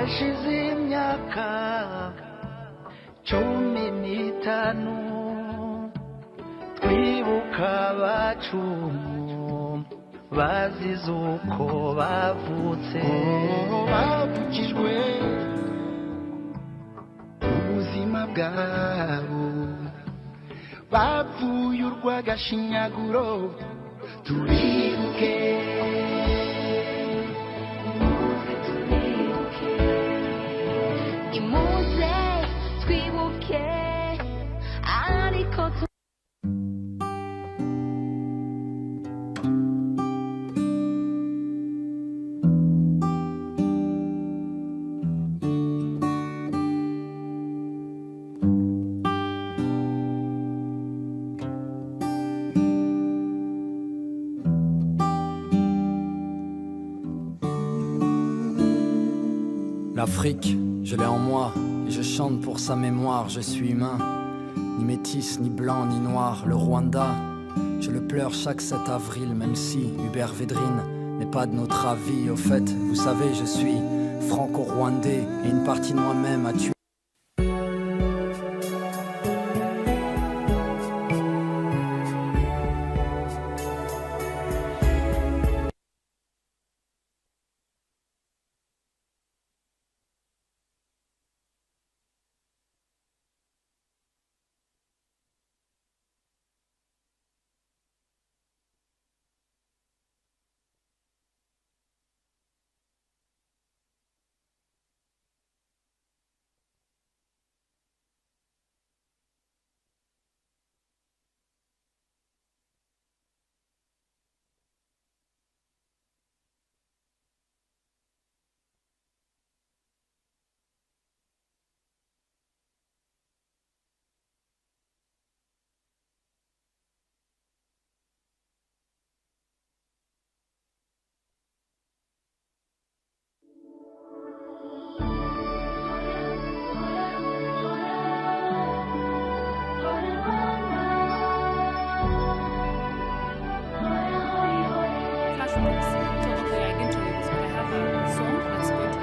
hashize imyaka 15 twibuka abacu bazize uko bavutse bavukijwe ubuzima bwabo bapfuye urw'agashinyaguro turibuke imuze twibuke ariko L'Afrique, je l'ai en moi, et je chante pour sa mémoire, je suis humain, ni métis, ni blanc, ni noir. Le Rwanda, je le pleure chaque 7 avril, même si Hubert Védrine n'est pas de notre avis. Au fait, vous savez, je suis franco-rwandais, et une partie de moi-même a tué.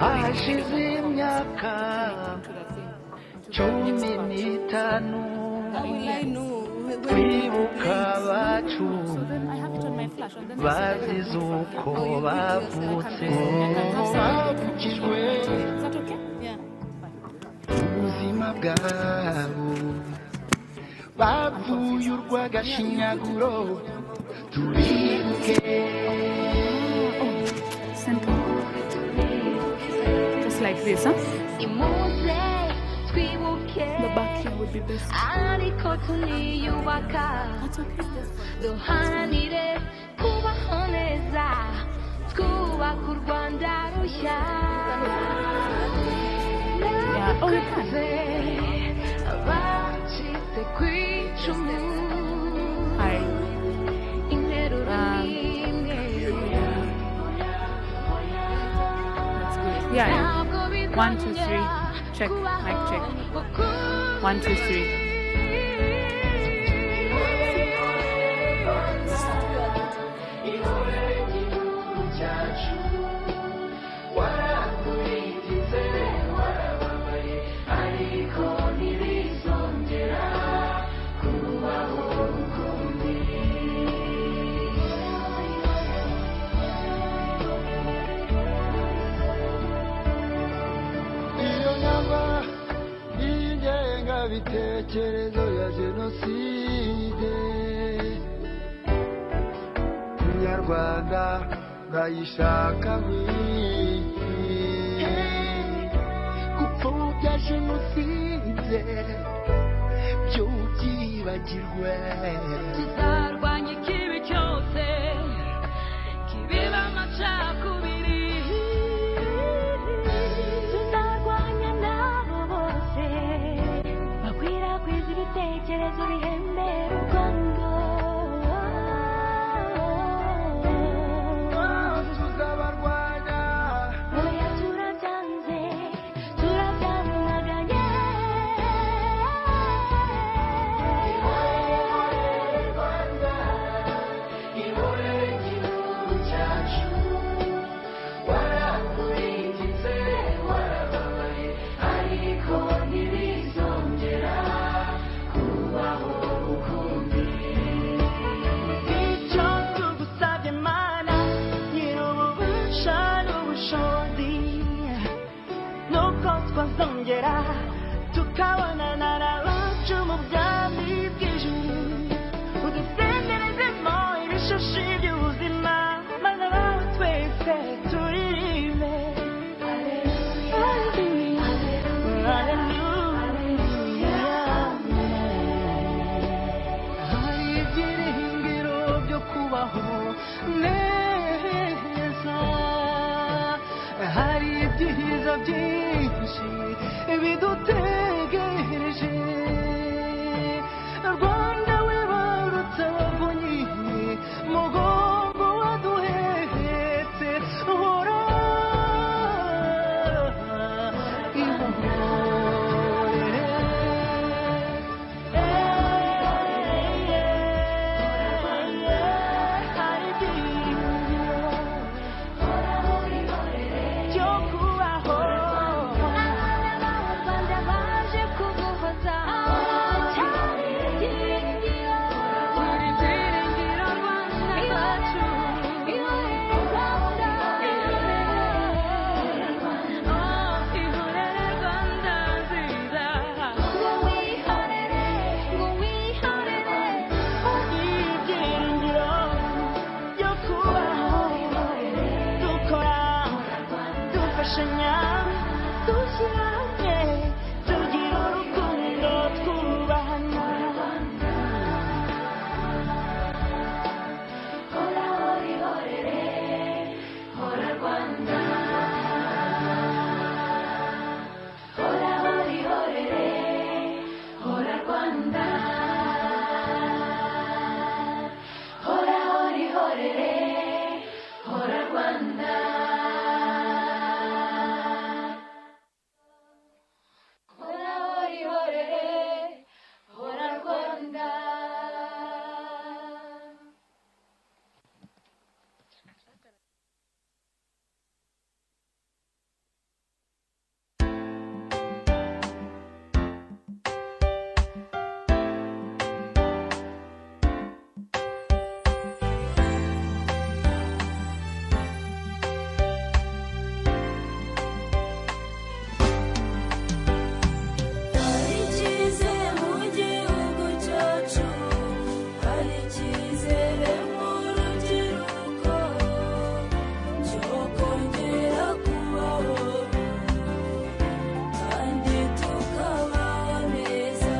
hashize imyaka 15 twibuka abacu bazize uko bavutse bavukijwe ubuzima bwabo bapfuye urw'agashinyaguro turibuke. Just like this, huh? The back here would be best. That's okay. Yeah, oh, you can. Hi. That's good. Yeah. 1, 2, 3. Check. Mic check. 1, 2, 3. Ibitekerezo ya Genocide Munyarwanda ndayishaka gupfobya Genocide byo byibagirwe tuzarwanya ikibi cyose kibiba amacakubiri tuzarwanya nabo bose bakwirakwiza ibitekerezo bihembera urwango tuzabarwanya oya turabyanze turabyamaganye ihorere Rwanda ihorere igihugu cyacu ko nzongera tukabonana n'abacu mu bwami bw'ijuru udusenderezemo ibishashi by'ubuzima maze abawe twese turirimbe hari ibyiringiro byo kubaho neza hari ibyiza byinshi bidutegereje Rwanda wibarutse abavunyi mugongo waduhetse hora ihorere hari ibyiringiro byo kubaho Rwanda baje kuguhoza cyari ibyiringiro hari ibyiringiro Rwanda rwacu ihorere Rwanda ihorere Rwanda nziza ngo wihorere ibyiringiro byo kubaho dukora dufashanya dushyira hamwe tugira urukundo twubahana hora ihorere hora Rwanda hora ihorere hora Rwanda hora ihorere hora Rwanda hora ihorere hora Rwanda hari icyizere mu gihugu cyacu hari icyizere mu rubyiruko cyo kongera kubaho kandi tukabaho neza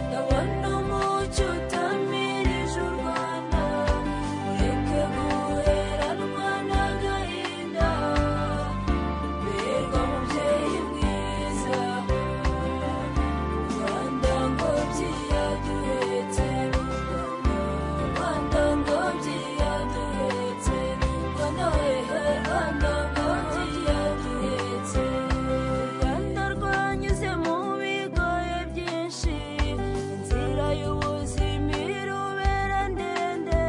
ndabona umucyo utamirije u Rwanda ureke guheranwa n'agahinda berwa mubyeyi mwiza Rwanda ngobyi yaduhetse Rwanda ngobyi yaduhetse Rwanda wehe Rwanda ngobyi yaduhetse Rwanda rwanyuze mu bigoye byinshi inzira y'ubuzima irubera ndende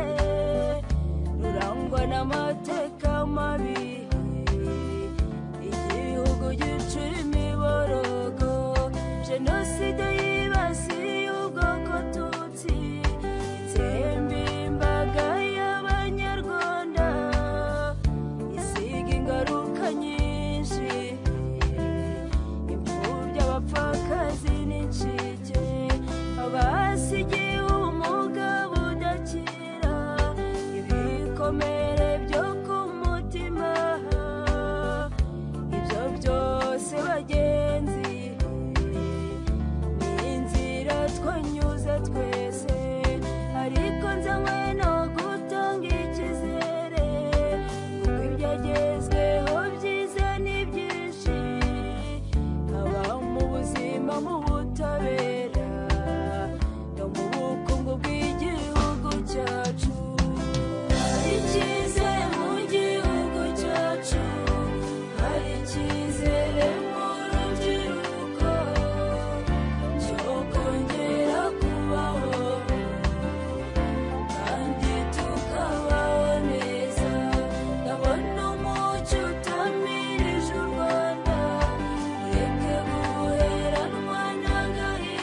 rurangwa n'amateka mabi igihugu gicura imiborogo jenoside yibasiye ubwoko tutsi itsemba imbaga y'abanyarwanda isiga ingaruka nyinshi imfubyi abapfakazi n'incike abasigiye ubumuga budakira ibikomere byo ku mutima ibyo byose bagenzi ni inzira twanyuze twese ariko nzanywe no gutanga icyizere kuko ibyagezweho byiza ni byinshi haba mu buzima mu butabera no mu bukungu bw'igihugu cyacu hari icyizere mu gihugu cyacu hari icyizere mu rubyiruko cyo kongera kubaho kandi tukabaho neza ndabona umucyo utamirije u Rwanda ureke guheranwa n'agahinda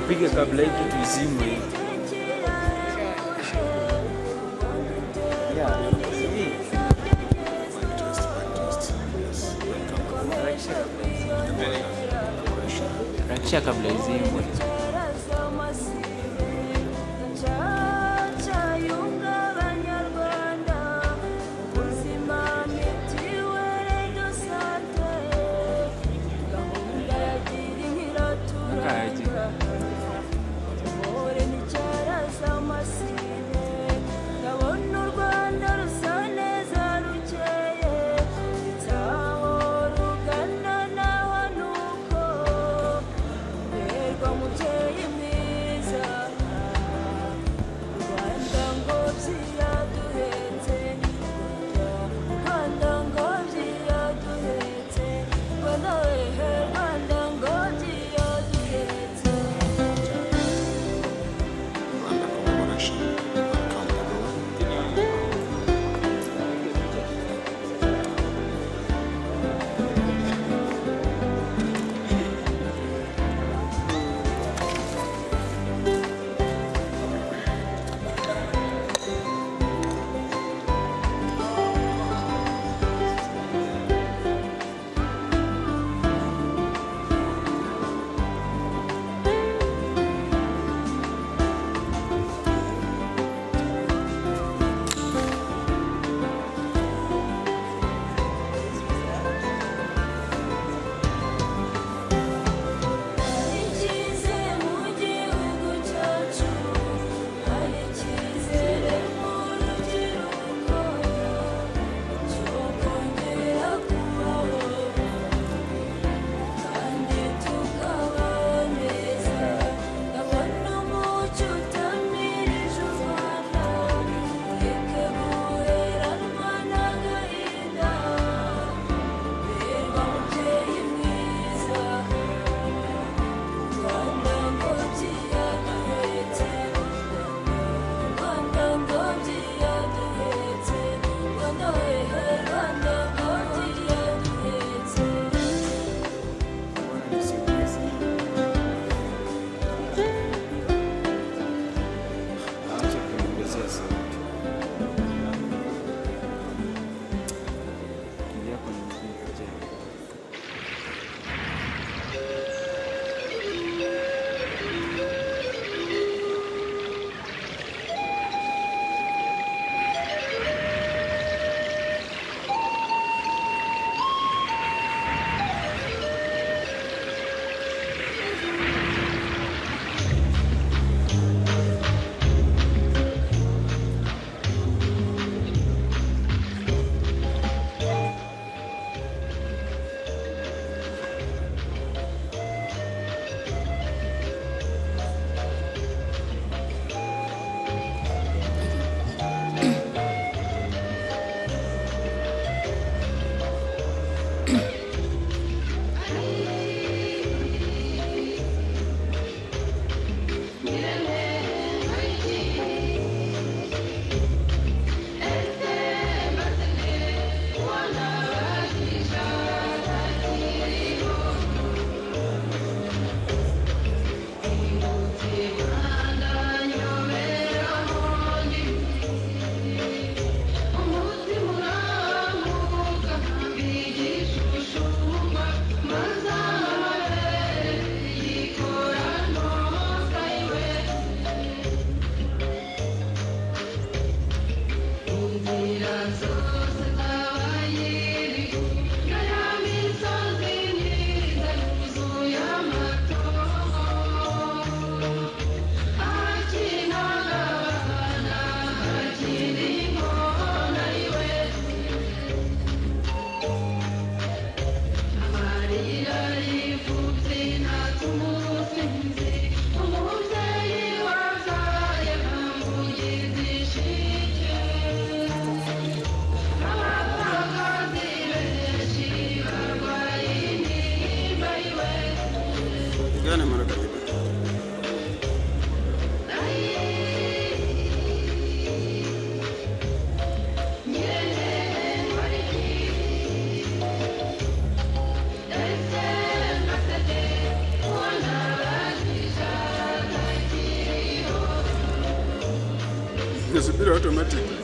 upige kabla hiki tuizimwe. Rakisha kabla izimwe. Muke Very automatic.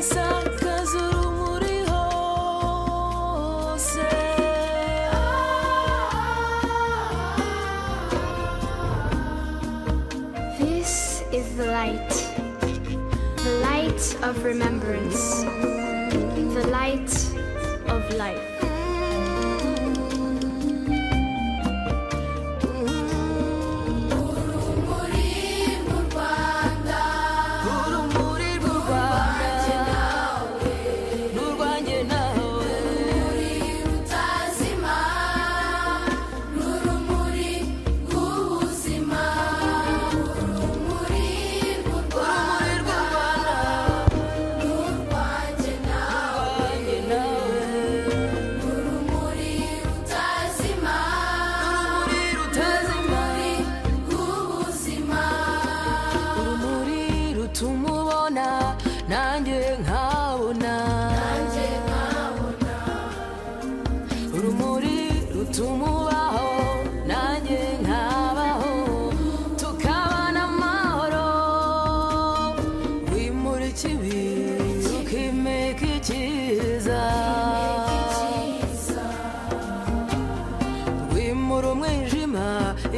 usakaza urumuri hose. This is the light of remembrance, the light of life.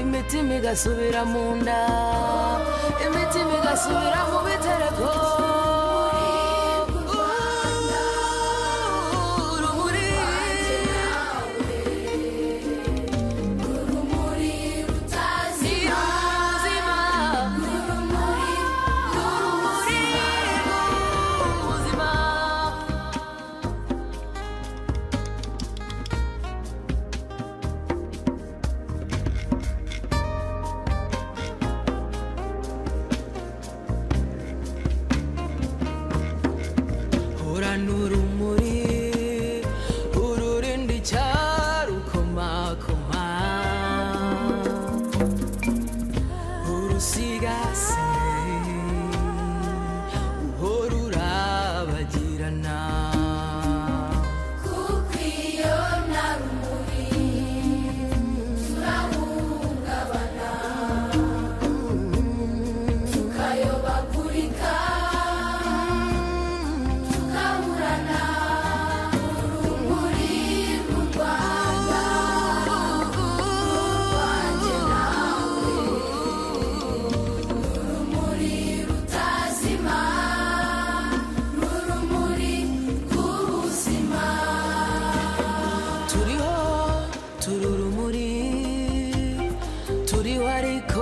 Imitima igasubira mu nda, imitima igasubira mu bitereko.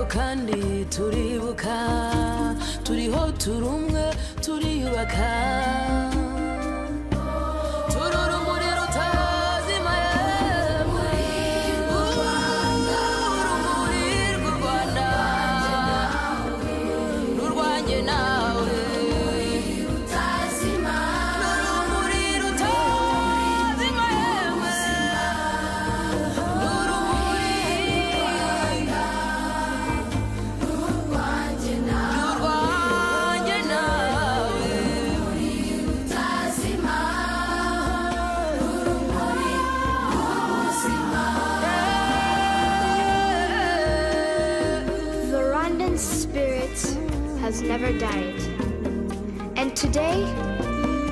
Kandi turibuka, turiho turumwe, turiyubaka. Tururumuri rutazima yemwe, urumuri rw'u Rwanda, n'urwanjye nawe. N'urumuri rutazima yemwe, has never died. And today,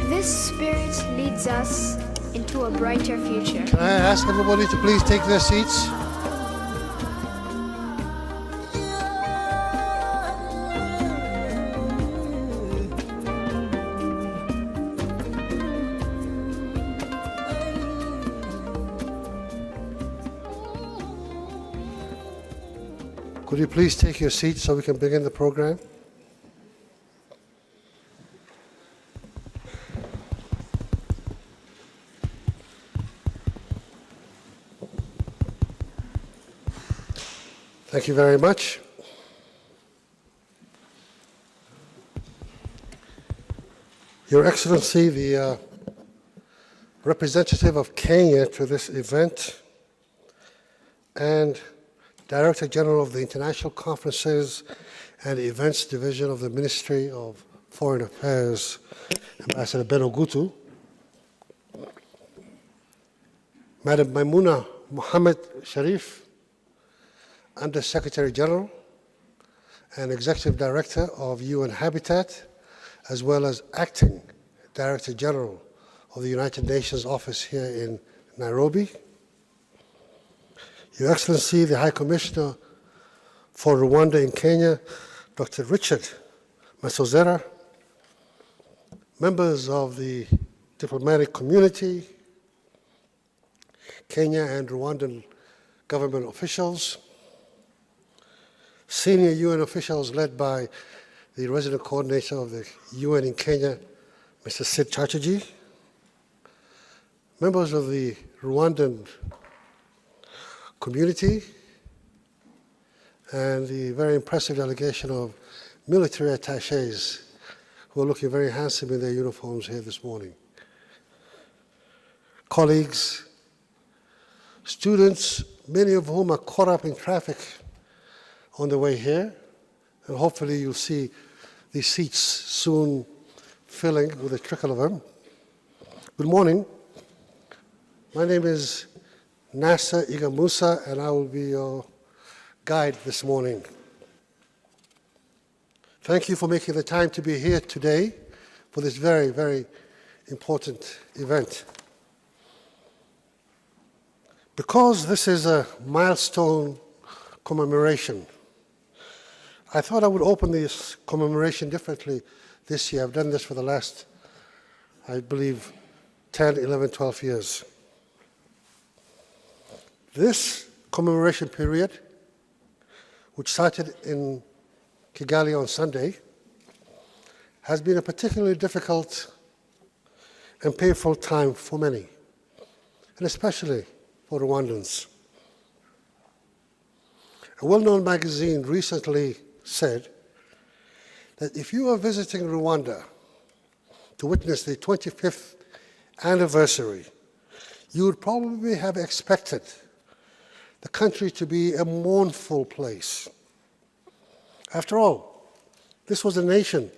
this spirit leads us into a brighter future. Can I ask everybody to please take their seats? Could you please take your seats so we can begin the program? Thank you very much. Your Excellency, the representative of Kenya to this event and Director General of the International Conferences and Events Division of the Ministry of Foreign Affairs, Ambassador Ben Ogutu, Madam Maimuna Mohammed Sharif, Under Secretary General and Executive Director of UN Habitat, as well as Acting Director General of the United Nations office here in Nairobi, Your Excellency, the High Commissioner for Rwanda in Kenya, Dr. Richard Masozera, members of the diplomatic community, Kenya and Rwandan government officials, senior UN officials led by the resident coordinator of the UN in Kenya, Mr. Sid Chatterjee, members of the Rwandan community, and the very impressive delegation of military attachés who are looking very handsome in their uniforms here this morning. Colleagues, students, many of whom are caught up in traffic on the way here, and hopefully you'll see these seats soon filling with a trickle of them. Good morning. My name is Nasser Igamusa, and I will be your guide this morning. Thank you for making the time to be here today for this very, very important event. Because this is a milestone commemoration, I thought I would open this commemoration differently this year. I've done this for the last, I believe, 10, 11, 12 years. This commemoration period, which started in Kigali on Sunday, has been a particularly difficult and painful time for many, and especially for Rwandans. A well-known magazine recently said that if you are visiting Rwanda to witness the 25th anniversary, you would probably have expected the country to be a mournful place. After all, this was a nation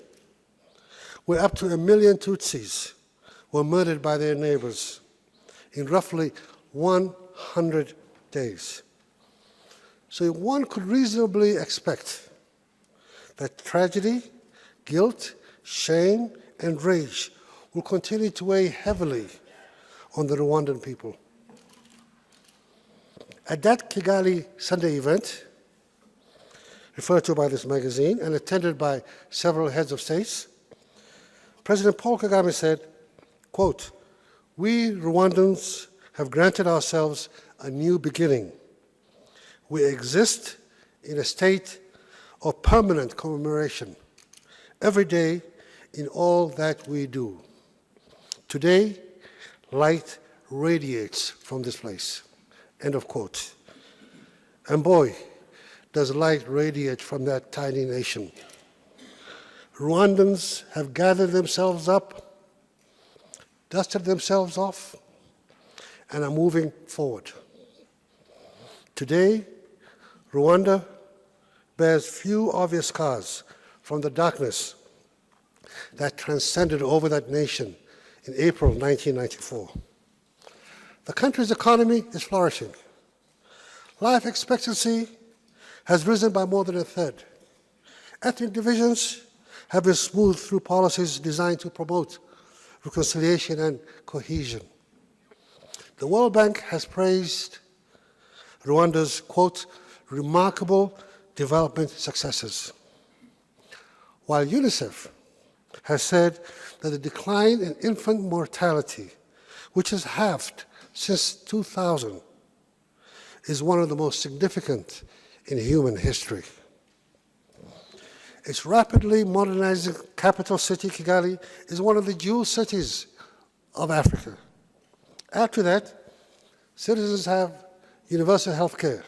where up to 1 million Tutsis were murdered by their neighbors in roughly 100 days. So one could reasonably expect that tragedy, guilt, shame, and rage will continue to weigh heavily on the Rwandan people. At that Kigali Sunday event, referred to by this magazine and attended by several heads of states, President Paul Kagame said, quote, "We Rwandans have granted ourselves a new beginning. We exist in a state of permanent commemoration every day in all that we do. Today, light radiates from this place." End of quote. And boy, does light radiate from that tiny nation. Rwandans have gathered themselves up, dusted themselves off, and are moving forward. Today, Rwanda bears few obvious scars from the darkness that transcended over that nation in April 1994. The country's economy is flourishing. Life expectancy has risen by more than a third. Ethnic divisions have been smoothed through policies designed to promote reconciliation and cohesion. The World Bank has praised Rwanda's, quote, "remarkable development successes," while UNICEF has said that the decline in infant mortality, which has halved since 2000, is one of the most significant in human history. Its rapidly modernizing capital city, Kigali, is one of the jewel cities of Africa. Add to that, citizens have universal health care,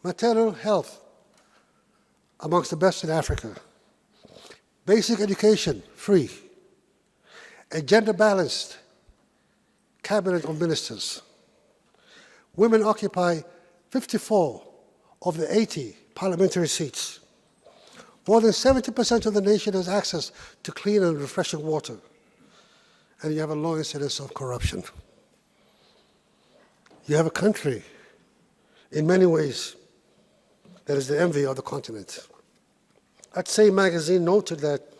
maternal health amongst the best in Africa, basic education free, a gender-balanced cabinet of ministers. Women occupy 54 of the 80 parliamentary seats. More than 70% of the nation has access to clean and refreshing water. And you have a low incidence of corruption. You have a country, in many ways, that is the envy of the continent. That same magazine noted that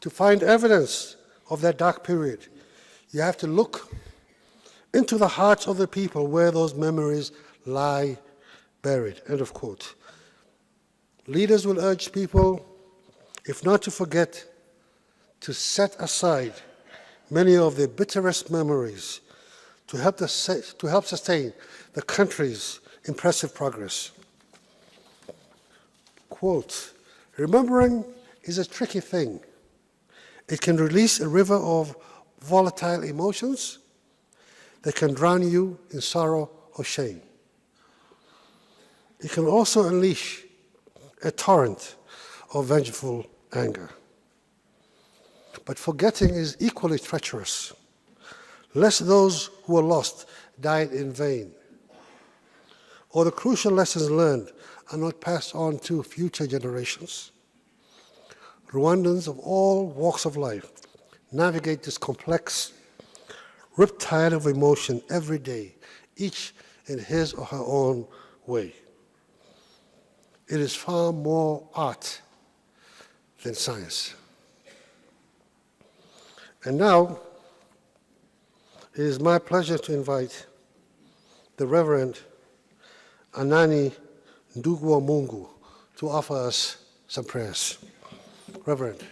to find evidence of that dark period, you have to look into the hearts of the people where those memories lie buried. End of quote. Leaders will urge people, if not to forget, to set aside many of their bitterest memories to help sustain the country's impressive progress. Quote, remembering is a tricky thing. It can release a river of volatile emotions that can drown you in sorrow or shame. It can also unleash a torrent of vengeful anger. But forgetting is equally treacherous, lest those who were lost died in vain, or the crucial lessons learned are not passed on to future generations. Rwandans of all walks of life navigate this complex riptide of emotion every day, each in his or her own way. It is far more art than science. And now, it is my pleasure to invite the Reverend Anani Ndugwa Mungu to offer us some prayers. Reverend.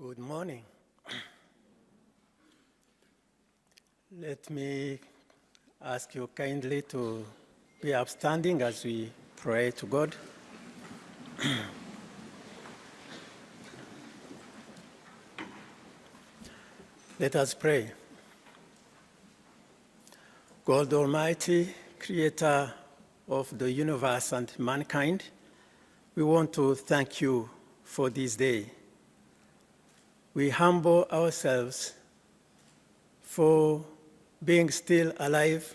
Good morning. Let me ask you kindly to be upstanding as we pray to God. Let us pray. God Almighty, creator of the universe and mankind, we want to thank you for this day. We humble ourselves for being still alive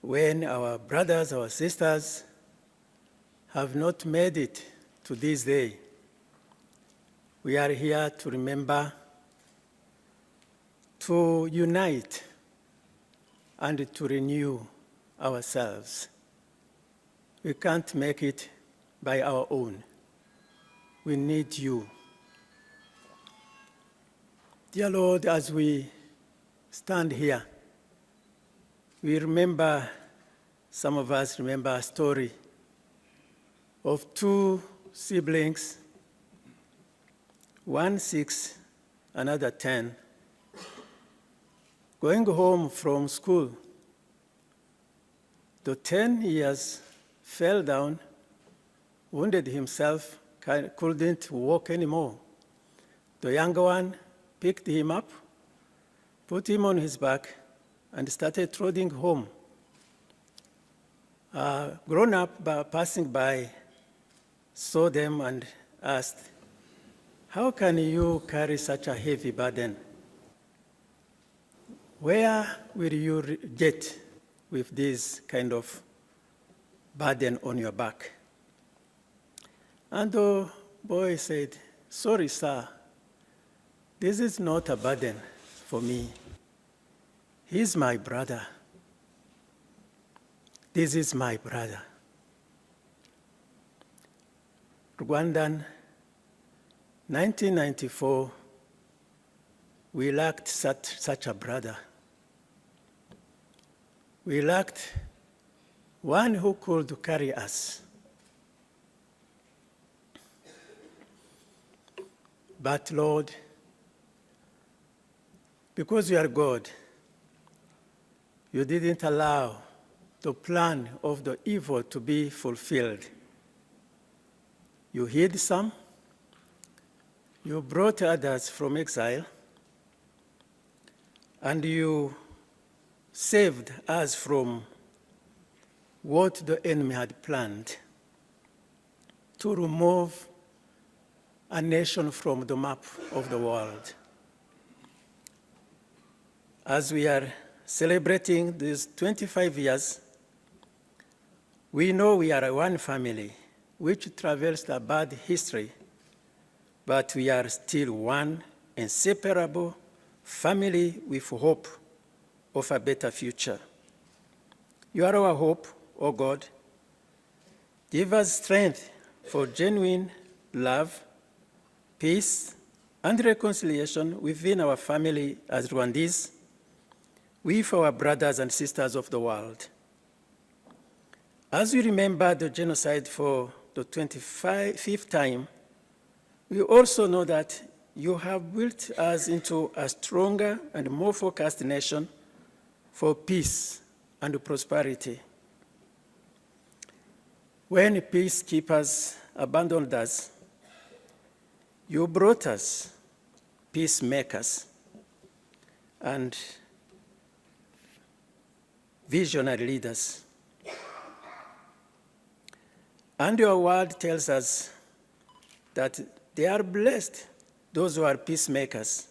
when our brothers, our sisters have not made it to this day. We are here to remember, to unite, and to renew ourselves. We can't make it by our own. We need you. Dear Lord, as we stand here, we remember, some of us remember a story of two siblings, one 6, another 10, going home from school. The 10 years fell down, wounded himself, couldn't walk anymore. The younger one picked him up, put him on his back, and started trotting home. Grown up passing by saw them and asked, "How can you carry such a heavy burden? Where will you get with this kind of burden on your back?" And the boy said, "Sorry, sir. This is not a burden for me. He's my brother. This is my brother." Rwandan, 1994, we lacked such a brother. We lacked one who could carry us. But Lord, because you are God, you didn't allow the plan of the evil to be fulfilled. You hid some, you brought others from exile, and you saved us from what the enemy had planned to remove a nation from the map of the world. As we are celebrating these 25 years, we know we are one family which traversed a bad history but we are still one inseparable family with hope of a better future. You are our hope, O God. Give us strength for genuine love, peace, and reconciliation within our family as Rwandese, with our brothers and sisters of the world. As we remember the genocide for the 25th time, we also know that you have built us into a stronger and more focused nation for peace and prosperity. When peacekeepers abandoned us, you brought us peacemakers and visionary leaders. And your word tells us that they are blessed, those who are peacemakers.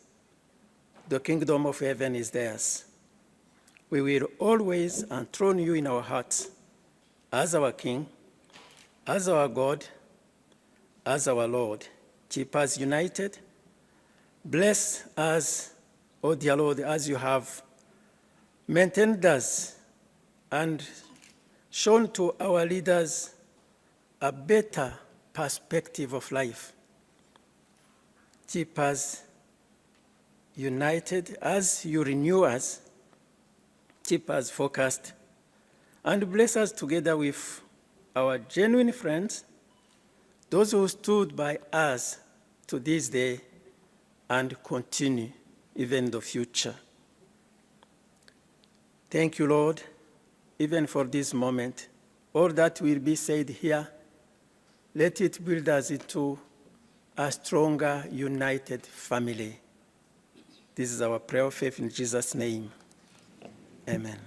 The kingdom of heaven is theirs. We will always enthrone you in our hearts as our King, as our God, as our Lord. Keep us united. Bless us, O dear Lord, as you have maintained us and shown to our leaders a better perspective of life. Keep us united as you renew us. Keep us focused, and bless us together with our genuine friends, those who stood by us to this day and continue even in the future. Thank you, Lord, even for this moment. All that will be said here, let it build us into a stronger, united family. This is our prayer of faith in Jesus' name. Amen.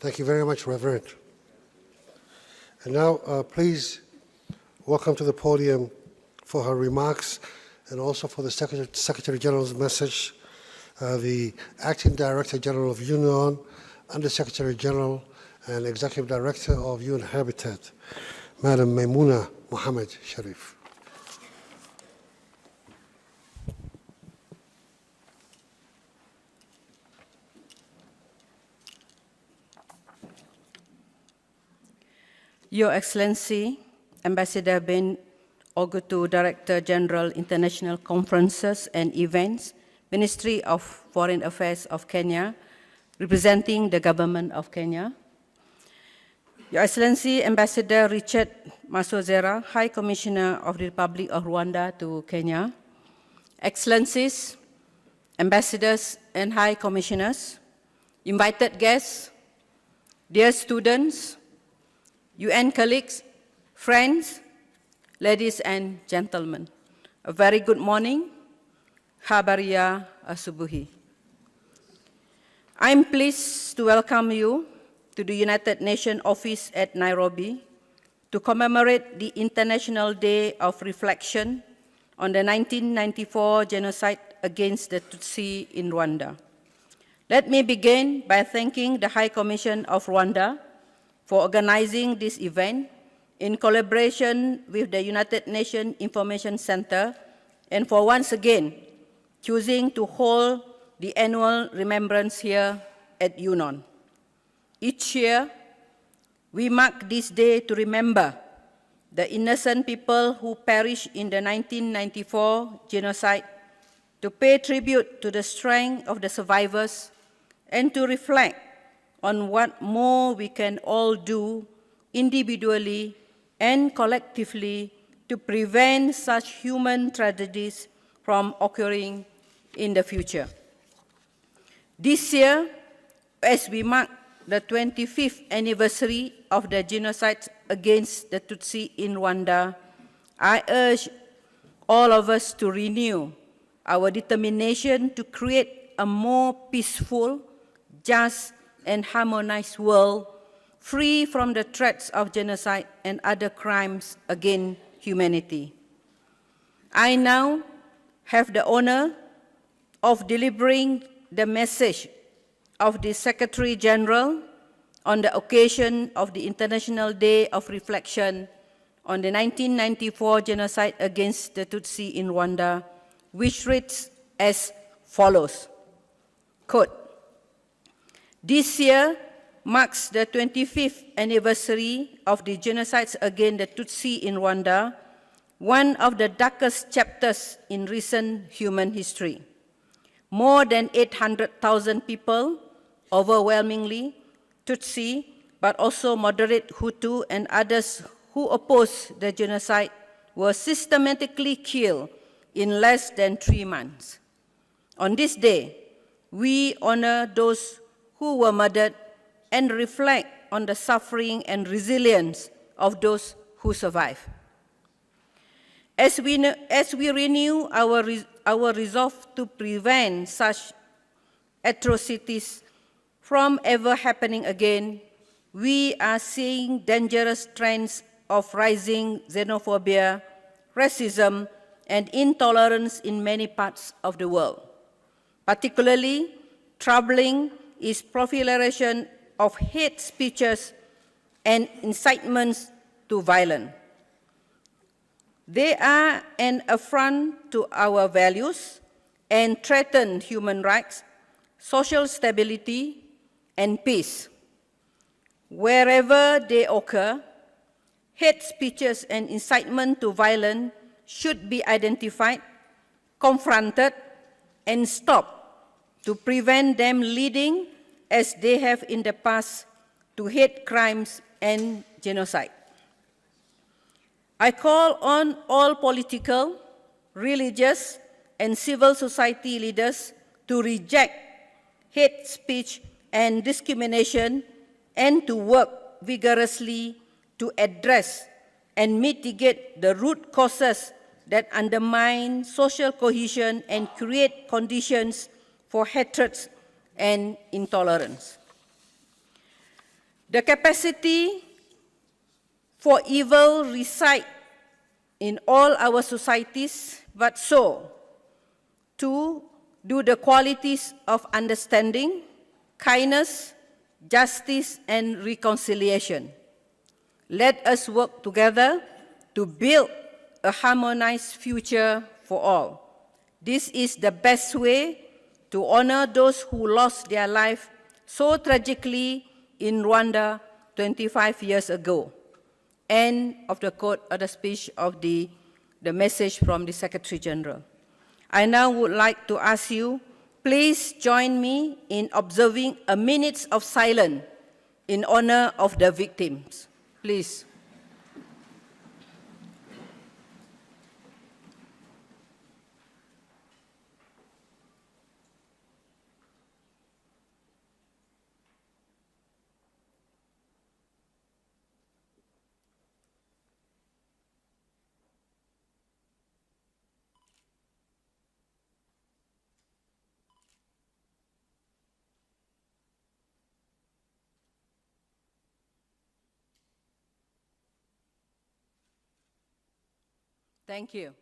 Thank you very much, Reverend. And now, please welcome to the podium for her remarks and also for the Secretary General's message, the Acting Director General of UNON, Under Secretary General and Executive Director of UN Habitat, Madam Maimouna Mohammed Sharif. Your Excellency, Ambassador Ben Ogutu, Director General, International Conferences and Events, Ministry of Foreign Affairs of Kenya, representing the Government of Kenya. Your Excellency, Ambassador Richard Masozera, High Commissioner of the Republic of Rwanda to Kenya. Excellencies, Ambassadors and High Commissioners, invited guests, dear students, UN colleagues, friends, ladies and gentlemen, a very good morning. Habaria asubuhi. I'm pleased to welcome you to the United Nations office at Nairobi to commemorate the International Day of Reflection on the 1994 genocide against the Tutsi in Rwanda. Let me begin by thanking the High Commission of Rwanda for organizing this event in collaboration with the United Nations Information Center and for once again choosing to hold the annual remembrance here at UNON. Each year, we mark this day to remember the innocent people who perished in the 1994 genocide, to pay tribute to the strength of the survivors, and to reflect on what more we can all do individually and collectively to prevent such human tragedies from occurring in the future. This year, as we mark the 25th anniversary of the genocide against the Tutsi in Rwanda, I urge all of us to renew our determination to create a more peaceful, just, and harmonized world free from the threats of genocide and other crimes against humanity. I now have the honor of delivering the message of the Secretary General on the occasion of the International Day of Reflection on the 1994 genocide against the Tutsi in Rwanda, which reads as follows, quote, "This year marks the 25th anniversary of the genocides against the Tutsi in Rwanda, one of the darkest chapters in recent human history. More than 800,000 people, overwhelmingly Tutsi, but also moderate Hutu and others who oppose the genocide, were systematically killed in less than 3 months. On this day, we honor those who were murdered and reflect on the suffering and resilience of those who survived. As we renew our resolve to prevent such atrocities from ever happening again, we are seeing dangerous trends of rising xenophobia, racism, and intolerance in many parts of the world. Particularly troubling is proliferation of hate speeches and incitements to violence. They are an affront to our values and threaten human rights, social stability, and peace. Wherever they occur, hate speeches and incitement to violence should be identified, confronted, and stopped to prevent them leading, as they have in the past, to hate crimes and genocide. I call on all political, religious, and civil society leaders to reject hate speech and discrimination and to work vigorously to address and mitigate the root causes that undermine social cohesion and create conditions for hatred and intolerance. The capacity for evil resides in all our societies, but so, too, do the qualities of understanding, kindness, justice, and reconciliation. Let us work together to build a harmonized future for all. This is the best way to honor those who lost their life so tragically in Rwanda 25 years ago. End of the quote of the speech of the message from the Secretary General. I now would like to ask you, please join me in observing a minute of silence in honor of the victims. Please. Thank you.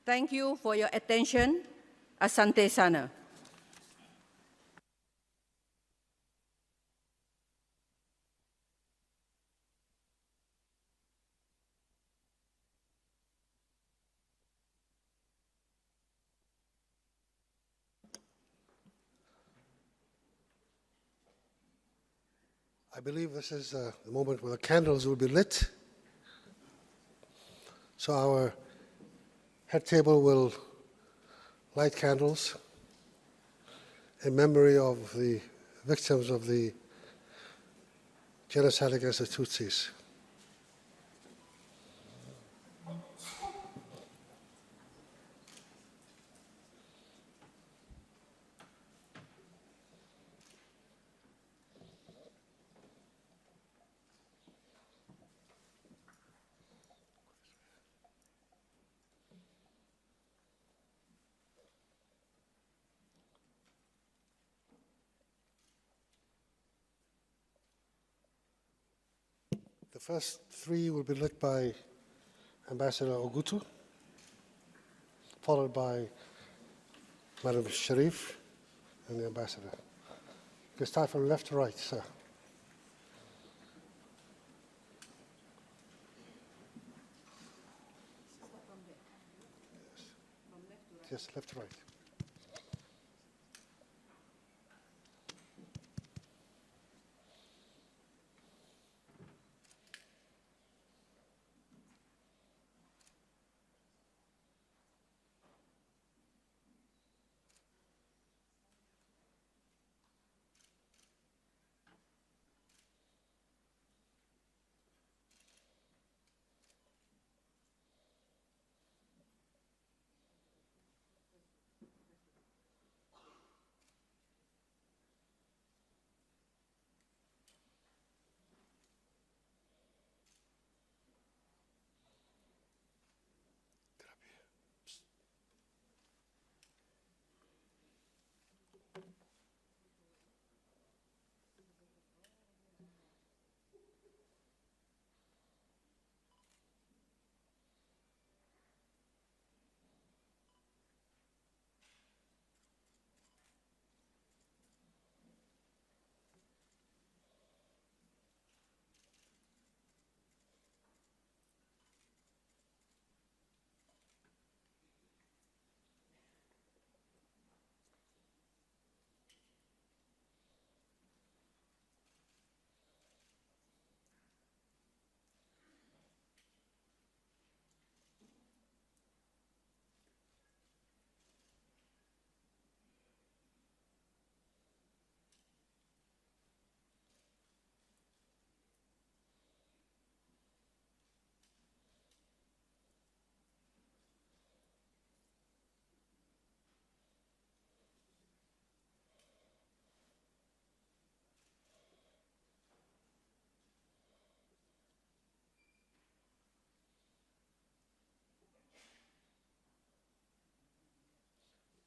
Thank you for your attention. Asante sana. I believe this is the moment where the candles will be lit. So our head table will light candles in memory of the victims of the genocide against the Tutsis. The first three will be lit by Ambassador Ogutu. followed by Madam Sharif and the Ambassador. You can start from left to right, sir. Yes, left to right.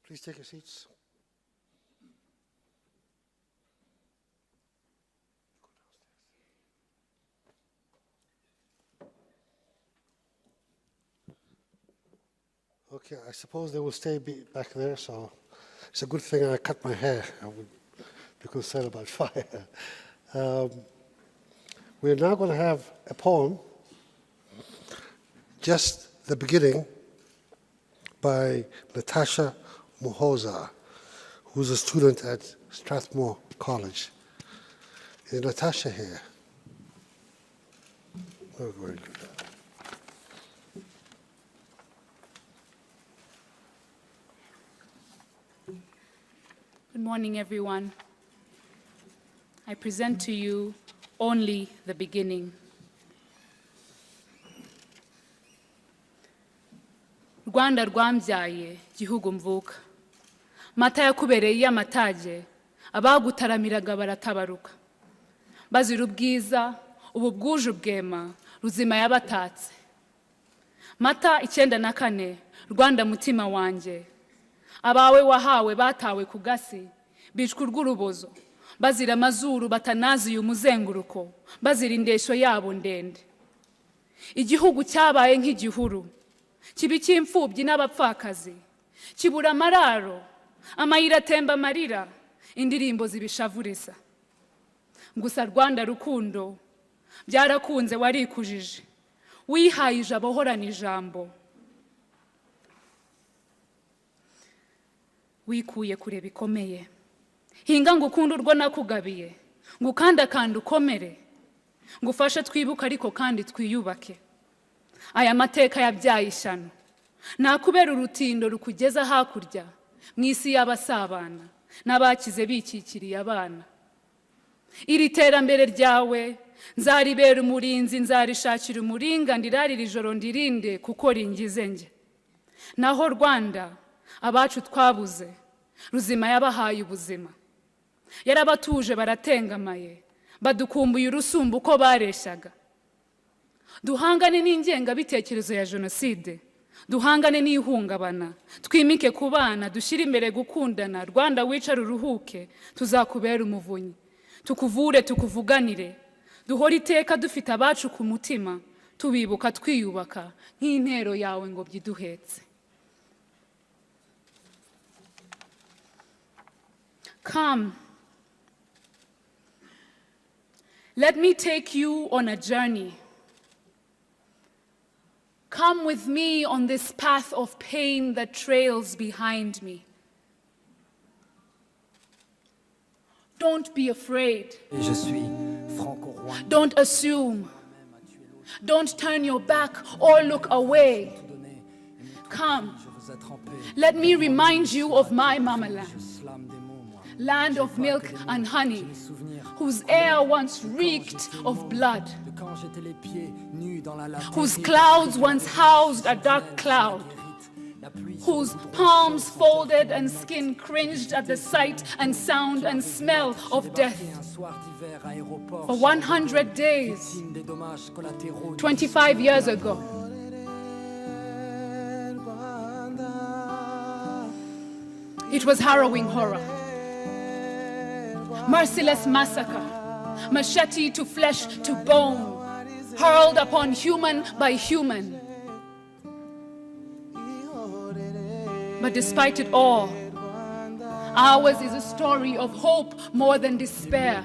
Please take your seats. Okay, I suppose they will stay back there, so it's a good thing I cut my hair. I would be concerned about fire. We're now going to have a poem, just the beginning, by Natasha Muhoza, who's a student at Strathmore College. Is Natasha here? Oh, very good. Good morning, everyone. I present to you only the beginning. Rwanda rwambyaye gihugu mvuka, mata yakubereye y'amatage, abagutaramiraga baratabaruka, bazira ubwiza ubu bwuje ubwema ruzima yabatatse. Mata 94 Rwanda mutima wanje, abawe wahawe batawe ku gasi, bicwa urw'urubozo, bazira amazuru batanazi umuzenguruko, bazira indesho yabo ndende. Igihugu cyabaye nk'igihuru, kibi cy'imfubyi n'abapfakazi, kibura amararo, amayira atemba amarira, indirimbo zibishavurisa. Gusa Rwanda rukundo, byarakunze warikujije, wihaye ijabo horana ijambo. Wikuye kure bikomeye, hinga ngo ukunda urwo nakugabiye, ngo ukandakanda ukomere, ngo ufashe twibuka ariko kandi twiyubake. Aya mateka yabyaye ishyano, nakubera urutindo rukugeza hakurya, mw'isi y'abasabana n'abakize bikikiriye abana. Iri terambere ryawe nzaribera umurinzi, nzarishakira umuringa, ndirarira ijoro ndirinde kuko ringize nge. Naho Rwanda abacu twabuze, ruzima yabahaye ubuzima, yarabatuje baratengamaye, badukumbuye urusumbu uko bareshyaga. Duhangane n'ingenga bitekerezo ya Genocide, duhangane n'ihungabana, twimike ku bana, dushyire imbere gukundana. Rwanda wicara uruhuke, tuzakubera umuvunyi, tukuvure tukuvuganire, duhora iteka dufite abacu ku mutima, tubibuka twiyubaka nk'intero yawe ngo byiduhetse. Come. Let me take you on a journey. Come with me on this path of pain that trails behind me. Don't be afraid. Je suis franco-rwandais. Don't assume. Don't turn your back or look away. Come. Let me remind you of my mama land. Land of milk and honey, whose air once reeked of blood, whose clouds once housed a dark cloud, whose palms folded and skin cringed at the sight and sound and smell of death. For 100 days, 25 years ago, it was harrowing horror. Merciless massacre, machete to flesh to bone, hurled upon human by human. But despite it all, ours is a story of hope more than despair,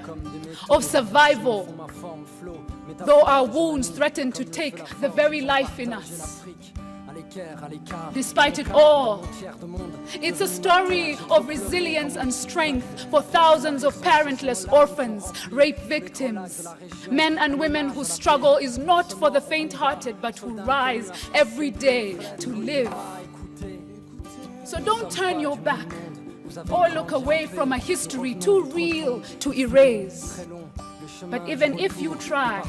of survival, though our wounds threaten to take the very life in us. Despite it all, it's a story of resilience and strength for thousands of parentless orphans, rape victims, men and women whose struggle is not for the faint-hearted, but who rise every day to live. So don't turn your back or look away from a history too real to erase. But even if you try,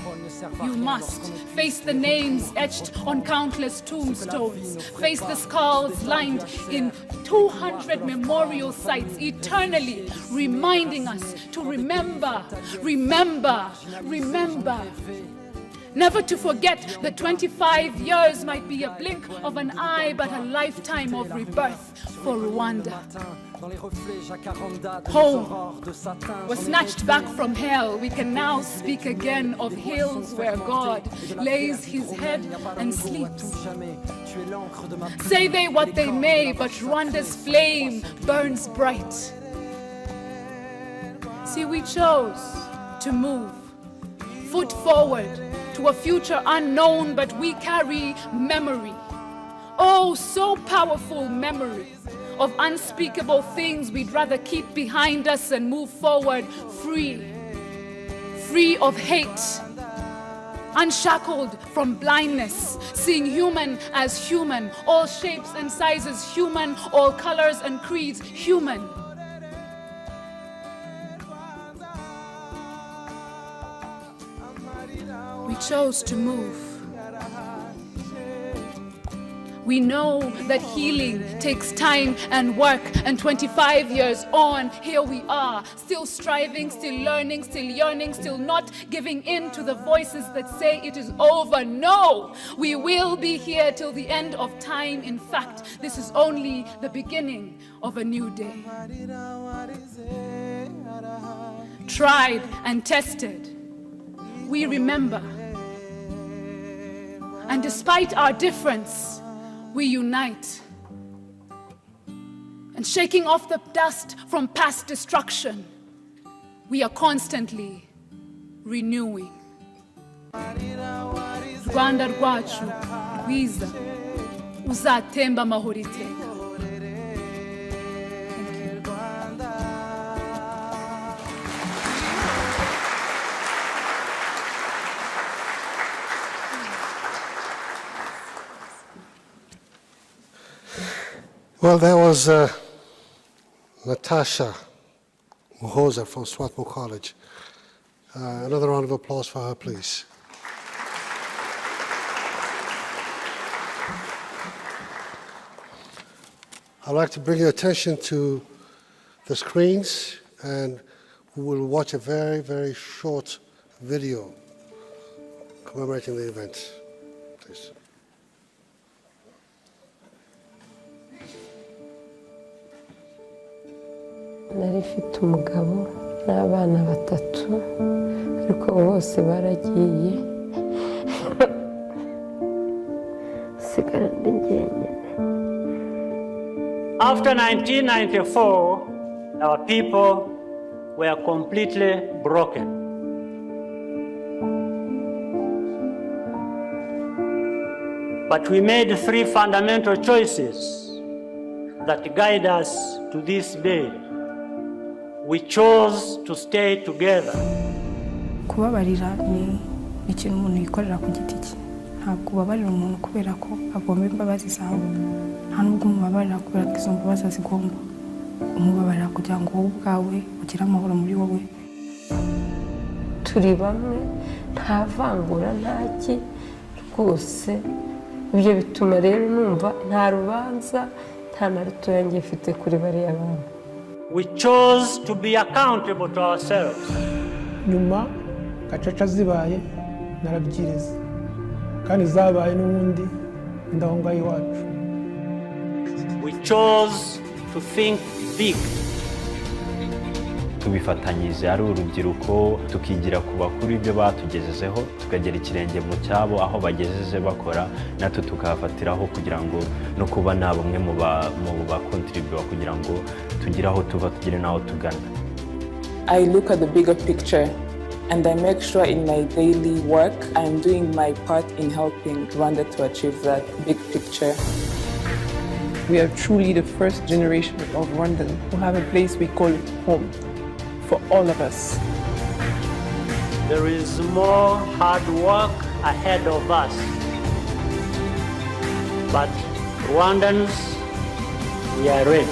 you must face the names etched on countless tombstones, face the skulls lined in 200 memorial sites, eternally reminding us to remember, remember, remember. Never to forget that 25 years might be a blink of an eye, but a lifetime of rebirth for Rwanda. Home was snatched back from hell. We can now speak again of hills where God lays his head and sleeps. Say they what they may, but Rwanda's flame burns bright. See, we chose to move, foot forward, to a future unknown, but we carry memory. Oh, so powerful memory of unspeakable things we'd rather keep behind us and move forward free. Free of hate, unshackled from blindness, seeing human as human, all shapes and sizes human, all colors and creeds human. We chose to move. We know that healing takes time and work, and 25 years on, here we are, still striving, still learning, still yearning, still not giving in to the voices that say it is over. No, we will be here till the end of time. In fact, this is only the beginning of a new day. Tried and tested, we remember. And despite our difference, we unite. And shaking off the dust from past destruction, we are constantly renewing. Rwanda rwacu rwiza uzatemba amahoro iteka. Well, that was Natasha Muhoza from Swarthmore College. Another round of applause for her, please. I'd like to bring your attention to the screens, and we will watch a very, very short video commemorating the event. Please. nari mfite umugabo n'abana batatu ariko bose baragiye sigara ndi njyenyine. After 1994, Our people were completely broken. But we made 3 fundamental choices that guide us to this day. We chose to stay together. Kubabarira ni ikintu umuntu yikorera ku giti cye. Ntabwo ubabarira umuntu kubera ko agomba imbabazi zawe. Nta nubwo umubabarira kubera ko izo mbabazi azigomba. Umubabarira kugira ngo wowe ubwawe ugire amahoro muri wowe. Turi bamwe, nta vangura ntaki rwose. Ibyo bituma rero numva nta rubanza nta na rutoya njye mfite kuri bariya bantu. We chose to be accountable to ourselves. Nyuma gacaca zibaye narabyireze kandi zabaye n'ubundi ndahonga iwacu. We chose to think big. Tubifatanyije ari urubyiruko tukigira ku bakuru ibyo batugejejeho tukagera ikirenge mu cyabo aho bagejeje bakora natwe tukafatiraho kugira ngo no kuba nta bamwe mu bakontribuwa kugira ngo tugire aho tuva tugire n'aho tugana. I look at the bigger picture and I make sure in my daily work I'm doing my part in helping Rwanda to achieve that big picture. We are truly the first generation of Rwandans who have a place we call home for all of us. There is more hard work ahead of us. But Rwandans, we are ready.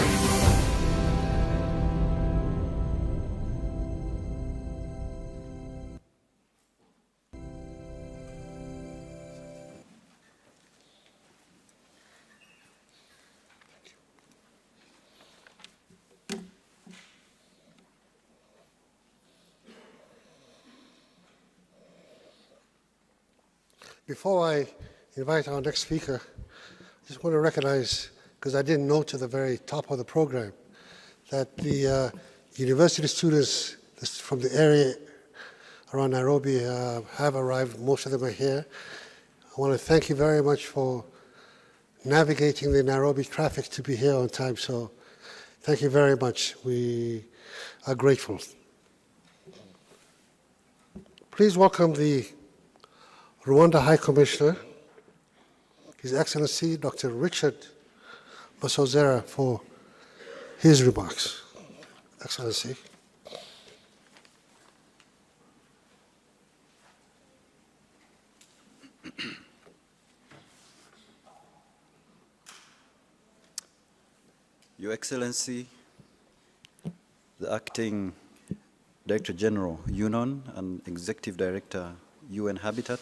Before I invite our next speaker, I just want to recognize, because I didn't know to the very top of the program, that the university students from the area around Nairobi have arrived. Most of them are here. I want to thank you very much for navigating the Nairobi traffic to be here on time. So thank you very much. We are grateful. Please welcome the Rwanda High Commissioner, His Excellency Dr. Richard Masozera, for his remarks. Excellency. Your Excellency, the Acting Director General, UNON, and Executive Director, UN Habitat,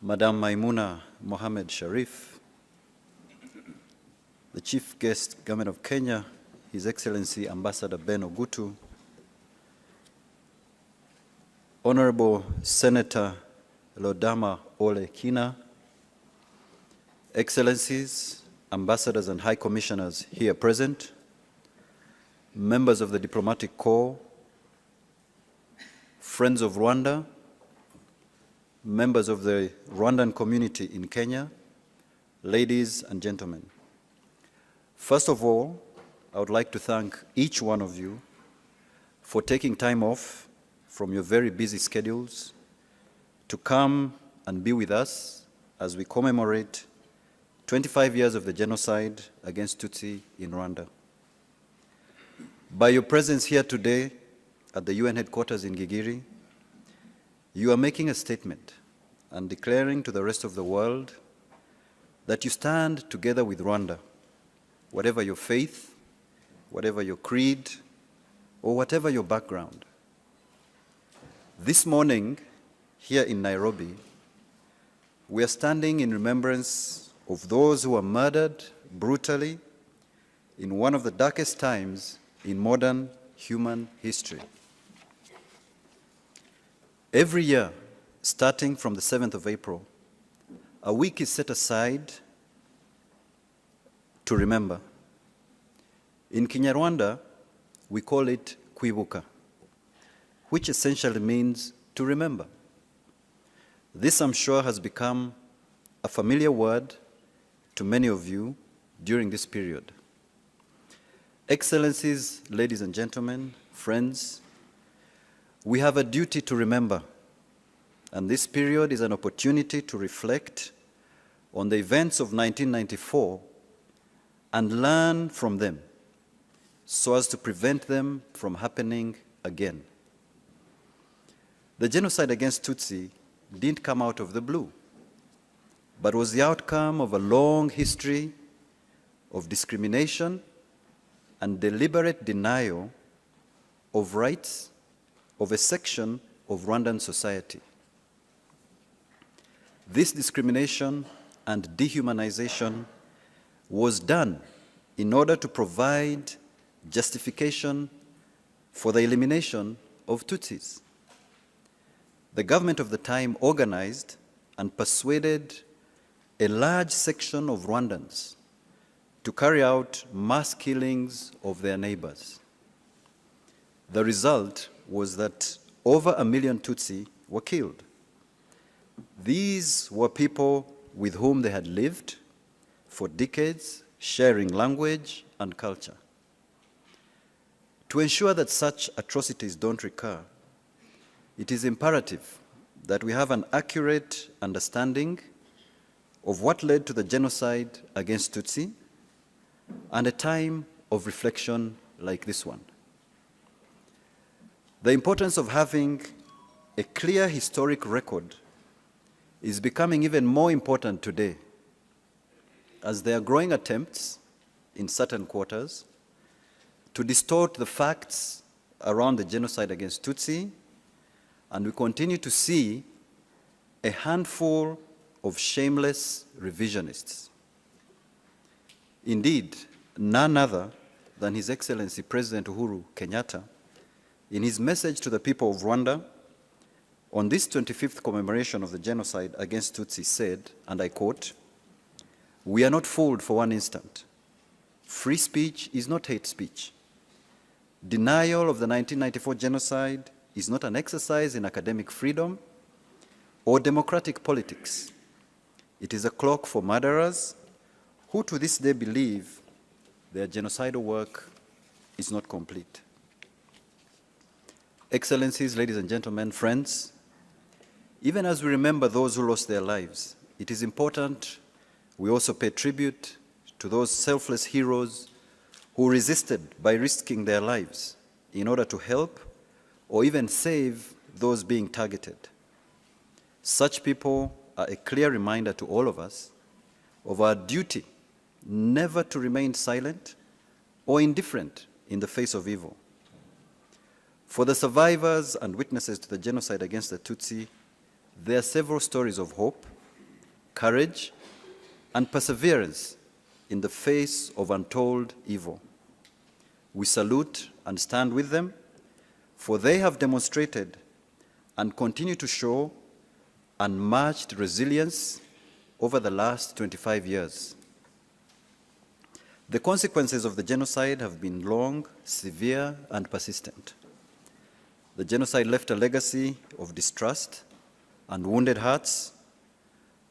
Madam Maimuna Mohamed Sharif, the Chief Guest Government of Kenya, His Excellency Ambassador Ben Ogutu, Honorable Senator Lodama Ole Kina, Excellencies, Ambassadors and High Commissioners here present, members of the Diplomatic Corps, friends of Rwanda, members of the Rwandan community in Kenya, ladies and gentlemen. First of all, I would like to thank each one of you for taking time off from your very busy schedules to come and be with us as we commemorate 25 years of the genocide against Tutsi in Rwanda. By your presence here today at the UN headquarters in Gigiri, you are making a statement and declaring to the rest of the world that you stand together with Rwanda, whatever your faith, whatever your creed, or whatever your background. This morning, here in Nairobi, we are standing in remembrance of those who were murdered brutally in one of the darkest times in modern human history. Every year, starting from the 7th of April, a week is set aside to remember. In Kinyarwanda, we call it Kwibuka, which essentially means to remember. This, I'm sure, has become a familiar word to many of you during this period. Excellencies, ladies and gentlemen, friends, we have a duty to remember, and this period is an opportunity to reflect on the events of 1994 and learn from them so as to prevent them from happening again. The genocide against Tutsi didn't come out of the blue, but was the outcome of a long history of discrimination and deliberate denial of rights of a section of Rwandan society. This discrimination and dehumanization was done in order to provide justification for the elimination of Tutsis. The government of the time organized and persuaded a large section of Rwandans to carry out mass killings of their neighbors. The result was that over 1 million Tutsi were killed. These were people with whom they had lived for decades, sharing language and culture. To ensure that such atrocities don't recur, it is imperative that we have an accurate understanding of what led to the genocide against Tutsi and a time of reflection like this one. The importance of having a clear historic record is becoming even more important today, as there are growing attempts in certain quarters to distort the facts around the genocide against Tutsi, and we continue to see a handful of shameless revisionists. Indeed, none other than His Excellency President Uhuru Kenyatta, in his message to the people of Rwanda on this 25th commemoration of the genocide against Tutsi said, and I quote, "We are not fooled for one instant. Free speech is not hate speech. Denial of the 1994 genocide is not an exercise in academic freedom or democratic politics. It is a clock for murderers who to this day believe their genocidal work is not complete." Excellencies, ladies and gentlemen, friends, even as we remember those who lost their lives, it is important we also pay tribute to those selfless heroes who resisted by risking their lives in order to help or even save those being targeted. Such people are a clear reminder to all of us of our duty never to remain silent or indifferent in the face of evil. For the survivors and witnesses to the genocide against the Tutsi, there are several stories of hope, courage, and perseverance in the face of untold evil. We salute and stand with them, for they have demonstrated and continue to show unmatched resilience over the last 25 years. The consequences of the genocide have been long, severe, and persistent. The genocide left a legacy of distrust and wounded hearts,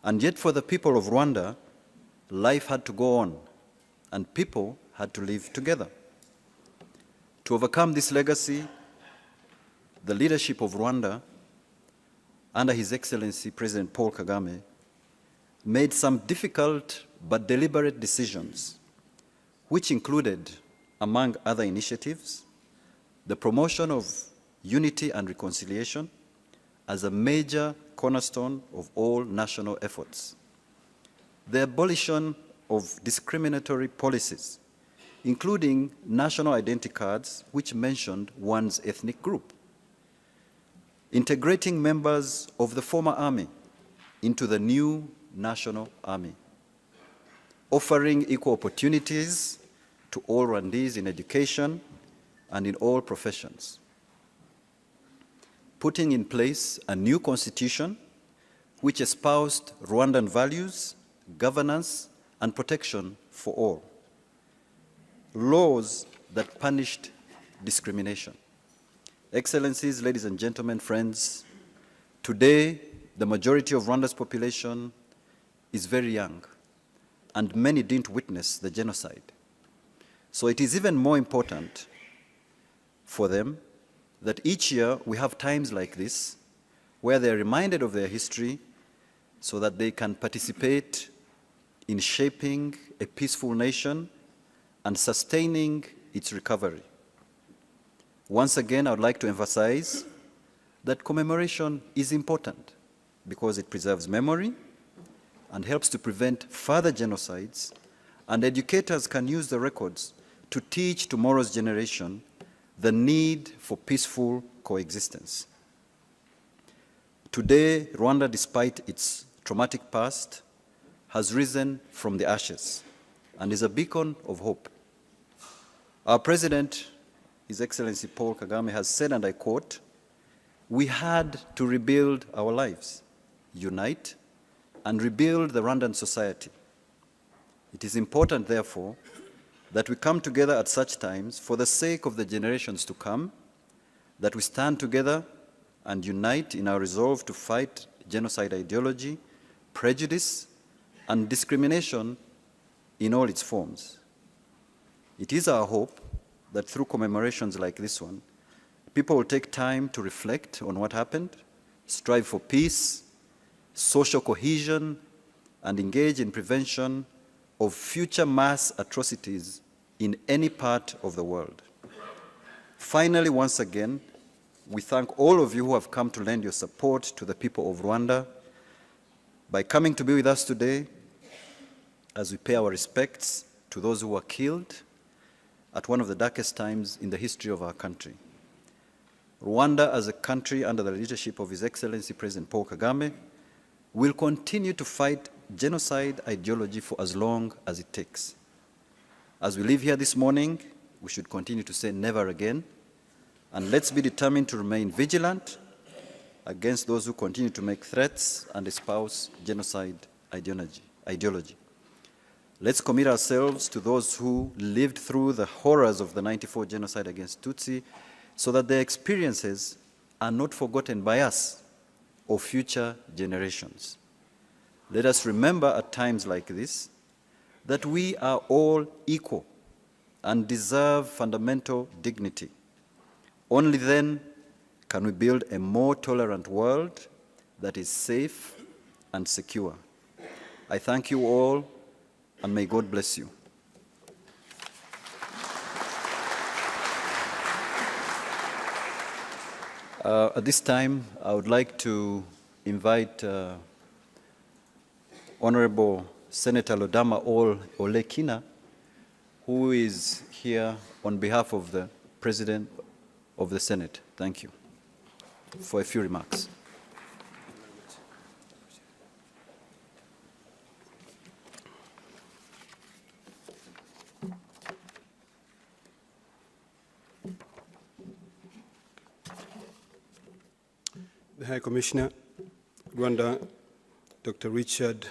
and yet for the people of Rwanda, life had to go on, and people had to live together. To overcome this legacy, the leadership of Rwanda, under His Excellency President Paul Kagame, made some difficult but deliberate decisions, which included, among other initiatives, the promotion of unity and reconciliation as a major cornerstone of all national efforts, the abolition of discriminatory policies, including national identity cards which mentioned one's ethnic group, integrating members of the former army into the new national army, offering equal opportunities to all Rwandese in education and in all professions, putting in place a new constitution which espoused Rwandan values, governance, and protection for all, laws that punished discrimination. Excellencies, ladies and gentlemen, friends, today the majority of Rwanda's population is very young, and many didn't witness the genocide. So it is even more important for them that each year we have times like this where they're reminded of their history so that they can participate in shaping a peaceful nation and sustaining its recovery. Once again, I would like to emphasize that commemoration is important because it preserves memory and helps to prevent further genocides, and educators can use the records to teach tomorrow's generation the need for peaceful coexistence. Today, Rwanda, despite its traumatic past, has risen from the ashes and is a beacon of hope. Our President, His Excellency Paul Kagame, has said, and I quote, "We had to rebuild our lives, unite, and rebuild the Rwandan society. It is important, therefore, that we come together at such times for the sake of the generations to come, that we stand together and unite in our resolve to fight genocide ideology, prejudice, and discrimination in all its forms. It is our hope that through commemorations like this one, people will take time to reflect on what happened, strive for peace, social cohesion, and engage in prevention of future mass atrocities in any part of the world. Finally, once again, we thank all of you who have come to lend your support to the people of Rwanda by coming to be with us today as we pay our respects to those who were killed at one of the darkest times in the history of our country. Rwanda, as a country under the leadership of His Excellency President Paul Kagame, will continue to fight genocide ideology for as long as it takes. As we leave here this morning, we should continue to say never again, and let's be determined to remain vigilant against those who continue to make threats and espouse genocide ideology. Let's commit ourselves to those who lived through the horrors of the '94 genocide against Tutsi so that their experiences are not forgotten by us or future generations. Let us remember at times like this that we are all equal and deserve fundamental dignity. Only then can we build a more tolerant world that is safe and secure. I thank you all, and may God bless you. At this time, I would like to invite Honorable Senator Lodama Olekina, who is here on behalf of the President of the Senate. Thank you. For a few remarks. The High Commissioner, Rwanda, Dr. Richard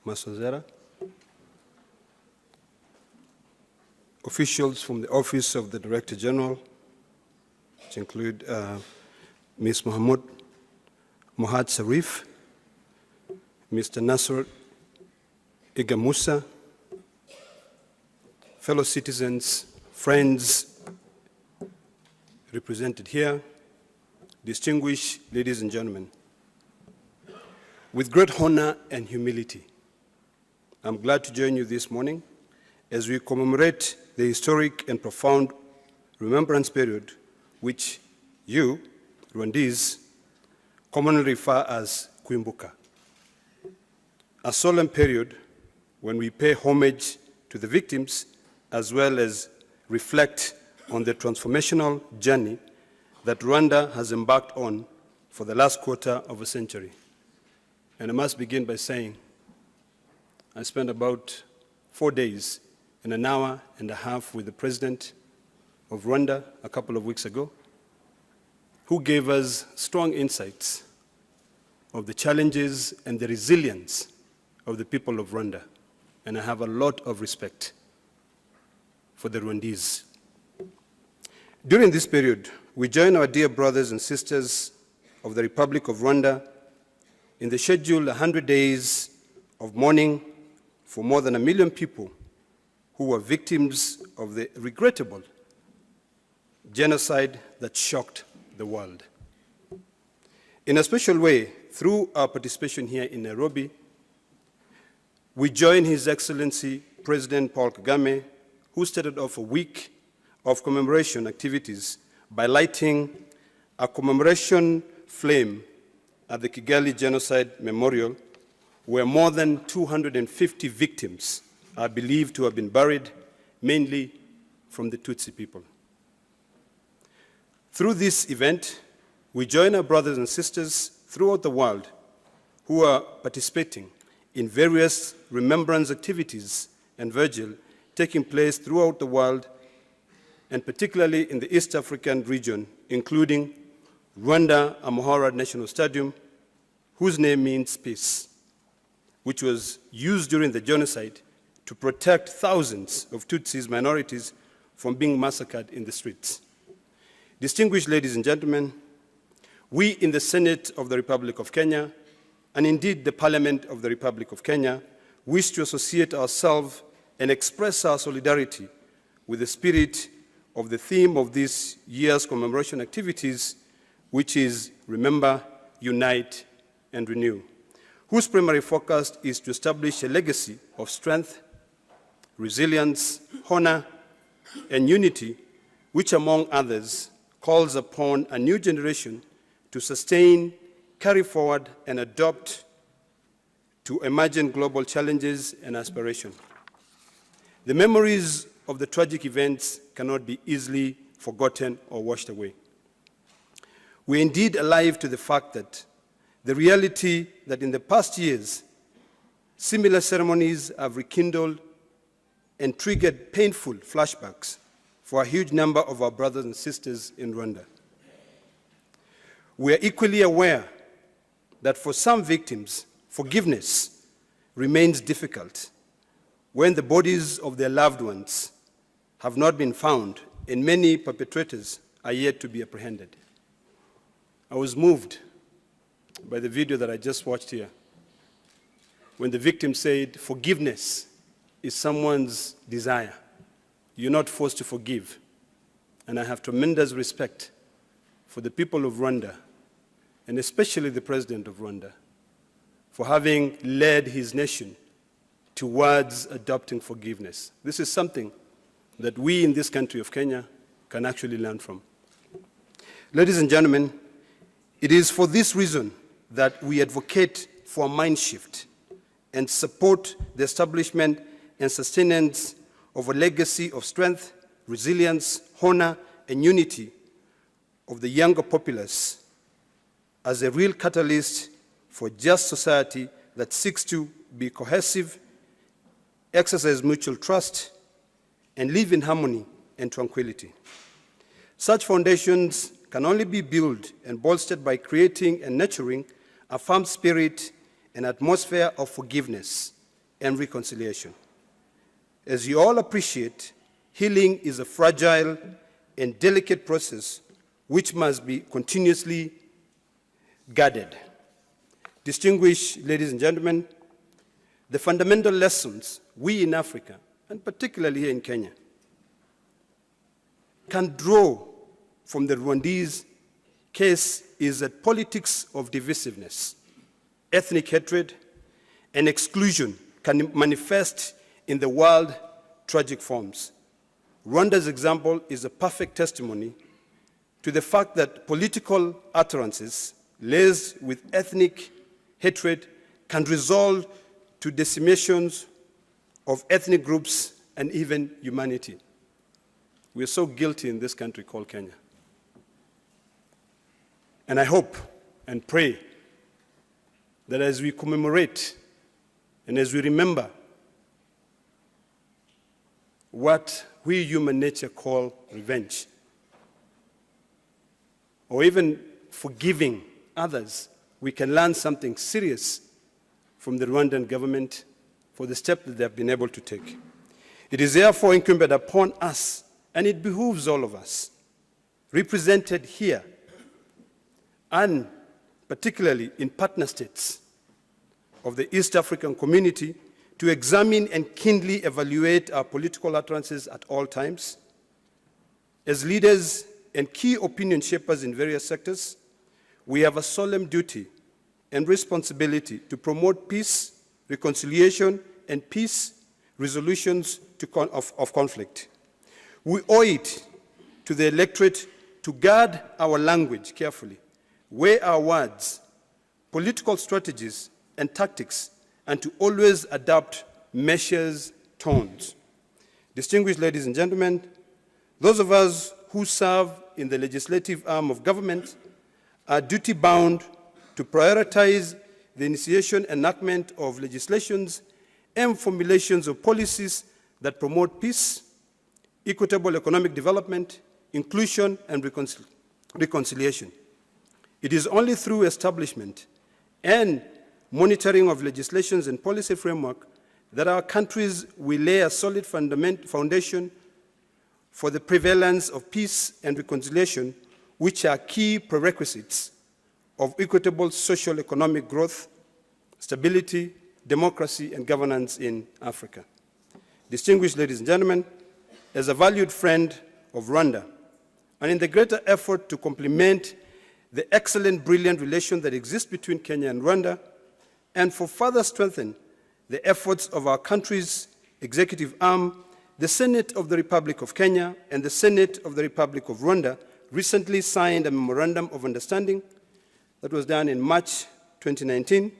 Masozera, officials from the Office of the Director General, which include Ms. Mohad Sarif, Mr. Nasser Igamusa, fellow citizens, friends represented here, distinguished ladies and gentlemen. With great honor and humility, I'm glad to join you this morning as we commemorate the historic and profound remembrance period which you, Rwandese, commonly refer as Kwimbuka, a solemn period when we pay homage to the victims as well as reflect on the transformational journey that Rwanda has embarked on for the last quarter of a century. And I must begin by saying I spent about 4 days and an hour and a half with the President of Rwanda a couple of weeks ago, who gave us strong insights of the challenges and the resilience of the people of Rwanda. And I have a lot of respect for the Rwandese. During this period, we join our dear brothers and sisters of the Republic of Rwanda in the scheduled 100 days of mourning for more than 1 million people who were victims of the regrettable genocide that shocked the world. In a special way, through our participation here in Nairobi, we join His Excellency President Paul Kagame, who started off a week of commemoration activities by lighting a commemoration flame at the Kigali Genocide Memorial, where more than 250 victims are believed to have been buried, mainly from the Tutsi people. Through this event, we join our brothers and sisters throughout the world who are participating in various remembrance activities and vigil taking place throughout the world, and particularly in the East African region, including Rwanda Amahoro National Stadium, whose name means peace, which was used during the genocide to protect thousands of Tutsis minorities from being massacred in the streets. Distinguished ladies and gentlemen, we in the Senate of the Republic of Kenya, and indeed the Parliament of the Republic of Kenya, wish to associate ourselves and express our solidarity with the spirit of the theme of this year's commemoration activities, which is Remember, Unite, and Renew, whose primary focus is to establish a legacy of strength, resilience, honor, and unity, which, among others, calls upon a new generation to sustain, carry forward, and adapt to emerging global challenges and aspirations. The memories of the tragic events cannot be easily forgotten or washed away. We are indeed alive to the fact that the reality that in the past years, similar ceremonies have rekindled and triggered painful flashbacks for a huge number of our brothers and sisters in Rwanda. We are equally aware that for some victims, forgiveness remains difficult when the bodies of their loved ones have not been found and many perpetrators are yet to be apprehended. I was moved by the video that I just watched here, when the victim said, forgiveness is someone's desire. You're not forced to forgive. And I have tremendous respect for the people of Rwanda, and especially the president of Rwanda, for having led his nation towards adopting forgiveness. This is something that we in this country of Kenya can actually learn from. Ladies and gentlemen, it is for this reason that we advocate for a mind shift and support the establishment and sustenance of a legacy of strength, resilience, honor, and unity of the younger populace as a real catalyst for just society that seeks to be cohesive, exercise mutual trust, and live in harmony and tranquility. Such foundations can only be built and bolstered by creating and nurturing a firm spirit and atmosphere of forgiveness and reconciliation. As you all appreciate, healing is a fragile and delicate process which must be continuously guarded. Distinguished ladies and gentlemen, the fundamental lessons we in Africa, and particularly here in Kenya, can draw from the Rwandese case is that politics of divisiveness, ethnic hatred, and exclusion can manifest in the world tragic forms. Rwanda's example is a perfect testimony to the fact that political utterances laced with ethnic hatred can result to decimations of ethnic groups and even humanity. We are so guilty in this country called Kenya. And I hope and pray that as we commemorate and as we remember what we human nature call revenge, or even forgiving others, we can learn something serious from the Rwandan government for the step that they have been able to take. It is therefore incumbent upon us, and it behooves all of us, represented here, and particularly in partner states of the East African community, to examine and keenly evaluate our political utterances at all times. As leaders and key opinion shapers in various sectors, we have a solemn duty and responsibility to promote peace, reconciliation, and peace resolutions of conflict. We owe it to the electorate to guard our language carefully, weigh our words, political strategies, and tactics, and to always adopt measures, tones. Distinguished ladies and gentlemen, those of us who serve in the legislative arm of government are duty-bound to prioritize the initiation and enactment of legislations and formulations of policies that promote peace, equitable economic development, inclusion, and reconciliation. It is only through establishment and monitoring of legislations and policy framework that our countries will lay a solid foundation for the prevalence of peace and reconciliation, which are key prerequisites of equitable social economic growth, stability, democracy, and governance in Africa. Distinguished ladies and gentlemen, as a valued friend of Rwanda, and in the greater effort to complement the excellent, brilliant relation that exists between Kenya and Rwanda, and for further strengthen the efforts of our country's executive arm, the Senate of the Republic of Kenya and the Senate of the Republic of Rwanda recently signed a memorandum of understanding that was done in March 2019,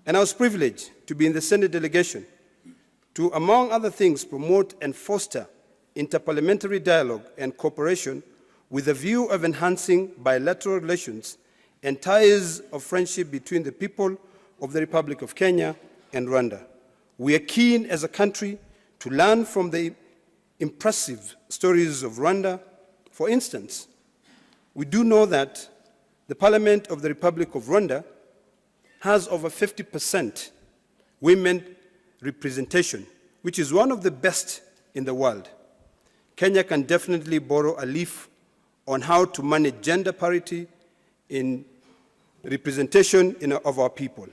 and I was privileged to be in the Senate delegation to, among other things, promote and foster interparliamentary dialogue and cooperation with a view of enhancing bilateral relations and ties of friendship between the people of the Republic of Kenya and Rwanda. We are keen as a country to learn from the impressive stories of Rwanda. For instance, we do know that the Parliament of the Republic of Rwanda has over 50% women representation, which is one of the best in the world. Kenya can definitely borrow a leaf on how to manage gender parity in representation of our people.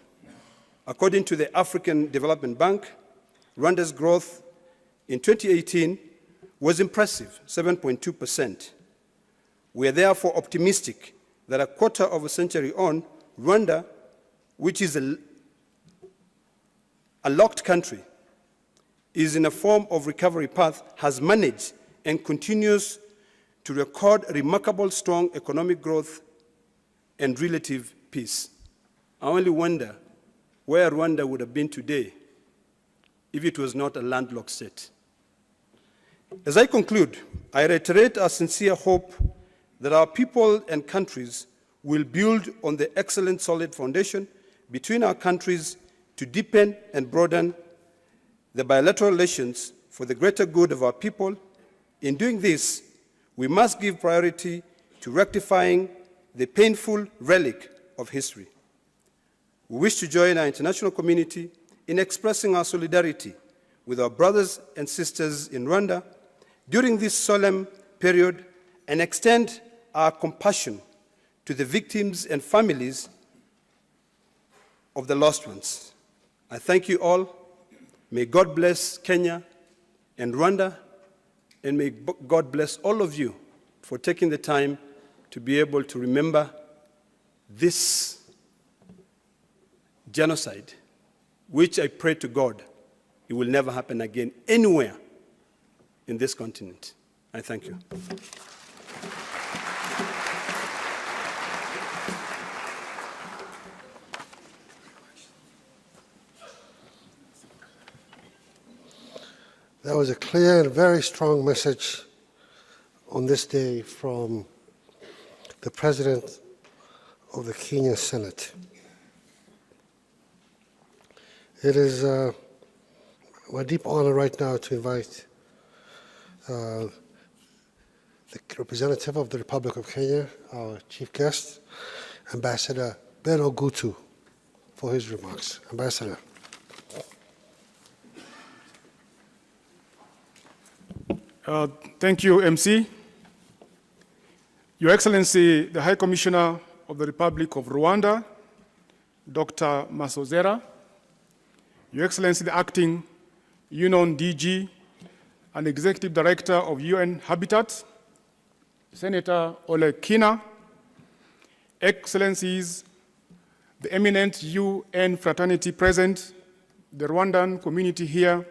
According to the African Development Bank, Rwanda's growth in 2018 was impressive, 7.2%. We are therefore optimistic that a quarter of a century on, Rwanda, which is a locked country, is in a form of recovery path, has managed and continues to record remarkable strong economic growth and relative peace. I only wonder where Rwanda would have been today if it was not a landlocked state. As I conclude, I reiterate our sincere hope that our people and countries will build on the excellent solid foundation between our countries to deepen and broaden the bilateral relations for the greater good of our people. In doing this, we must give priority to rectifying the painful relic of history. We wish to join our international community in expressing our solidarity with our brothers and sisters in Rwanda during this solemn period and extend our compassion to the victims and families of the lost ones. I thank you all. May God bless Kenya and Rwanda, and may God bless all of you for taking the time to be able to remember this genocide, which I pray to God it will never happen again anywhere in this continent. I thank you. That was a clear and very strong message on this day from the President of the Kenyan Senate. It is my deep honor right now to invite the representative of the Republic of Kenya, our chief guest, Ambassador Ben Ogutu, for his remarks. Ambassador. Thank you, MC. Your Excellency, the High Commissioner of the Republic of Rwanda, Dr. Masozera, Your Excellency, the Acting UN DG and Executive Director of UN Habitat, Senator Ole Kina, Excellencies, the eminent UN fraternity present, the Rwandan community here,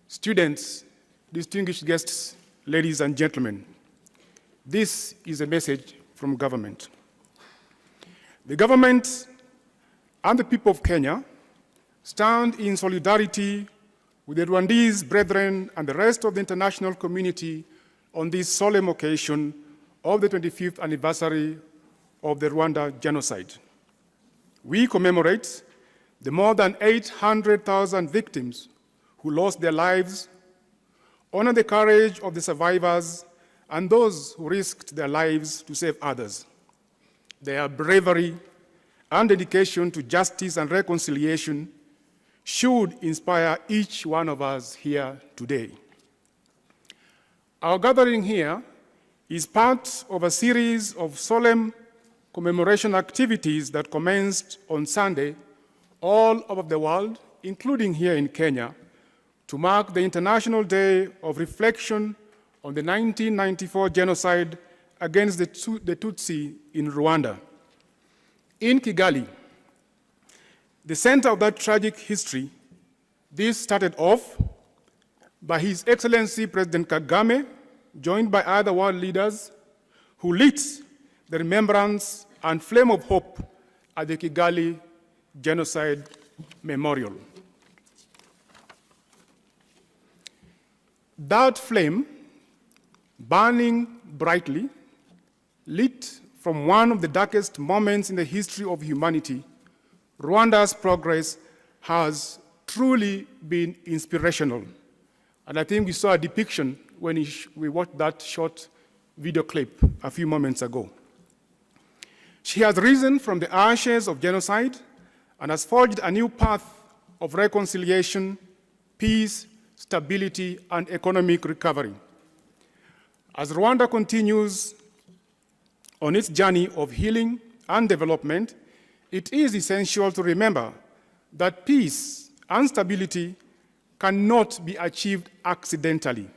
students, distinguished guests, ladies and gentlemen, this is a message from government. The government and the people of Kenya stand in solidarity with the Rwandese brethren and the rest of the international community on this solemn occasion of the 25th anniversary of the Rwanda genocide. We commemorate the more than 800,000 victims who lost their lives, honor the courage of the survivors and those who risked their lives to save others. Their bravery and dedication to justice and reconciliation should inspire each one of us here today. Our gathering here is part of a series of solemn commemoration activities that commenced on Sunday all over the world, including here in Kenya, to mark the International Day of Reflection on the 1994 genocide against the Tutsi in Rwanda. In Kigali, the center of that tragic history, this started off by His Excellency President Kagame, joined by other world leaders, who lit the remembrance and flame of hope at the Kigali Genocide Memorial. That flame, burning brightly, lit from one of the darkest moments in the history of humanity, Rwanda's progress has truly been inspirational. And I think we saw a depiction when we watched that short video clip a few moments ago. She has risen from the ashes of genocide and has forged a new path of reconciliation, peace, stability, and economic recovery. As Rwanda continues on its journey of healing and development, it is essential to remember that peace and stability cannot be achieved accidentally.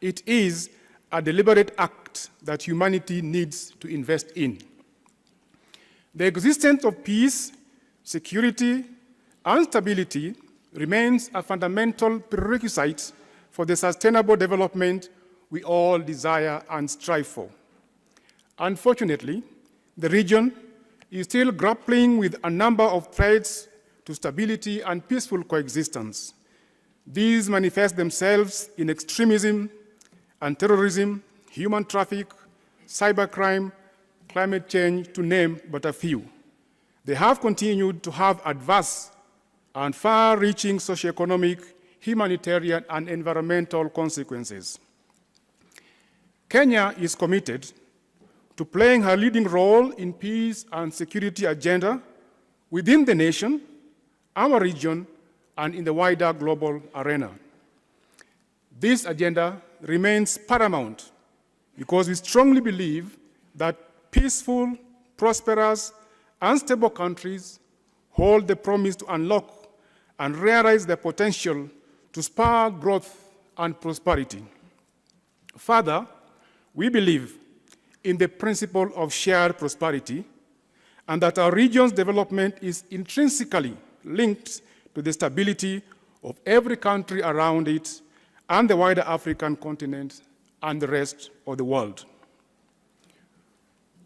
It is a deliberate act that humanity needs to invest in. The existence of peace, security, and stability remains a fundamental prerequisite for the sustainable development we all desire and strive for. Unfortunately, the region is still grappling with a number of threats to stability and peaceful coexistence. These manifest themselves in extremism and terrorism, human trafficking, cybercrime, climate change, to name but a few. They have continued to have adverse and far-reaching socioeconomic, humanitarian, and environmental consequences. Kenya is committed to playing her leading role in peace and security agenda within the nation, our region, and in the wider global arena. This agenda remains paramount because we strongly believe that peaceful, prosperous, and stable countries hold the promise to unlock and realize their potential to spur growth and prosperity. Further, we believe in the principle of shared prosperity and that our region's development is intrinsically linked to the stability of every country around it and the wider African continent and the rest of the world.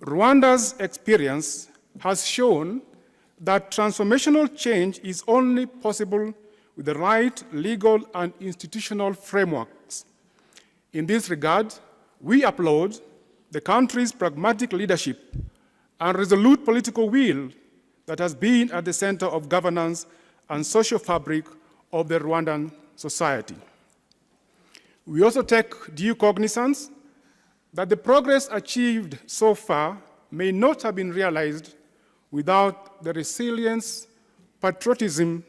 Rwanda's experience has shown that transformational change is only possible with the right legal and institutional frameworks. In this regard, we applaud the country's pragmatic leadership and resolute political will that has been at the center of governance and social fabric of the Rwandan society. We also take due cognizance that the progress achieved so far may not have been realized without the resilience, patriotism,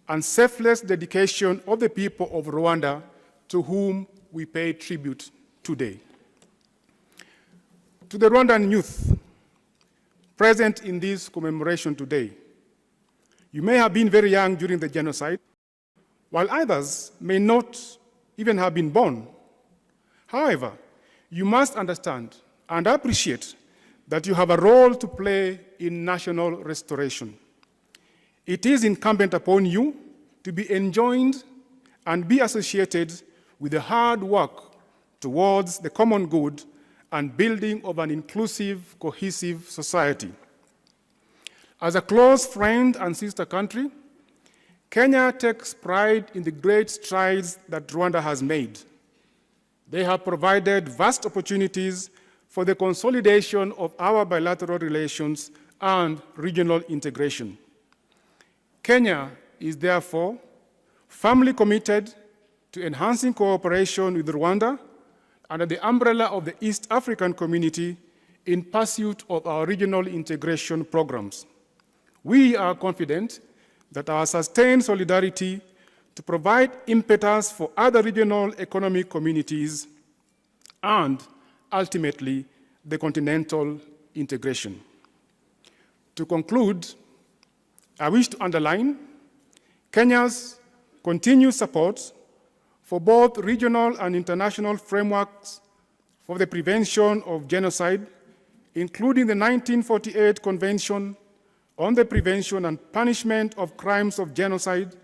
and selfless dedication of the people of Rwanda, to whom we pay tribute today. To the Rwandan youth present in this commemoration today, You may have been very young during the genocide, while others may not even have been born. However, you must understand and appreciate that you have a role to play in national restoration. It is incumbent upon you to be enjoined and be associated with the hard work towards the common good and building of an inclusive, cohesive society. As a close friend and sister country, Kenya takes pride in the great strides that Rwanda has made. They have provided vast opportunities for the consolidation of our bilateral relations and regional integration. Kenya is therefore firmly committed to enhancing cooperation with Rwanda under the umbrella of the East African Community in pursuit of our regional integration programs. We are confident that our sustained solidarity to provide impetus for other regional economic communities and ultimately the continental integration. To conclude, I wish to underline Kenya's continued support for both regional and international frameworks for the prevention of genocide, including the 1948 Convention on the Prevention and Punishment of Crimes of Genocide,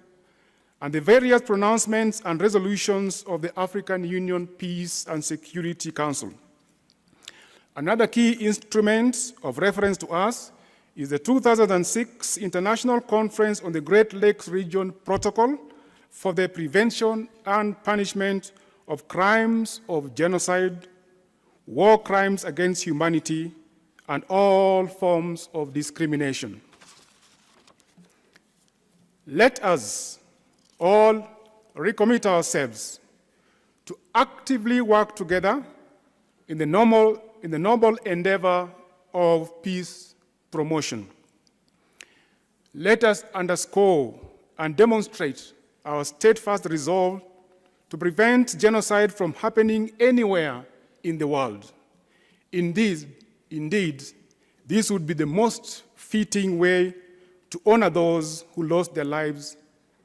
and the various pronouncements and resolutions of the African Union Peace and Security Council. Another key instrument of reference to us is the 2006 International Conference on the Great Lakes Region Protocol for the Prevention and Punishment of Crimes of Genocide, War Crimes against Humanity, and all forms of discrimination. Let us all recommit ourselves to actively work together in the noble endeavor of peace promotion. Let us underscore and demonstrate our steadfast resolve to prevent genocide from happening anywhere in the world. Indeed, this would be the most fitting way to honor those who lost their lives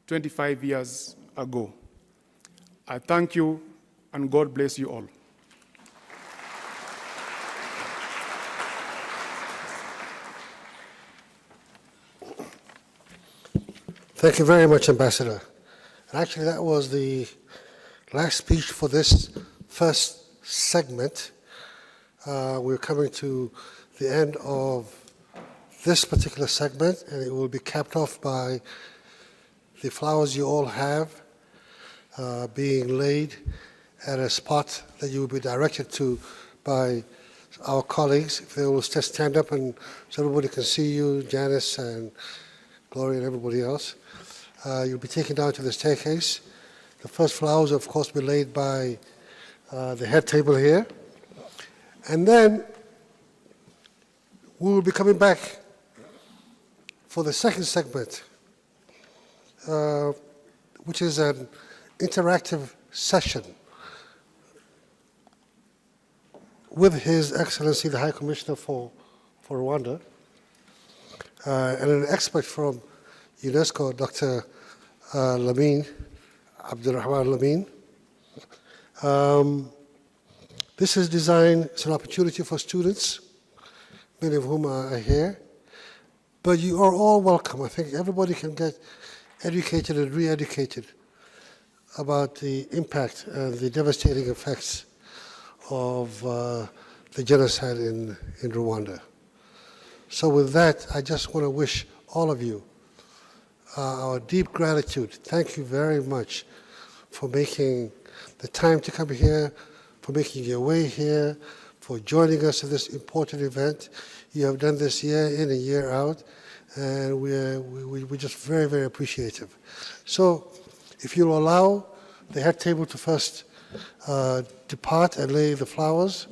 25 years ago. I thank you, and God bless you all. Thank you very much, Ambassador. And actually, that was the last speech for this first segment. We're coming to the end of this particular segment, and it will be capped off by the flowers you all have being laid at a spot that you will be directed to by our colleagues. If they will just stand up and so everybody can see you, Janice and Gloria and everybody else. You'll be taken down to the staircase. The first flowers, of course, will be laid by the head table here. And then we will be coming back for the second segment, which is an interactive session with His Excellency the High Commissioner for Rwanda and an expert from UNESCO, Dr. Lamine, Abdurrahman Lamine. This is designed, it's an opportunity for students, many of whom are here, but you are all welcome. I think everybody can get educated and re-educated about the impact and the devastating effects of the genocide in Rwanda. So with that, I just want to wish all of you our deep gratitude. Thank you very much for making the time to come here, for making your way here, for joining us in this important event. You have done this year in and year out, and we're just very, very appreciative. So if you'll allow the head table to first depart and lay the flowers,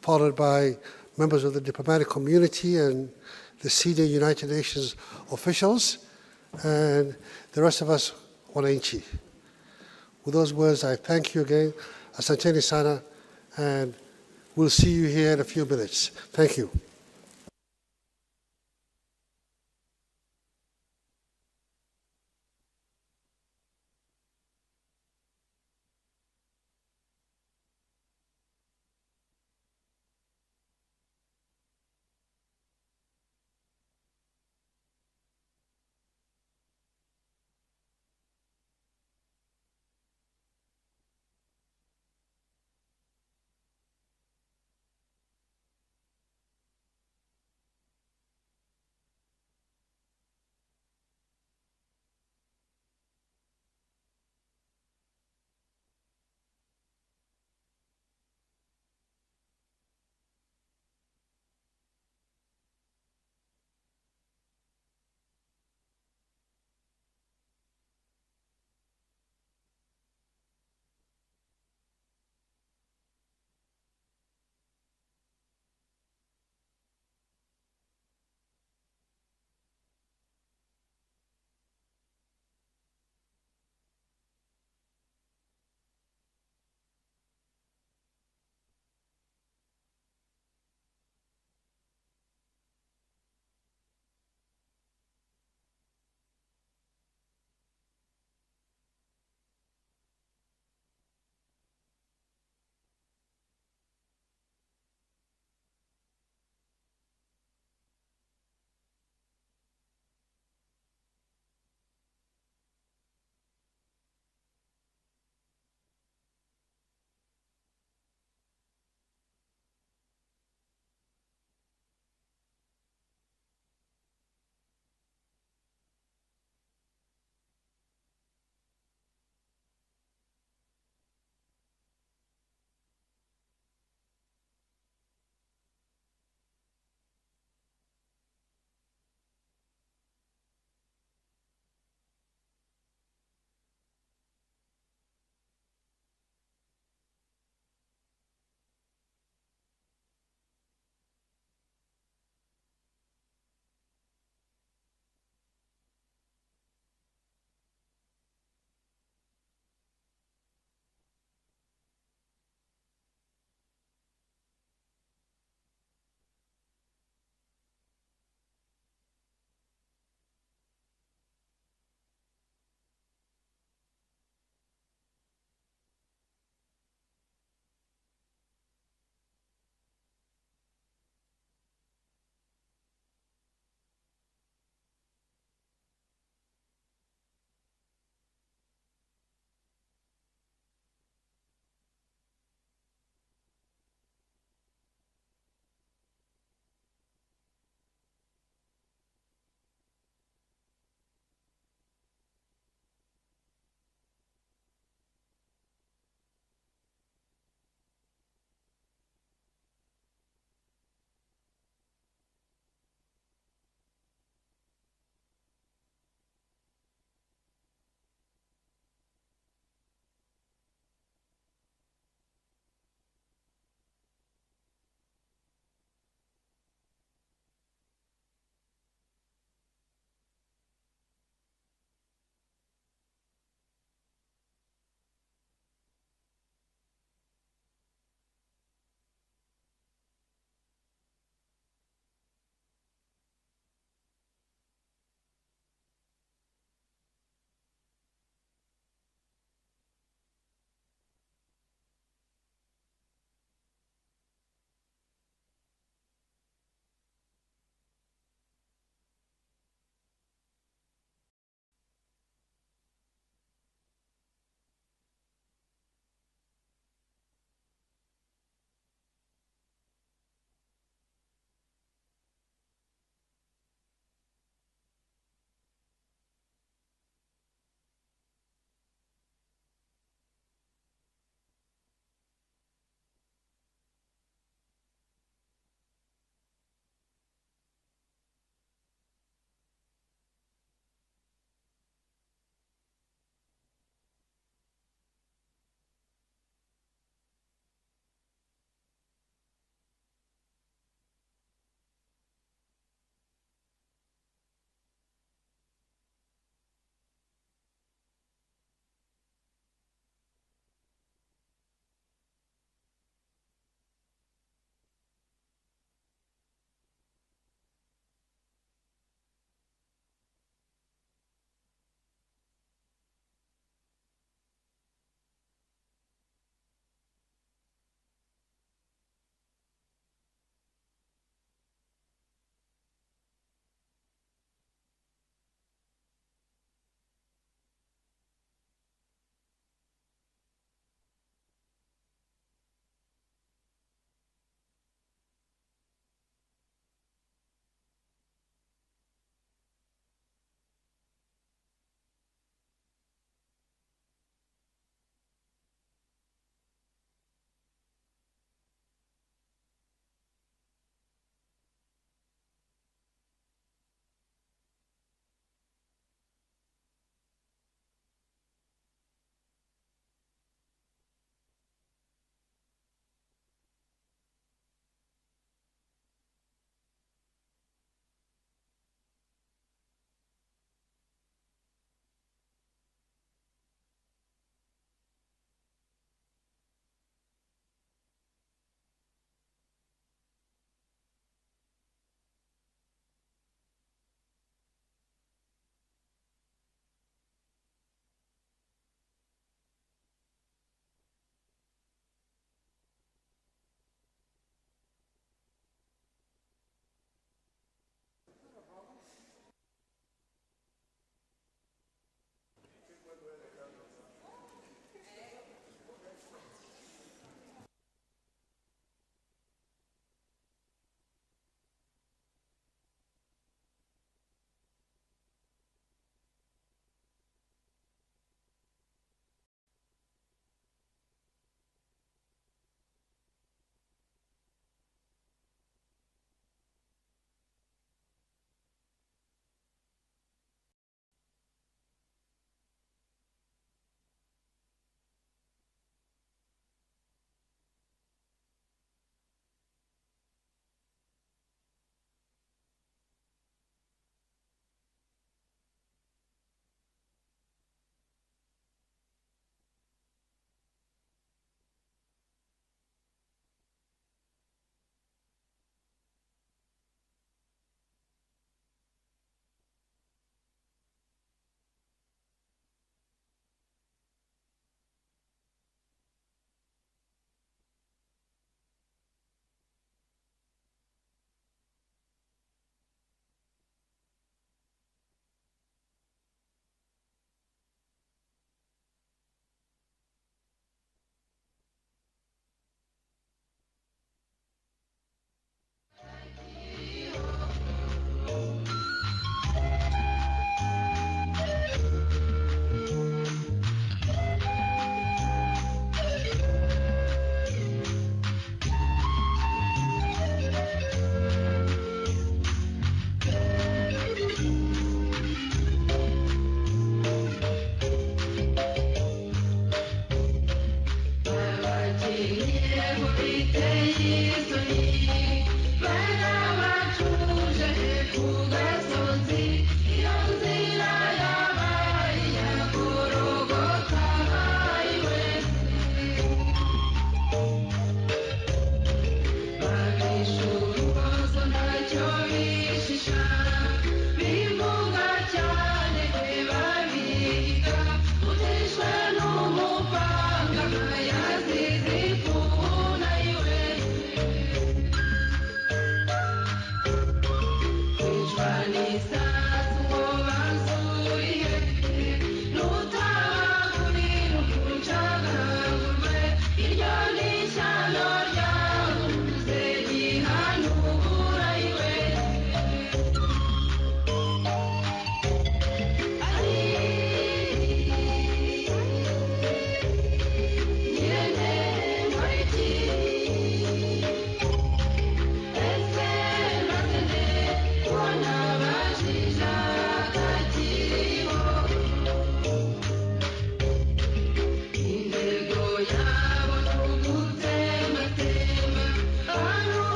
followed by members of the diplomatic community and the senior United Nations officials, and the rest of us, wananchi. With those words, I thank you again. Asanteni sana, and we'll see you here in a few minutes. Thank you.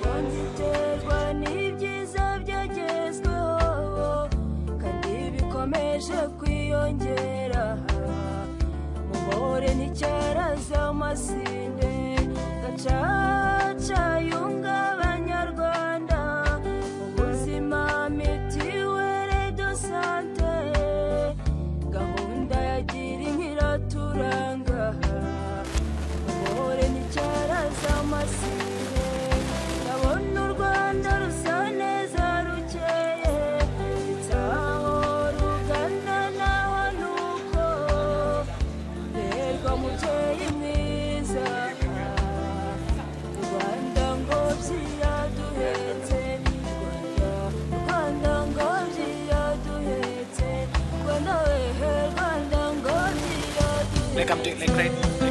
Konziterwa n'ibyiza byagezweho kandi bikomeje kwiyongera muhore nticyaraza amasinde gacaca yunga abanyarwanda ubuzima mitiwere do sante gahunda ya gira inka iraturanga muhore nticyaraza amasinde ndabona u Rwanda rusa neza rukeye itsaho rugana naho nuko rerwa mubyeyi mwiza Rwanda ngobyi yaduhetse Rwanda ngobyi yaduhetse Rwanda wehe Rwanda ngobyi yaduhetse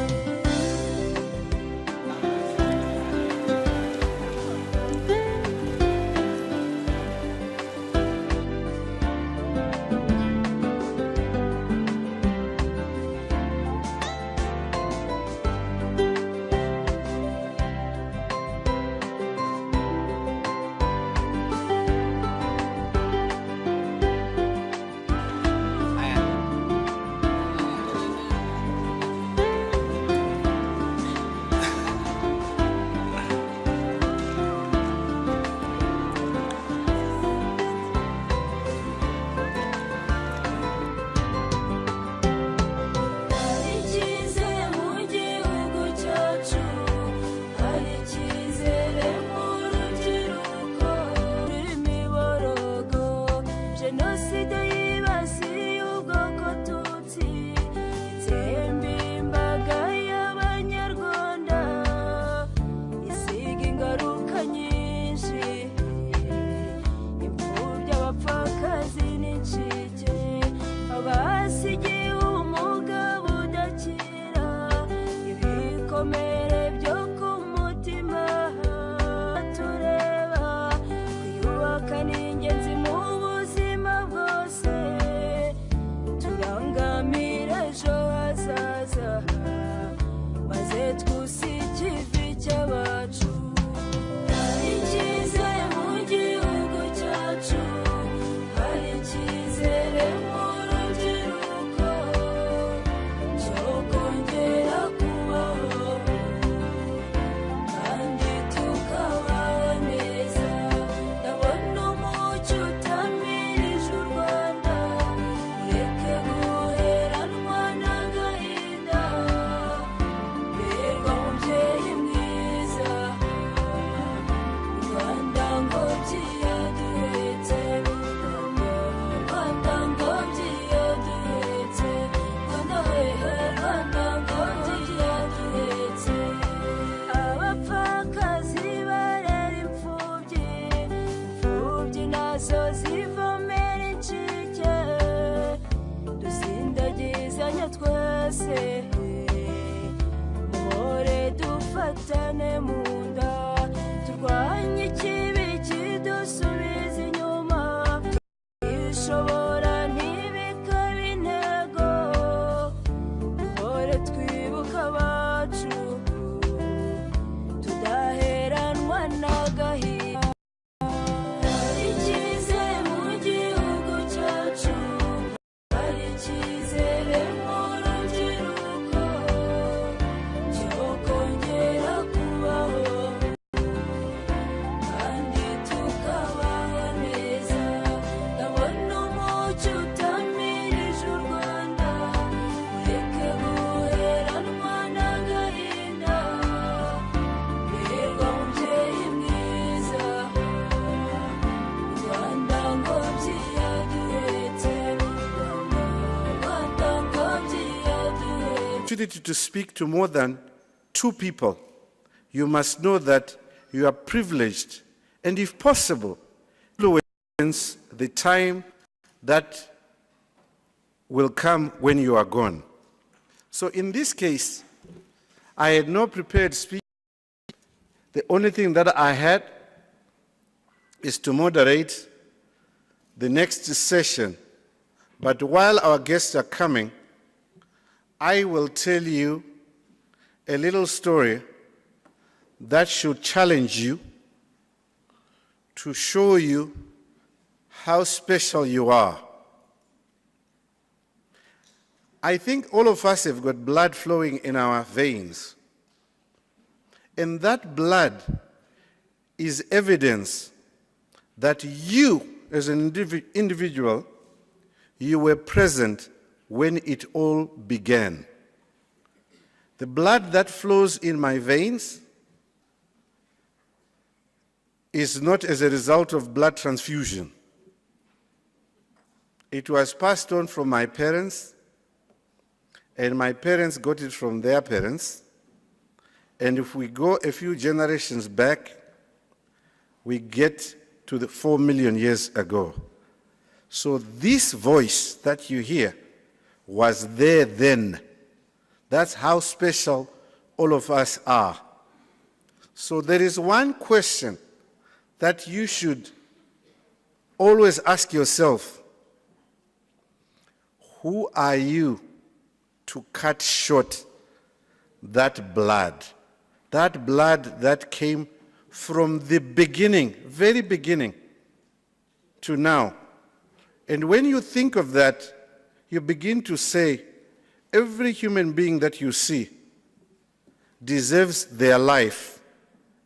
Genocide yibasiye ubwoko tutsi itsemba imbaga y'abanyarwanda isiga ingaruka nyinshi imfubyi abapfakazi n'incike abasigiye ubumuga budakira ibikomere byo ku mutima tureba kwiyubaka ni ingenzi mu buzima bwose turangamira ejo hazaza maze twusike ivi cy'abacu hari icyizere mu gihugu cyacu hari icyizere mu rubyiruko cyo kongera kubaho kandi tukabaho neza ndabona umucyo utamirije u Rwanda ureke guheranwa n'agahinda berwa mubyeyi mwiza Rwanda ngobyi yaduhetse Rwanda ngobyi yaduhetse Rwanda wehe Rwanda ngobyi yaduhetse abapfakazi barera imfubyi imfubyi nazo zivomera incike dusindagizanya twese muhore dufatane mu nda turwanye ikibi kidusubiza inyuma ishobora ntibikabe intego duhore twibuka abacu tudaheranwa n'agahinda hari icyizere mu gihugu cyacu hari icyizere mu rubyiruko cyo kongera kubaho kandi tukabaho neza ndabona umucyo utamirije u Rwanda ureke guheranwa n'agahinda berwa mubyeyi mwiza Rwanda ngobyi yaduhetse Rwanda ngobyi yaduhetse Opportunity to speak to more than 2 people, you must know that you are privileged and, if possible, influence the time that will come when you are gone. So in this case, I had no prepared speech. The only thing that I had is to moderate the next session. But while our guests are coming, I will tell you a little story that should challenge you, to show you how special you are. I think all of us have got blood flowing in our veins. And that blood is evidence that you, as an individual, you were present when it all began. The blood that flows in my veins is not as a result of blood transfusion. It was passed on from my parents, and my parents got it from their parents. And if we go a few generations back, we get to the 4 million years ago. So this voice that you hear was there then. That's how special all of us are. So there is one question that you should always ask yourself: who are you to cut short that blood that came from the beginning, very beginning, to now? And when you think of that, you begin to say, every human being that you see deserves their life.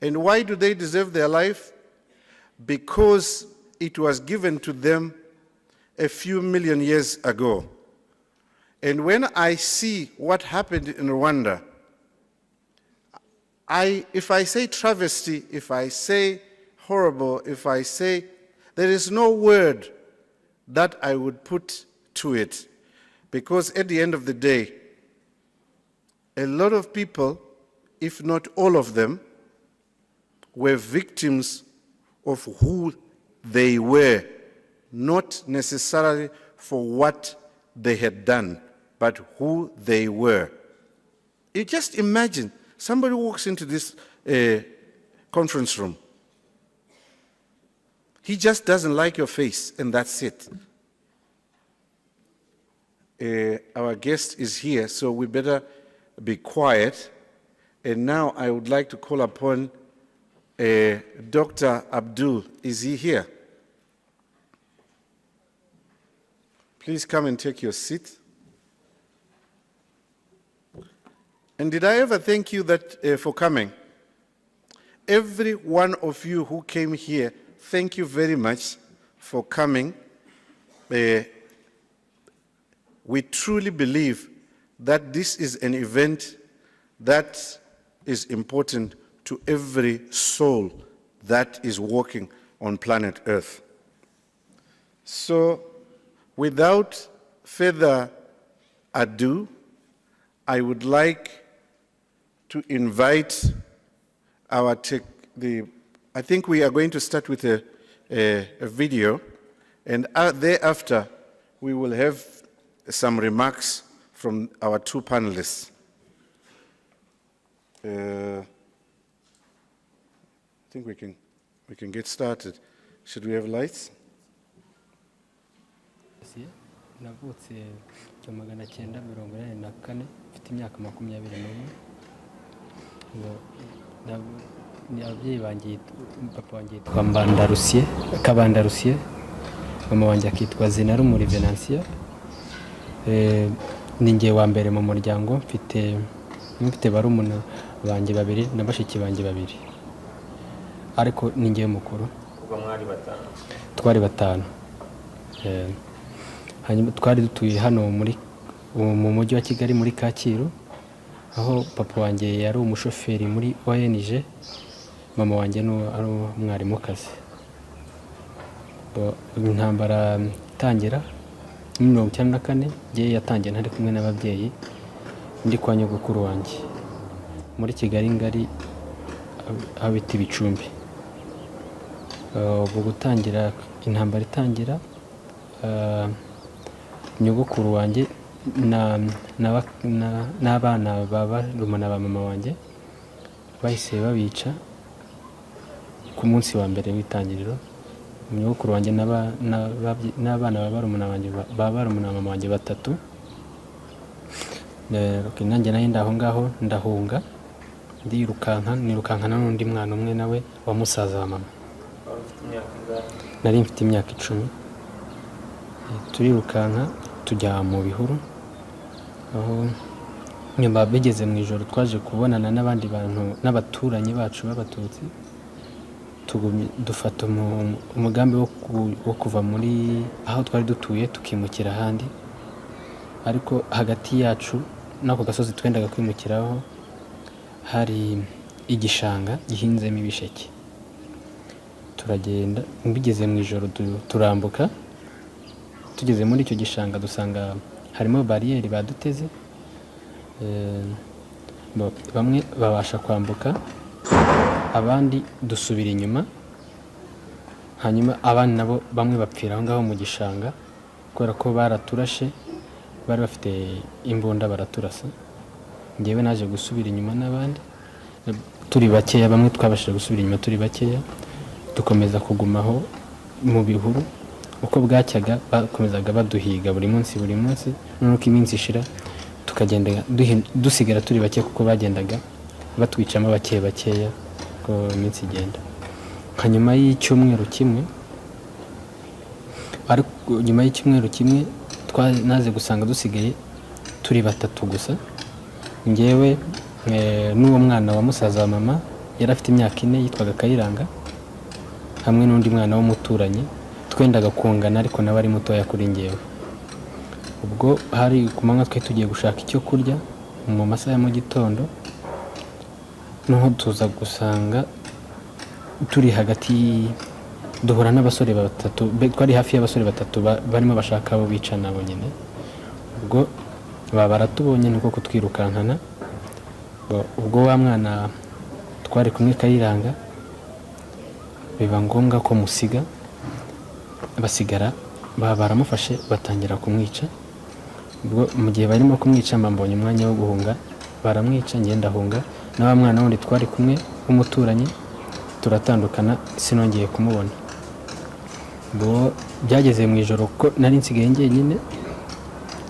And why do they deserve their life? Because it was given to them a few million years ago. And when I see what happened in Rwanda, if I say travesty, if I say horrible, if I say, there is no word that I would put to it. Because at the end of the day, a lot of people, if not all of them, were victims of who they were, not necessarily for what they had done, but who they were. You just imagine, somebody walks into this conference room. He just doesn't like your face, and that's it. Our guest is here, so we better be quiet. And now I would like to call upon Dr. Abdul. Is he here? Please come and take your seat. And did I ever thank you for coming? Every one of you who came here, thank you very much for coming. We truly believe that this is an event that is important to every soul that is walking on planet Earth. So, without further ado, I would like to invite I think we are going to start with a video, and thereafter we will have some remarks from our two panelists. I think we can get started. Should we have lights? Navutse 1984 mfite imyaka 21 ni ababyeyi banjye papa wanjye yitwa Kabandarusiye mama wanjye akitwa Zinarumuri Venantia ni ngiye wa mbere mu muryango mfite barumuna banjye babiri na bashiki banjye babiri ariko ni ngiye mukuru kuba mwari batanu twari batanu hanyuma twari dutuye hano mu mujyi wa Kigali muri Kacyiru aho papa wanjye yari umushoferi muri ONG mama wanjye ari umwarimukazi intambara itangira muri 1994 ngiye yatangiye ntari kumwe n'ababyeyi ndi kwa nyogokuru wanjye muri Kigali ngari abita Ibicumbi ubwo gutangira intambara itangira nyogokuru wanjye n'abana rumana ba mama wanjye bahise babica ku munsi wa mbere w'itangiriro nyogokuru wanjye n'abana ba barumuna banjye ba barumuna mama wanjye batatu nanjye nayo ndaho ngaho ndahunga nirukankana n'undi mwana umwe nawe wa musaza wa mama. Nari mfite imyaka 10. Turirukanka tujya mu bihuru, aho nyuma bigeze mu ijoro twaje kubonana n'abandi bantu n'abaturanyi bacu b'abatutsi, dufata umugambi wo kuva muri aho twari dutuye tukimukira ahandi, ariko hagati yacu n'ako gasozi twendaga kwimukiraho hari igishanga gihinzemo ibisheke. Turagenda, bigeze mu ijoro turambuka, tugeze muri icyo gishanga dusanga harimo bariyeri baduteze, bamwe babasha kwambuka, abandi dusubira inyuma, hanyuma abandi nabo bamwe bapfira aho ngaho mu gishanga kubera ko baraturashe, bari bafite imbunda baraturasa. Ngewe naje gusubira inyuma n'abandi turi bakeya, bamwe twabashije gusubira inyuma turi bakeya, dukomeza kugumaho mu bihuru. Uko bwacyaga bakomezaga baduhiga buri munsi, nuko iminsi ishira tukagenda dusigara turi bake kuko bagendaga batwicamo bakeya ko iminsi igenda. Hanyuma y'icyumweru kimwe, ariko nyuma y'icyumweru kimwe naze gusanga dusigaye turi 3 gusa, ngewe n'uwo mwana wa musaza wa mama yari afite imyaka 4 yitwaga Kayiranga, hamwe n'undi mwana w'umuturanyi twendaga kungana ariko nawe ari mutoya kuri ngewe. Ubwo hari ku manywa twe tugiye gushaka icyo kurya mu masaha ya mu gitondo, noneho tuza gusanga turi hagati, duhura n'abasore 3, twari hafi y'abasore 3 barimo bashaka abo bica nabo nyine. Ubwo baratubonye niko kutwirukankana. Ubwo wa mwana twari kumwe Kayiranga biba ngombwa ko musiga, basigara baramufashe batangira kumwica. Ubwo mu gihe barimo kumwica mbonye umwanya wo guhunga, baramwica, ngenda hunga, na wa mwana wundi twari kumwe w'umuturanyi turatandukana, sinongeye kumubona. Ubwo byageze mu ijoro ko nari nsigaye njyenyine,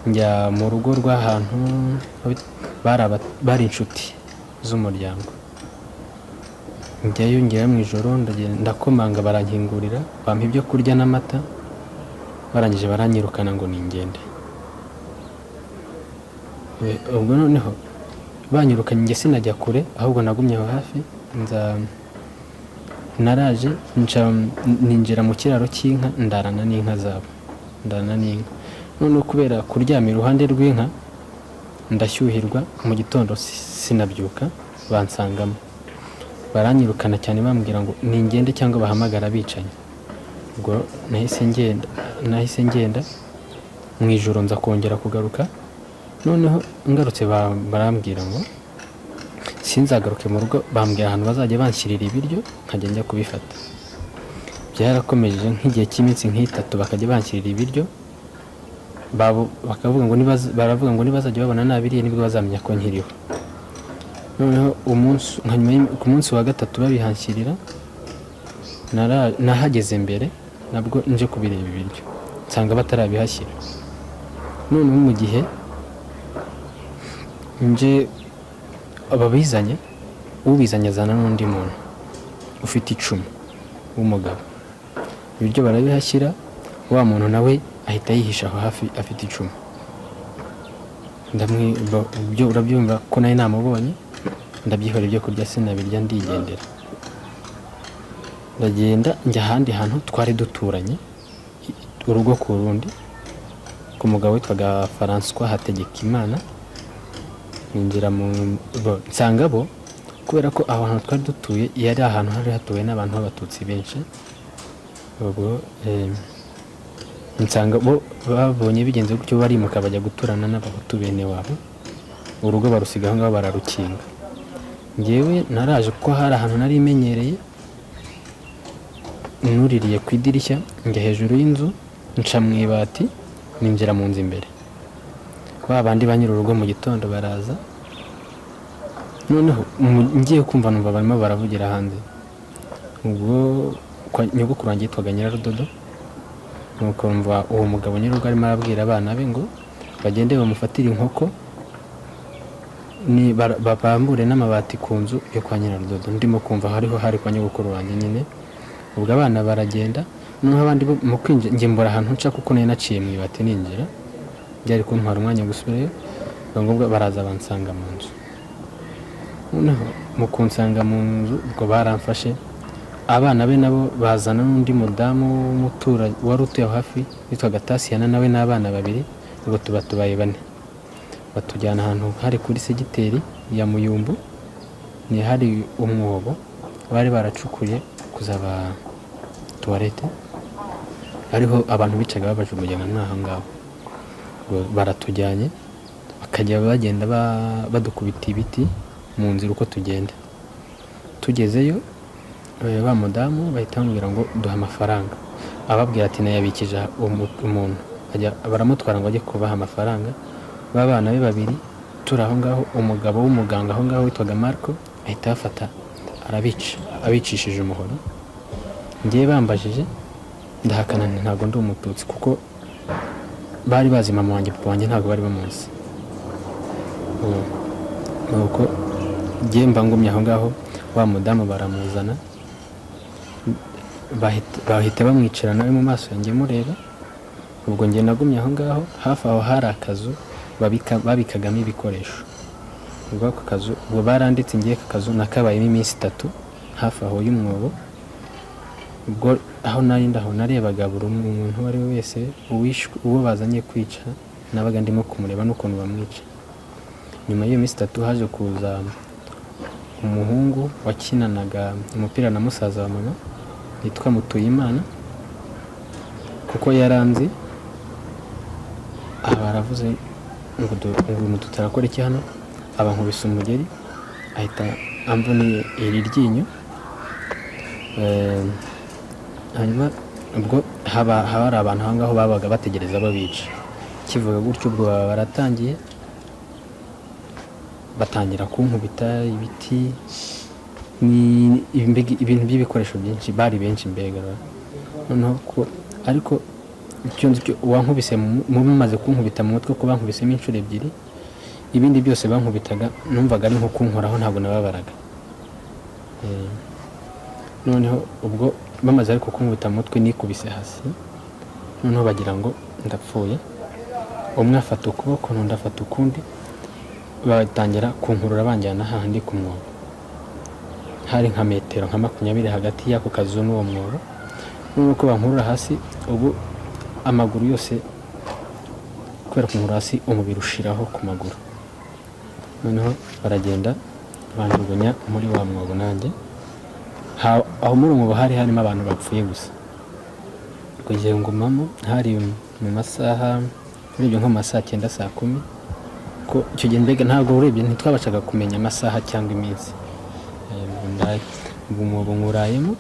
njya mu rugo rw'ahantu bari inshuti z'umuryango. Njyayo ngera mu ijoro, ndakomanga, barankingurira, bampa ibyo kurya n'amata, barangije baranyirukana ngo ningende. Ubwo noneho banyirukanye, njye sinajya kure, ahubwo nagumye aho hafi. Naraje ninjira mu kiraro cy'inka, ndarana n'inka zabo, noneho kubera kuryama iruhande rw'inka ndashyuhirwa, mu gitondo sinabyuka, bansangamo, baranyirukana cyane, bambwira ngo ningende cyangwa bahamagara abicanyi. Ubwo nahise ngenda, mu ijoro nza kongera kugaruka, noneho ngarutse barambwira ngo sinzagaruke mu rugo, bambwira ahantu bazajya banshyirira ibiryo nkajya njya kubifata. Byarakomeje nk'igihe cy'iminsi nk'itatu, bakajya banshyirira ibiryo, baravuga ngo nibazajya babona nabiriye nibwo bazamenya ko nkiriho. Noneho ku munsi wa 3 babihanshyirira, nahageze mbere nabwo nje kubireba ibiryo, nsanga batarabihashyira. Noneho mu gihe nje ubizanye azana n'undi muntu ufite icumu w'umugabo, ibiryo barabihashyira, wa muntu nawe ahita yihisha aho hafi afite icumu. Urabyumva ko nawe namubonye, ndabyihora ibyo kurya sinabirya, ndigendera. Ndagenda njya ahandi hantu twari duturanye, urugo ku rundi, ku mugabo witwaga François Hategekimana. Ninjira nsanga bo, kubera ko aho hantu twari dutuye yari ahantu hari hatuwe n'abantu b'abatutsi benshi. Ubwo nsanga bo babonye bigenze gutyo, barimuka bajya guturana n'abahutu bene wabo, urugo barusiga aho ngaho bararukinga. Ngewe naraje kuko hari ahantu nari imenyereye, nuririye ku idirishya, njya hejuru y'inzu, nca mu ibati, ninjira mu nzu imbere. Babandi banyira urugo mu gitondo baraza, noneho ngiye kumva numva barimo baravugira hanze. Ubwo nyogokuru wanjye yitwaga Nyirarudodo, nuko mva uwo mugabo nyir'urugo arimo arabwira abana be ngo bagende bamufatire inkoko bapambure n'amabati ku nzu yo kwa Nyirarudodo. Ndimo kumva hari kwa nyogokuru wanjye nyine. Ubwo abana baragenda noneho abandi mu kwinjira njye mbura ahantu nca kuko nari naciye mu ibati ninjira, byari kuntwara umwanya gusubirayo, ngombwa baraza bansanga mu nzu. Noneho mu kunsanga mu nzu ubwo baramfashe, abana be nabo bazana n'undi mudamu w'umutura wari utuye hafi witwaga Tasiyana nawe n'abana babiri, ubwo tubaye 4. Batujyana ahantu hari kuri segiteri ya Muyumbu, ni hari umwobo bari baracukuye kuzaba tuwarete, ariho abantu bicaga babajugunya n'aho ngaho. Baratujyanye bakajya bagenda badukubita ibiti mu nzira uko tugenda. Tugezeyo ba mudamu bahita bamubwira ngo duha amafaranga, ababwira ati nayabikije umuntu, baramutwara ngo ajye kubaha amafaranga. Babana be babiri turi aho ngaho, umugabo w'umuganga aho ngaho witwaga Marco ahita afata arabica, abicishije umuhoro. Ngiye bambajije ndahakana ntabwo ndi umututsi kuko bari bazi mama wanjye papa wanjye ntabwo bari bamuzi. Nuko ngiye mba ngumye aho ngaho, wa mudamu baramuzana bahita bamwicira nawe mu maso yanjye mureba. Ubwo ngiye nagumye aho ngaho, hafi aho hari akazu babikagamo ibikoresho. Ubwo ako kazu ubwo baranditse ngiye akazu nakabayemo iminsi 3 hafi aho y'umwobo. Ubwo aho narindaho narebaga buri umuntu wari wese uwo bazanye kwica, nabaga ndimo kumureba n'ukuntu bamwica. Nyuma y'iyo minsi 3 haje kuza umuhungu wakinanaga umupira na musaza wa mama yitwa Mutuyimana, kuko yaranzi baravuze ngo umuntu tutarakora iki hano, abankubise umugeri ahita ambuniye iri ryinyo. Hanyuma ubwo hari abantu aho ngaho babaga bategereza babica. Kivuga gutyo ubwo baratangiye batangira kunkubita ibiti, ibintu by'ibikoresho byinshi, bari benshi mbega. Noneho ariko icyo nzi cyo wankubise mumaze kunkubita mu mutwe ko bankubisemo inshuro 2, ibindi byose bankubitaga numvaga ari nko kunkoraho, ntabwo nababaraga. Noneho ubwo bamaze ariko kunkubita mu mutwe nikubise hasi, noneho bagira ngo ndapfuye. Umwe afata ukuboko n'undi afata ukundi, batangira kunkurura banjyana hahandi ku mwobo. Hari nka metero nka 20 hagati y'ako kazu n'uwo mwobo. Nuko bankurura hasi, ubu amaguru yose kubera kunkurura hasi umubiri ushiraho ku maguru. Noneho baragenda banjugunya muri wa mwobo nanjye. Aho muri umwobo harimo abantu bapfuye gusa. Kugiye ngumamo hari mu masaha urebye nko masaha 9 saa 10, ko icyo gihe mbega ntabwo urebye ntitwabashaga kumenya amasaha cyangwa iminsi. Umwobo ngurayemo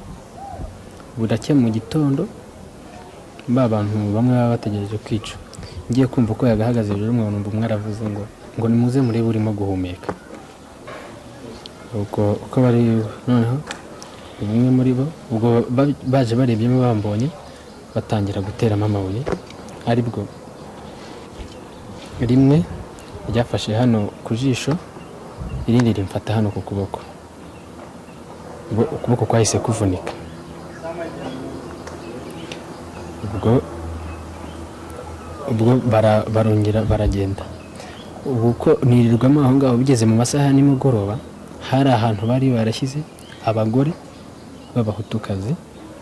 buracye mu gitondo, bantu bamwe baba bategereje kwica. Ngiye kumva ko yagahagaze hejuru umwe numva umwe aravuze ngo nimuze murebe urimo guhumeka. Uko bari noneho umwe muri bo ubwo baje barebyemo bambonye batangira guteramo amabuye, aribwo rimwe ryafashe hano ku jisho, irindi rimfata hano ku kuboko. Ukuboko kwahise kuvunika. Ubwo barongera baragenda. Uko nirirwamo aho ngaho bigeze mu masaha nimugoroba, hari ahantu bari barashyize abagore b'abahutukazi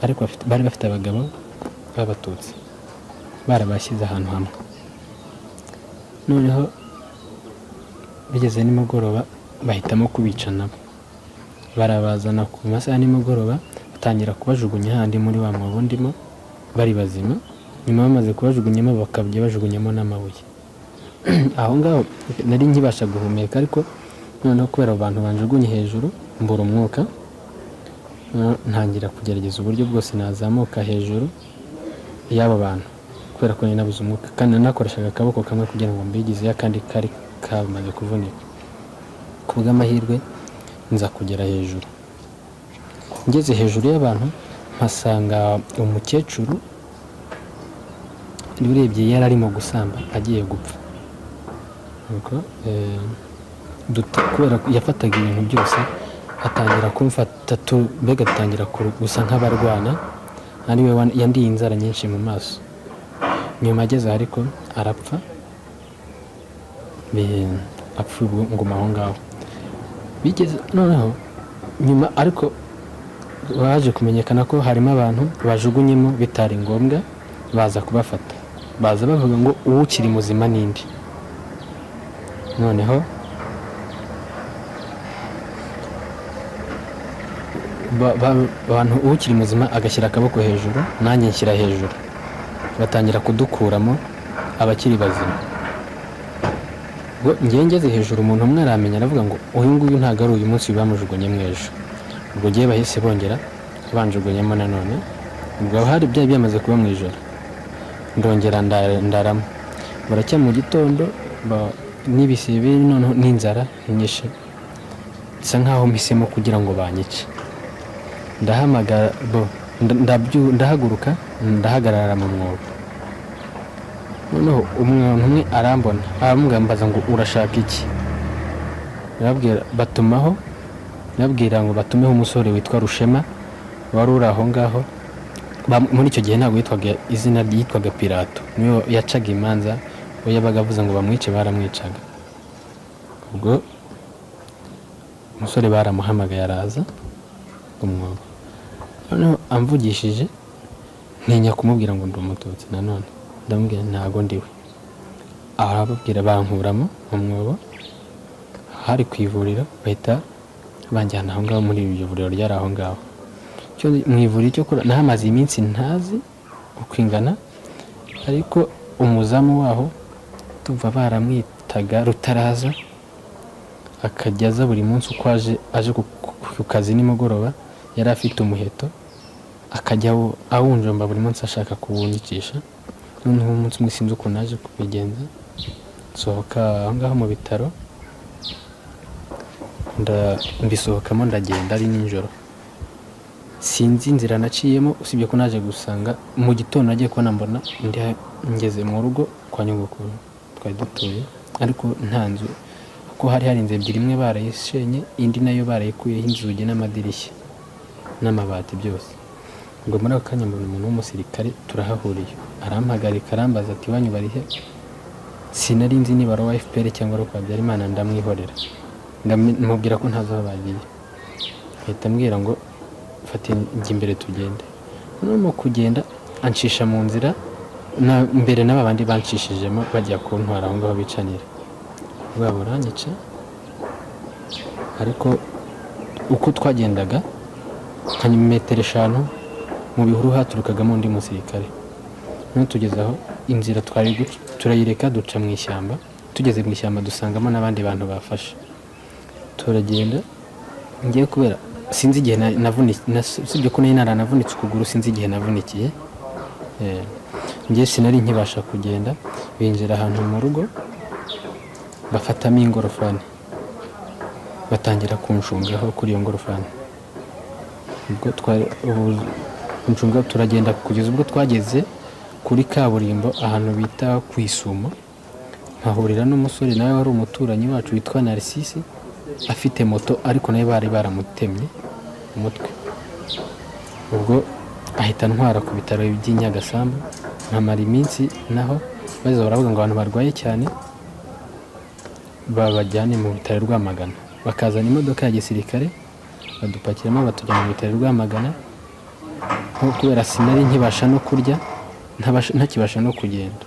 ariko bari bafite abagabo b'abatutsi, barabashyize ahantu hamwe. Noneho bigeze nimugoroba bahitamo kubica nabo, barabazana ku masaha nimugoroba batangira kubajugunya handi muri wa mwobo ndimo bari bazima. Nyuma bamaze kubajugunyamo bakabye bajugunyamo n'amabuye. Aho ngaho nari nkibasha guhumeka, ariko noneho kubera abantu banjugunye hejuru mbura umwuka, ntangira kugerageza uburyo bwose nazamuka hejuru y'abo bantu kubera ko ninabuze umwuka, kandi nakoreshaga akaboko kamwe kugira ngo mbigize akandi kari kamaze kuvunika. Ku bw'amahirwe nza kugera hejuru. Ngeze hejuru y'abantu mpasanga umukecuru urebye yari arimo gusamba agiye gupfa. Nuko kubera yafataga ibintu byose atangira kumfata mbega dutangira gusa nk'abarwana ariwe yandiye inzara nyinshi mu maso nyuma ageze ariko arapfa apfa nguma aho ngaho bigeze noneho nyuma ariko baje kumenyekana ko harimo abantu bajugunyemo bitari ngombwa baza kubafata baza bavuga ngo uwukiri muzima n'indi noneho abantu uwukiri muzima agashyira akaboko hejuru nanjye nshyira hejuru batangira kudukuramo abakiri bazima ngiye ngeze hejuru umuntu umwe aramenya aravuga ngo uyu nguyu ntabwo ari uyu munsi bamujugunye ejo ubwo gihe bahise bongera banjugunyemo nanone ubwo hari byari byamaze kuba mu ijoro ndongera ndaramo baracya mu gitondo n'ibisebe noneho n'inzara nyinshi bisa nkaho mpisemo kugira ngo banyice ndahamagara ndahaguruka ndahagarara mu mwobo noneho umuntu umwe arambona aramwambaza ngo urashaka iki batumaho nabwira ngo batumeho umusore witwa Rushema wari uri aho ngaho muri icyo gihe ntabwo yitwaga izina ryitwaga Pilato niyo yacaga imanza we yabaga avuze ngo bamwice baramwicaga ubwo umusore baramuhamagaye araza umwobo noneho amvugishije ntinya kumubwira ngo ndi umututsi nanone ndamubwira ntago ndiwe arababwira bankuramo umwobo hari ku ivuriro bahita banjyana aho ngaho muri iryo vuriro ryari aho ngaho mu ivuriro cyo nahamaze iminsi ntazi uko ingana ariko umuzamu waho tuva baramwitaga Rutaraza akajya aza buri munsi uko aje ku kazi nimugoroba yari afite umuheto akajya awunjomba buri munsi ashaka kuwunyikisha noneho umunsi umwe sinzi ukuntu naje kubigenza nsohoka aho ngaho mu bitaro mbisohokamo ndagenda ari nijoro sinzi inzira naciyemo usibye ko naje gusanga mu gitondo nagiye kubona mbona ngeze mu rugo kwa nyogokuru twari dutuye ariko nta nzu kuko hari inzu ebyiri imwe barayishenye indi nayo barayikuyeho inzugi n'amadirishya n'amabati byose ubwo muri ako kanya mbona umuntu w'umusirikare turahahuriye arampagarika arambaza ati wanyu barihe sinari nzi niba ari uwa FPR cyangwa ari kwa Habyarimana ndamwihorera ndamubwira ko ntazi aho bagiye ahita ambwira ngo fate njye imbere tugende noneho kugenda ancisha mu nzira mbere n'abandi bancishijemo bajya kuntwara aho ngaho bicanira bwabo uranyica ariko uko twagendaga nka metero 5 mu bihuru haturukagamo undi musirikare noneho tugeze aho inzira turayireka duca mu ishyamba tugeze mu ishyamba dusangamo n'abandi bantu bafashe turagenda ngiye kubera sinzi igihe usibye ko naranavunitse ukuguru sinzi igihe navunikiye ngiye sinari nkibasha kugenda binjira ahantu mu rugo bafatamo ingorofani batangira kunshungaho kuri iyo ngorofani ubwo kunshunga turagenda kugeza ubwo twageze kuri kaburimbo ahantu bita ku Isumo nkahurira n'umusore nawe wari umuturanyi wacu witwa Narcisse afite moto ariko nawe bari baramutemye umutwe ubwo ahita ntwara ku bitaro by'Inyagasambu nkamara iminsi naho baza baravuga ngo abantu barwaye cyane babajyane mu bitaro Rwamagana bakazana imodoka ya gisirikare badupakiramo batujyana mu bitaro Rwamagana nko kubera sinari nkibasha no kurya ntakibasha no kugenda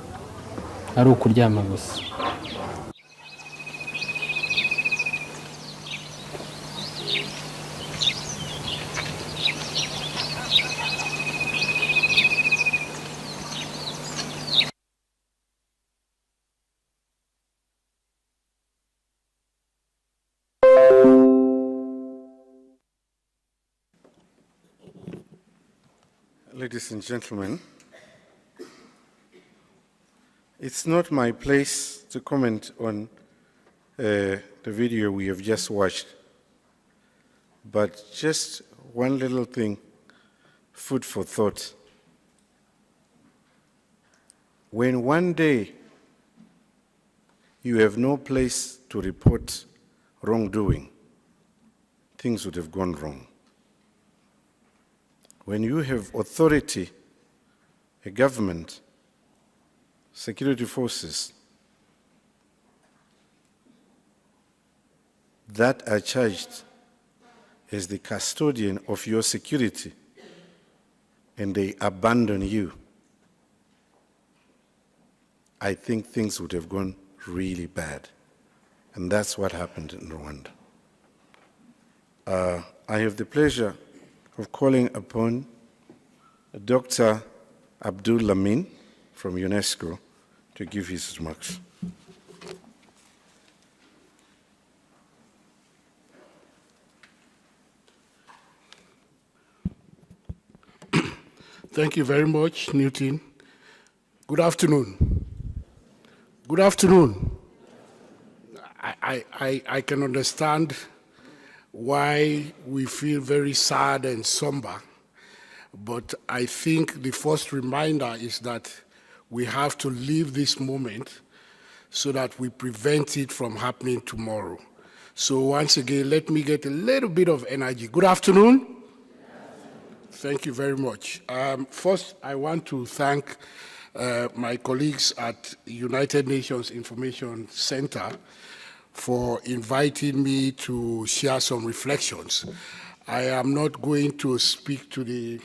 ari ukuryama gusa Ladies and gentlemen, it's not my place to comment on the video we have just watched, but just one little thing, food for thought. When one day you have no place to report wrongdoing, things would have gone wrong. When you have authority, a government, security forces that are charged as the custodian of your security, and they abandon you, I think things would have gone really bad. And that's what happened in Rwanda. I have the pleasure of calling upon Dr. Abdul Lamin from UNESCO to give his remarks. Thank you very much, Newton. Good afternoon. Good afternoon. I can understand why we feel very sad and somber, but I think the first reminder is that we have to live this moment so that we prevent it from happening tomorrow. So once again, let me get a little bit of energy. Good afternoon. Thank you very much. First, I want to thank my colleagues at United Nations Information Center for inviting me to share some reflections. I am not going to speak to the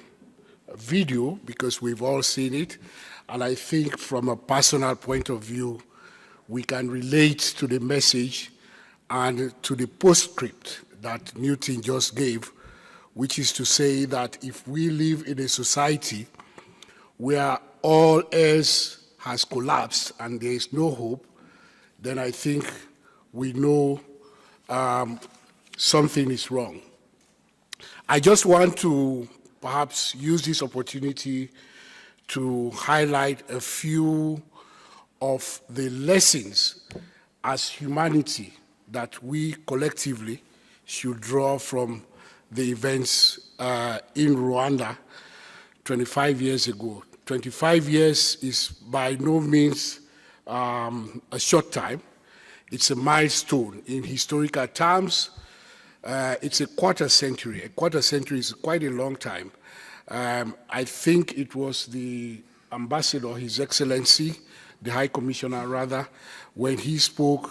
video because we've all seen it, and I think from a personal point of view, we can relate to the message and to the postscript that Newton just gave, which is to say that if we live in a society where all else has collapsed and there is no hope, then I think we know something is wrong. I just want to perhaps use this opportunity to highlight a few of the lessons as humanity that we collectively should draw from the events in Rwanda 25 years ago. 25 years is by no means a short time. It's a milestone in historical terms. It's a quarter century. A quarter century is quite a long time. I think it was the ambassador, His Excellency, the High Commissioner rather, when he spoke,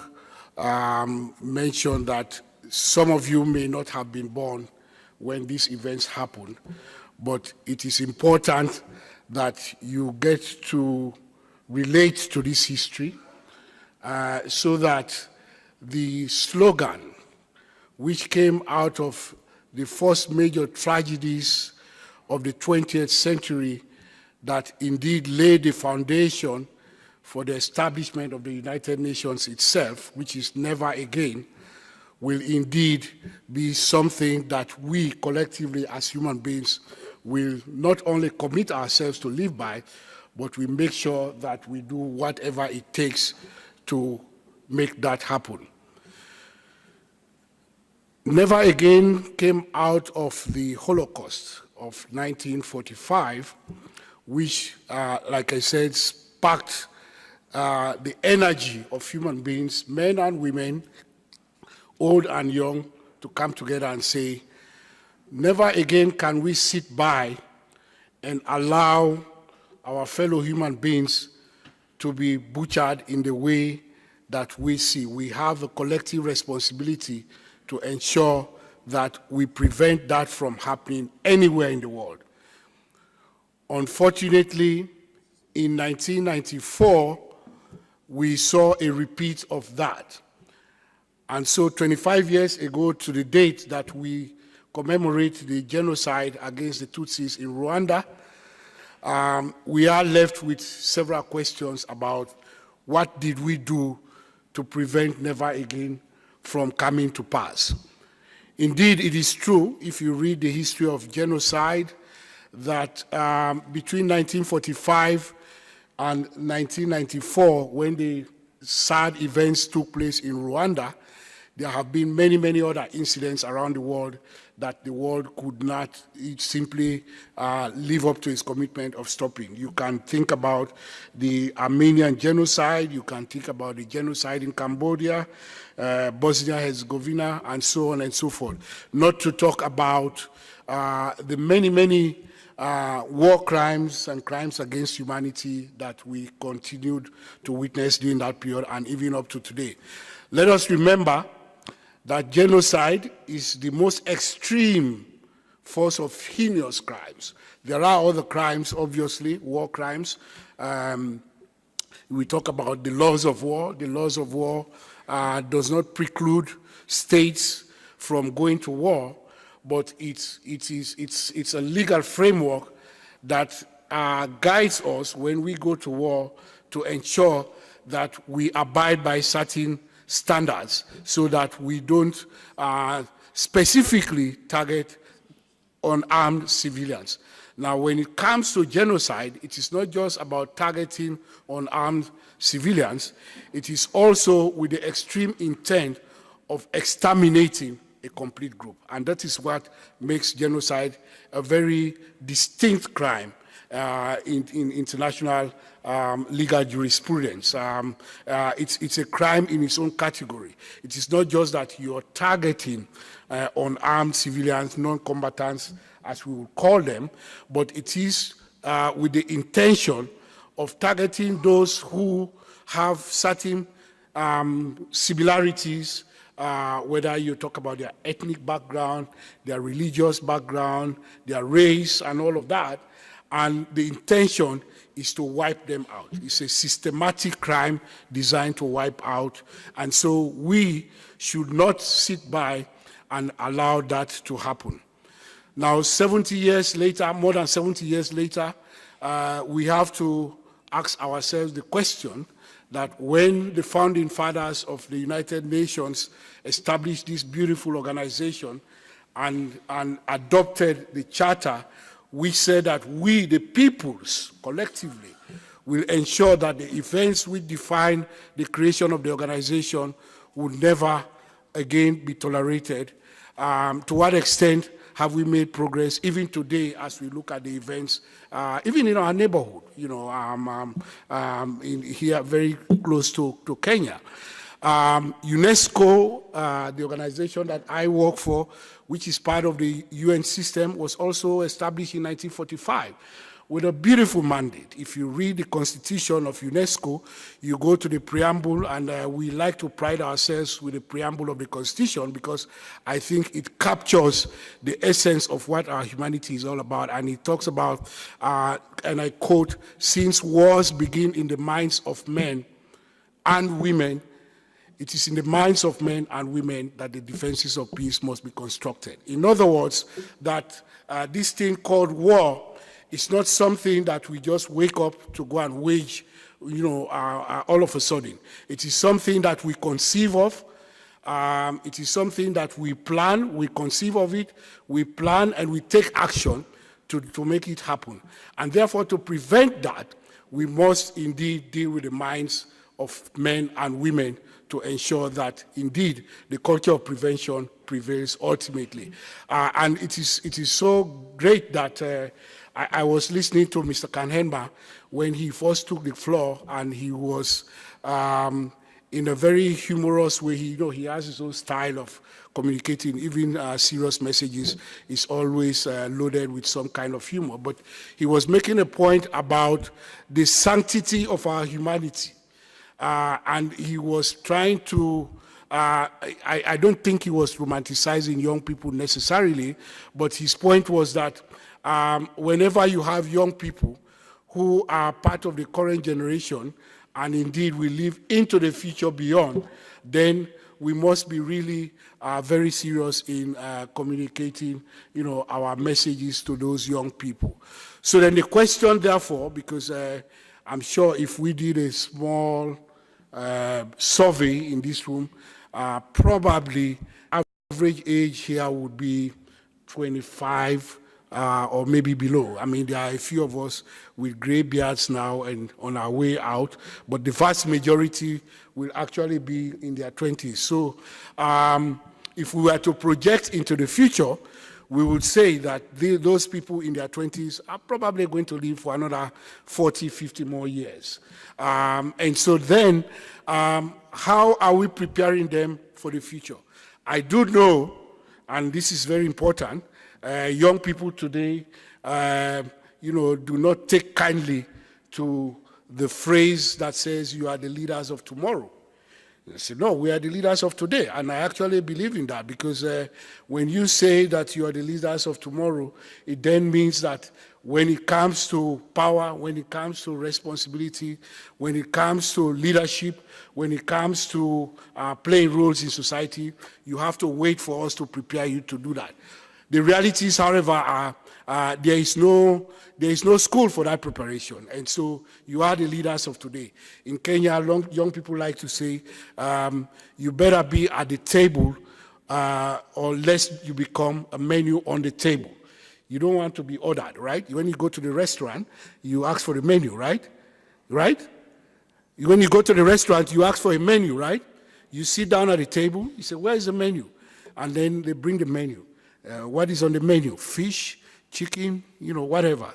mentioned that some of you may not have been born when these events happen, but it is important that you get to relate to this history so that the slogan which came out of the first major tragedies of the 20th century that indeed laid the foundation for the establishment of the United Nations itself, which is never again, will indeed be something that we collectively as human beings will not only commit ourselves to live by, but we make sure that we do whatever it takes to make that happen. Never Again came out of the Holocaust of 1945, which, like I said, sparked the energy of human beings, men and women, old and young, to come together and say, never again can we sit by and allow our fellow human beings to be butchered in the way that we see. We have a collective responsibility to ensure that we prevent that from happening anywhere in the world. Unfortunately, in 1994, we saw a repeat of that. And so 25 years ago to the date that we commemorate the genocide against the Tutsis in Rwanda, we are left with several questions about what did we do to prevent Never Again from coming to pass. Indeed, it is true, if you read the history of genocide, that between 1945 and 1994, when the sad events took place in Rwanda, there have been many, many other incidents around the world that the world could not simply live up to its commitment of stopping. You can think about the Armenian genocide, you can think about the genocide in Cambodia, Bosnia-Herzegovina, and so on and so forth. Not to talk about the many, many war crimes and crimes against humanity that we continued to witness during that period and even up to today. Let us remember that genocide is the most extreme force of heinous crimes. There are other crimes, obviously, war crimes. We talk about the laws of war. The laws of war does not preclude states from going to war, but it's a legal framework that guides us when we go to war to ensure that we abide by certain standards so that we don't specifically target unarmed civilians. Now, when it comes to genocide, it is not just about targeting unarmed civilians, it is also with the extreme intent of exterminating a complete group. And that is what makes genocide a very distinct crime in international legal jurisprudence. It's a crime in its own category. It is not just that you're targeting unarmed civilians, non-combatants, as we would call them, but it is with the intention of targeting those who have certain similarities, whether you talk about their ethnic background, their religious background, their race, and all of that, and the intention is to wipe them out. It's a systematic crime designed to wipe out, and so we should not sit by and allow that to happen. Now, 70 years later, more than 70 years later, we have to ask ourselves the question that when the founding fathers of the United Nations established this beautiful organization and adopted the charter, we said that we, the peoples, collectively, will ensure that the events which define the creation of the organization would never again be tolerated. To what extent have we made progress even today as we look at the events, even in our neighborhood, you know, here very close to Kenya. UNESCO, the organization that I work for, which is part of the UN system, was also established in 1945 with a beautiful mandate. If you read the constitution of UNESCO, you go to the preamble, and we like to pride ourselves with the preamble of the constitution because I think it captures the essence of what our humanity is all about. And it talks about, and I quote, "Since wars begin in the minds of men and women, it is in the minds of men and women that the defenses of peace must be constructed." In other words, that this thing called war is not something that we just wake up to go and wage, you know, all of a sudden. It is something that we conceive of. It is something that we plan, we conceive of it, we plan, and we take action to make it happen. And therefore, to prevent that, we must indeed deal with the minds of men and women to ensure that indeed the culture of prevention prevails ultimately. And it is so great that I was listening to Mr. Kanhenba when he first took the floor, and he was in a very humorous way. He has his own style of communicating. Even serious messages is always loaded with some kind of humor. But he was making a point about the sanctity of our humanity. And he was trying to, I don't think he was romanticizing young people necessarily, but his point was that whenever you have young people who are part of the current generation, and indeed we live into the future beyond, then we must be really very serious in communicating, you know, our messages to those young people. So then the question, therefore, because I'm sure if we did a small survey in this room, probably average age here would be 25 or maybe below. I mean, there are a few of us with gray beards now and on our way out, but the vast majority will actually be in their 20s. So if we were to project into the future, we would say that those people in their 20s are probably going to live for another 40, 50 more years. And so then, how are we preparing them for the future? I do know, and this is very important, young people today, do not take kindly to the phrase that says you are the leaders of tomorrow. They say, no, we are the leaders of today. And I actually believe in that, because when you say that you are the leaders of tomorrow, it then means that when it comes to power, when it comes to responsibility, when it comes to leadership, when it comes to playing roles in society, you have to wait for us to prepare you to do that. The realities, however, are there is no school for that preparation, and so you are the leaders of today. In Kenya, young people like to say, you better be at the table, or lest you become a menu on the table. You don't want to be ordered, right? When you go to the restaurant, you ask for the menu, right? Right? When you go to the restaurant, you ask for a menu, right? You sit down at the table, you say, where is the menu? And then they bring the menu. What is on the menu? Fish, chicken, whatever.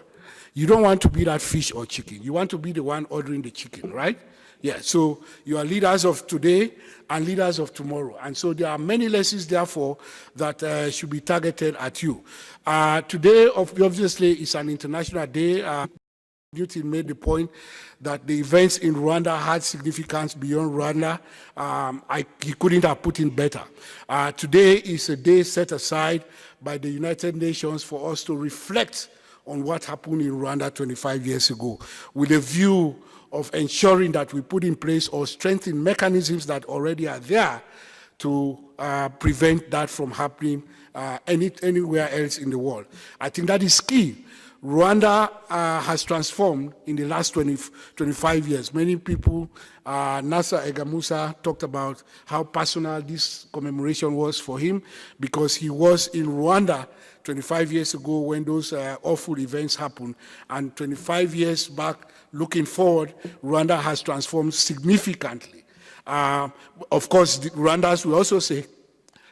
You don't want to be that fish or chicken. You want to be the one ordering the chicken, right? Yeah, so you are leaders of today and leaders of tomorrow. And so there are many lessons, therefore, that should be targeted at you. Today, obviously, is an international day. Newton made the point that the events in Rwanda had significance beyond Rwanda. He couldn't have put in better. Today is a day set aside by the United Nations for us to reflect on what happened in Rwanda 25 years ago, with a view of ensuring that we put in place or strengthen mechanisms that already are there to prevent that from happening anywhere else in the world. I think that is key. Rwanda has transformed in the last 25 years. Many people, Nasa Egamusa talked about how personal this commemoration was for him, because he was in Rwanda 25 years ago when those awful events happened. And 25 years back, looking forward, Rwanda has transformed significantly. Of course, the Rwandans will also say,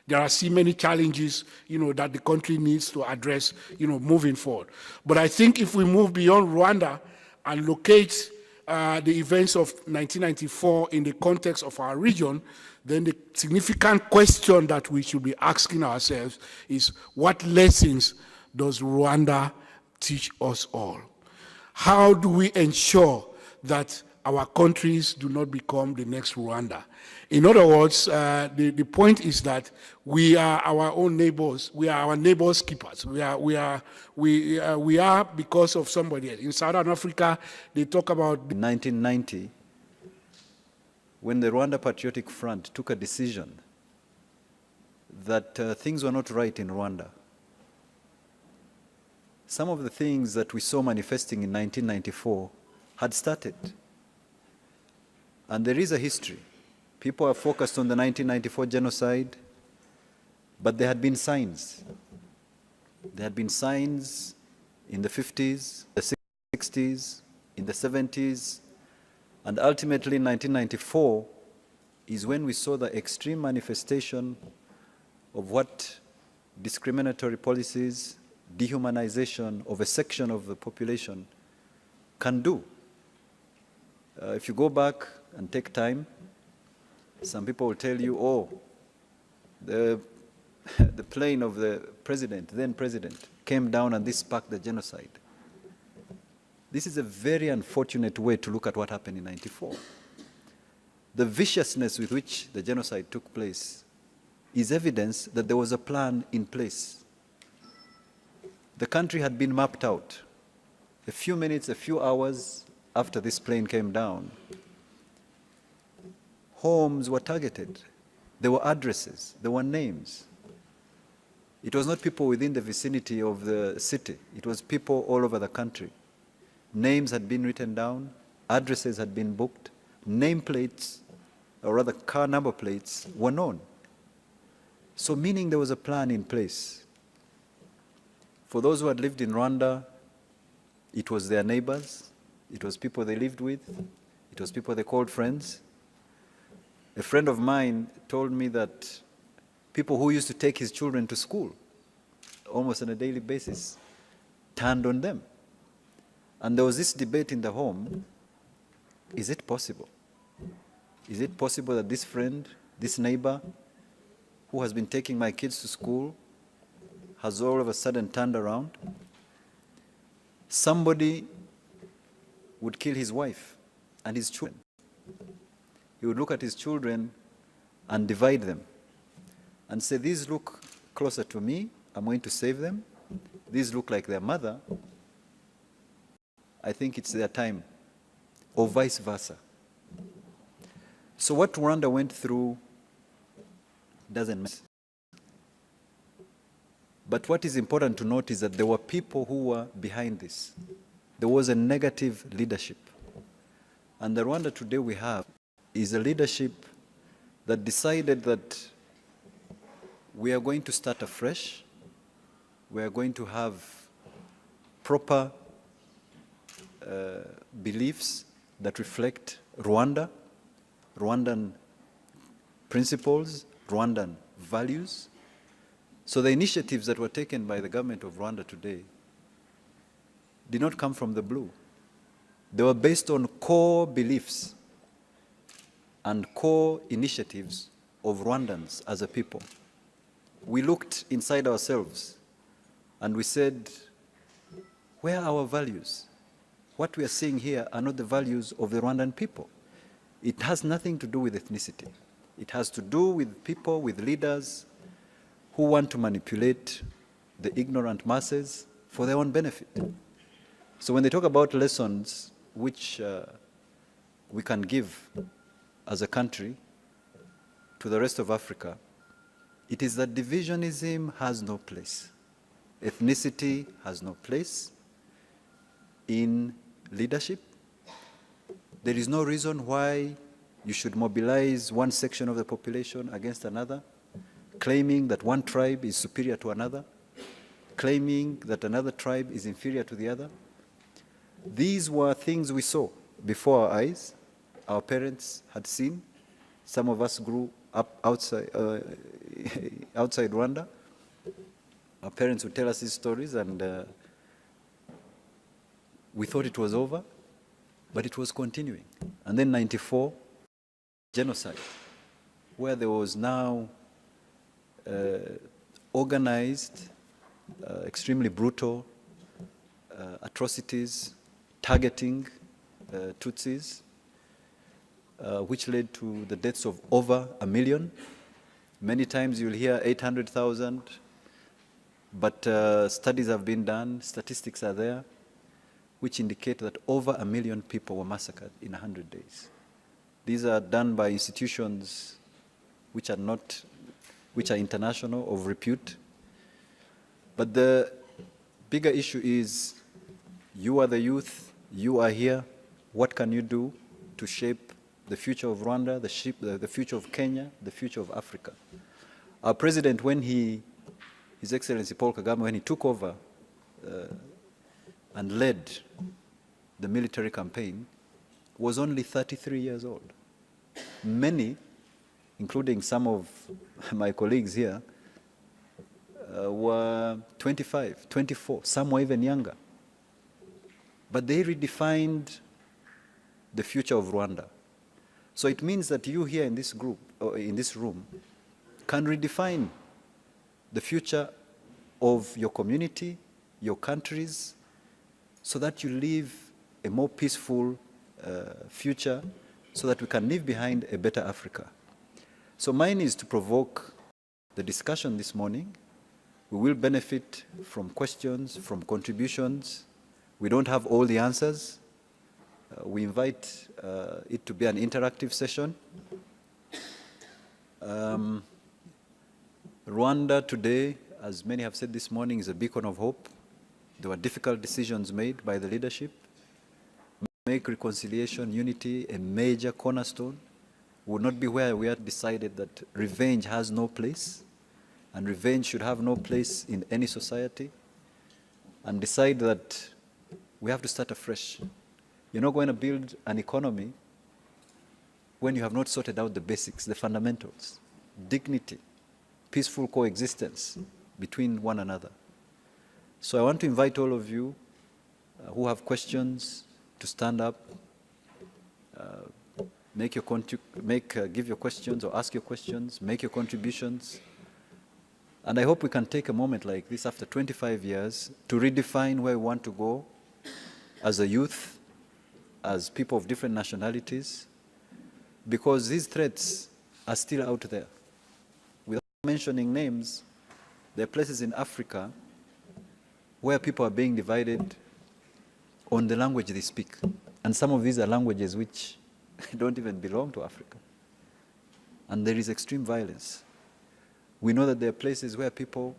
there are so many challenges, that the country needs to address, moving forward. But I think if we move beyond Rwanda and locate the events of 1994 in the context of our region, then the significant question that we should be asking ourselves is, what lessons does Rwanda teach us all? How do we ensure that our countries do not become the next Rwanda? In other words, the point is that we are our own neighbors. We are our neighbors' keepers. We are because of somebody else. In Southern Africa, they talk about... In 1990, when the Rwanda Patriotic Front took a decision that things were not right in Rwanda, some of the things that we saw manifesting in 1994 had started. And there is a history. People are focused on the 1994 genocide, but there had been signs. There had been signs in the 50s, the 60s, in the 70s, and ultimately in 1994 is when we saw the extreme manifestation of what discriminatory policies, dehumanization of a section of the population can do. If you go back and take time, some people will tell you, oh, the plane of the president, then president, came down and this sparked the genocide. This is a very unfortunate way to look at what happened in 94. The viciousness with which the genocide took place is evidence that there was a plan in place. The country had been mapped out. A few minutes, a few hours after this plane came down, homes were targeted. There were addresses, there were names. It was not people within the vicinity of the city. It was people all over the country. Names had been written down, addresses had been booked, nameplates, or rather car number plates, were known. So meaning there was a plan in place. For those who had lived in Rwanda, it was their neighbors, it was people they lived with, it was people they called friends. A friend of mine told me that people who used to take his children to school almost on a daily basis turned on them. And there was this debate in the home, is it possible? Is it possible that this friend, this neighbor, who has been taking my kids to school, has all of a sudden turned around? Somebody would kill his wife and his children. He would look at his children and divide them and say, these look closer to me, I'm going to save them. These look like their mother, I think it's their time, or vice versa. So what Rwanda went through doesn't matter. But what is important to note is that there were people who were behind this. There was a negative leadership. And the Rwanda today we have is a leadership that decided that we are going to start afresh. We are going to have proper beliefs that reflect Rwanda, Rwandan principles, Rwandan values. So the initiatives that were taken by the government of Rwanda today did not come from the blue. They were based on core beliefs and core initiatives of Rwandans as a people. We looked inside ourselves and we said, where are our values? What we are seeing here are not the values of the Rwandan people. It has nothing to do with ethnicity. It has to do with people, with leaders who want to manipulate the ignorant masses for their own benefit. So when they talk about lessons which we can give as a country to the rest of Africa, it is that divisionism has no place. Ethnicity has no place in leadership. There is no reason why you should mobilize one section of the population against another, claiming that one tribe is superior to another, claiming that another tribe is inferior to the other. These were things we saw before our eyes. Our parents had seen. Some of us grew up outside Rwanda. Our parents would tell us these stories, and we thought it was over, but it was continuing. And then 94, genocide, where there was now organized, extremely brutal atrocities targeting Tutsis, which led to the deaths of over 1 million. Many times you'll hear 800,000, but studies have been done, statistics are there, which indicate that over 1 million people were massacred in 100 days. These are done by institutions which are international, of repute. But the bigger issue is, you are the youth, you are here, what can you do to shape the future of Rwanda, the future of Kenya, the future of Africa? Our president, when His Excellency Paul Kagame, when he took over and led the military campaign, was only 33 years old. Many, including some of my colleagues here, were 25, 24, some were even younger. But they redefined the future of Rwanda. So it means that you here in this group, or in this room, can redefine the future of your community, your countries, so that you live a more peaceful future, so that we can leave behind a better Africa. So mine is to provoke the discussion this morning. We will benefit from questions, from contributions. We don't have all the answers. We invite it to be an interactive session. Rwanda today, as many have said this morning, is a beacon of hope. There were difficult decisions made by the leadership. Make reconciliation, unity a major cornerstone. We will not be where we have decided that revenge has no place, and revenge should have no place in any society. and decide that we have to start afresh. You're not going to build an economy when you have not sorted out the basics, the fundamentals, dignity, peaceful coexistence between one another. So I want to invite all of you who have questions to stand up, give your questions or ask your questions, make your contributions. And I hope we can take a moment like this after 25 years to redefine where we want to go as a youth, as people of different nationalities, because these threats are still out there. Without mentioning names, there are places in Africa where people are being divided on the language they speak. And some of these are languages which don't even belong to Africa. And there is extreme violence. We know that there are places where people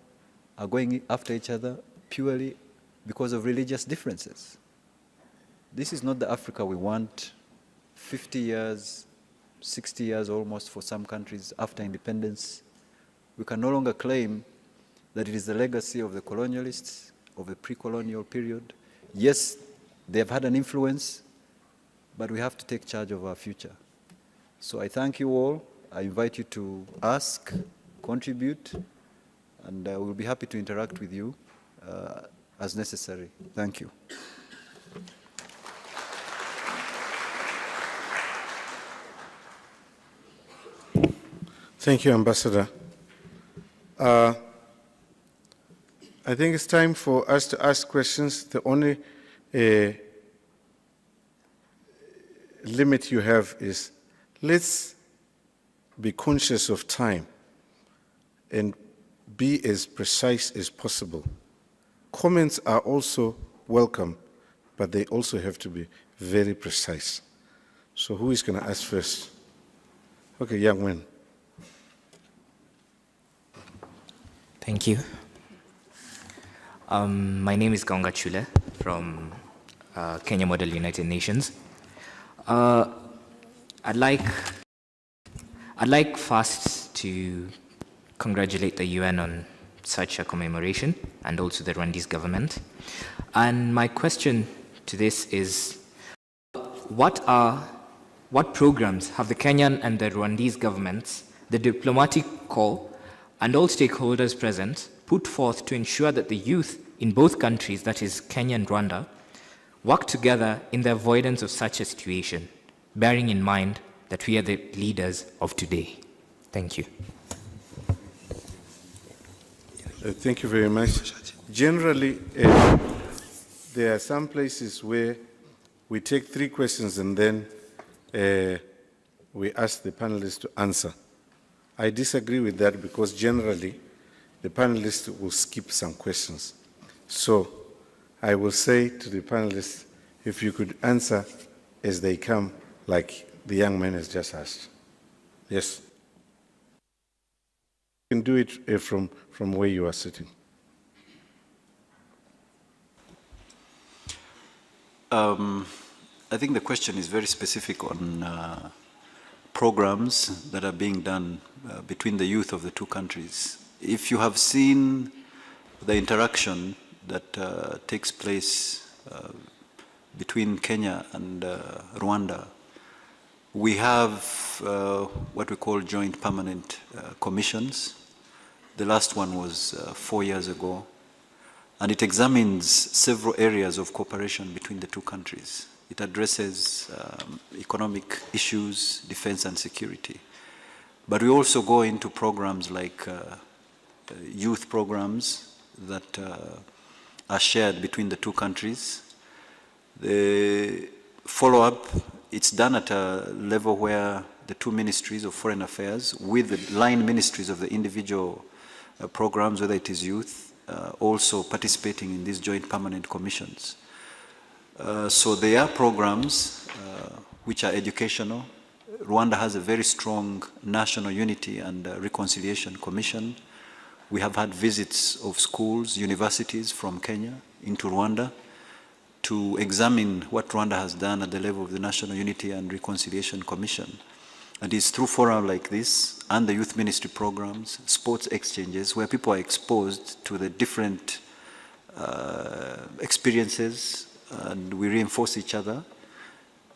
are going after each other purely because of religious differences. This is not the Africa we want 50 years, 60 years almost for some countries after independence. We can no longer claim that it is the legacy of the colonialists of the pre-colonial period. Yes, they have had an influence, but we have to take charge of our future. So I thank you all. I invite you to ask, contribute, and we'll be happy to interact with you as necessary. Thank you. Thank you, Ambassador. I think it's time for us to ask questions. The only limit you have is let's be conscious of time and be as precise as possible. Comments are also welcome, but they also have to be very precise. So who is going to ask first? Okay, young man. Thank you. My name is Gaunga Chule from Kenya Model United Nations. I'd like first to congratulate the UN on such a commemoration and also the Rwandese government. And my question to this is, what programs have the Kenyan and the Rwandese governments, the diplomatic corps, and all stakeholders present put forth to ensure that the youth in both countries, that is Kenya and Rwanda, work together in the avoidance of such a situation, bearing in mind that we are the leaders of today? Thank you. Thank you very much. Generally, there are some places where we take 3 questions and then we ask the panelists to answer. I disagree with that because generally the panelists will skip some questions. So I will say to the panelists, if you could answer as they come, like the young man has just asked. Yes. You can do it from where you are sitting. I think the question is very specific on programs that are being done between the youth of the two countries. If you have seen the interaction that takes place between Kenya and Rwanda, we have what we call joint permanent commissions. The last one was 4 years ago, and it examines several areas of cooperation between the two countries. It addresses economic issues, defense and security. But we also go into programs like youth programs that are shared between the two countries. The follow-up, it's done at a level where the two ministries of foreign affairs with the line ministries of the individual programs, whether it is youth, also participating in these joint permanent commissions. So there are programs which are educational. Rwanda has a very strong National Unity and Reconciliation Commission. We have had visits of schools, universities from Kenya into Rwanda to examine what Rwanda has done at the level of the National Unity and Reconciliation Commission. And it's through forums like this and the youth ministry programs, sports exchanges, where people are exposed to the different experiences, and we reinforce each other.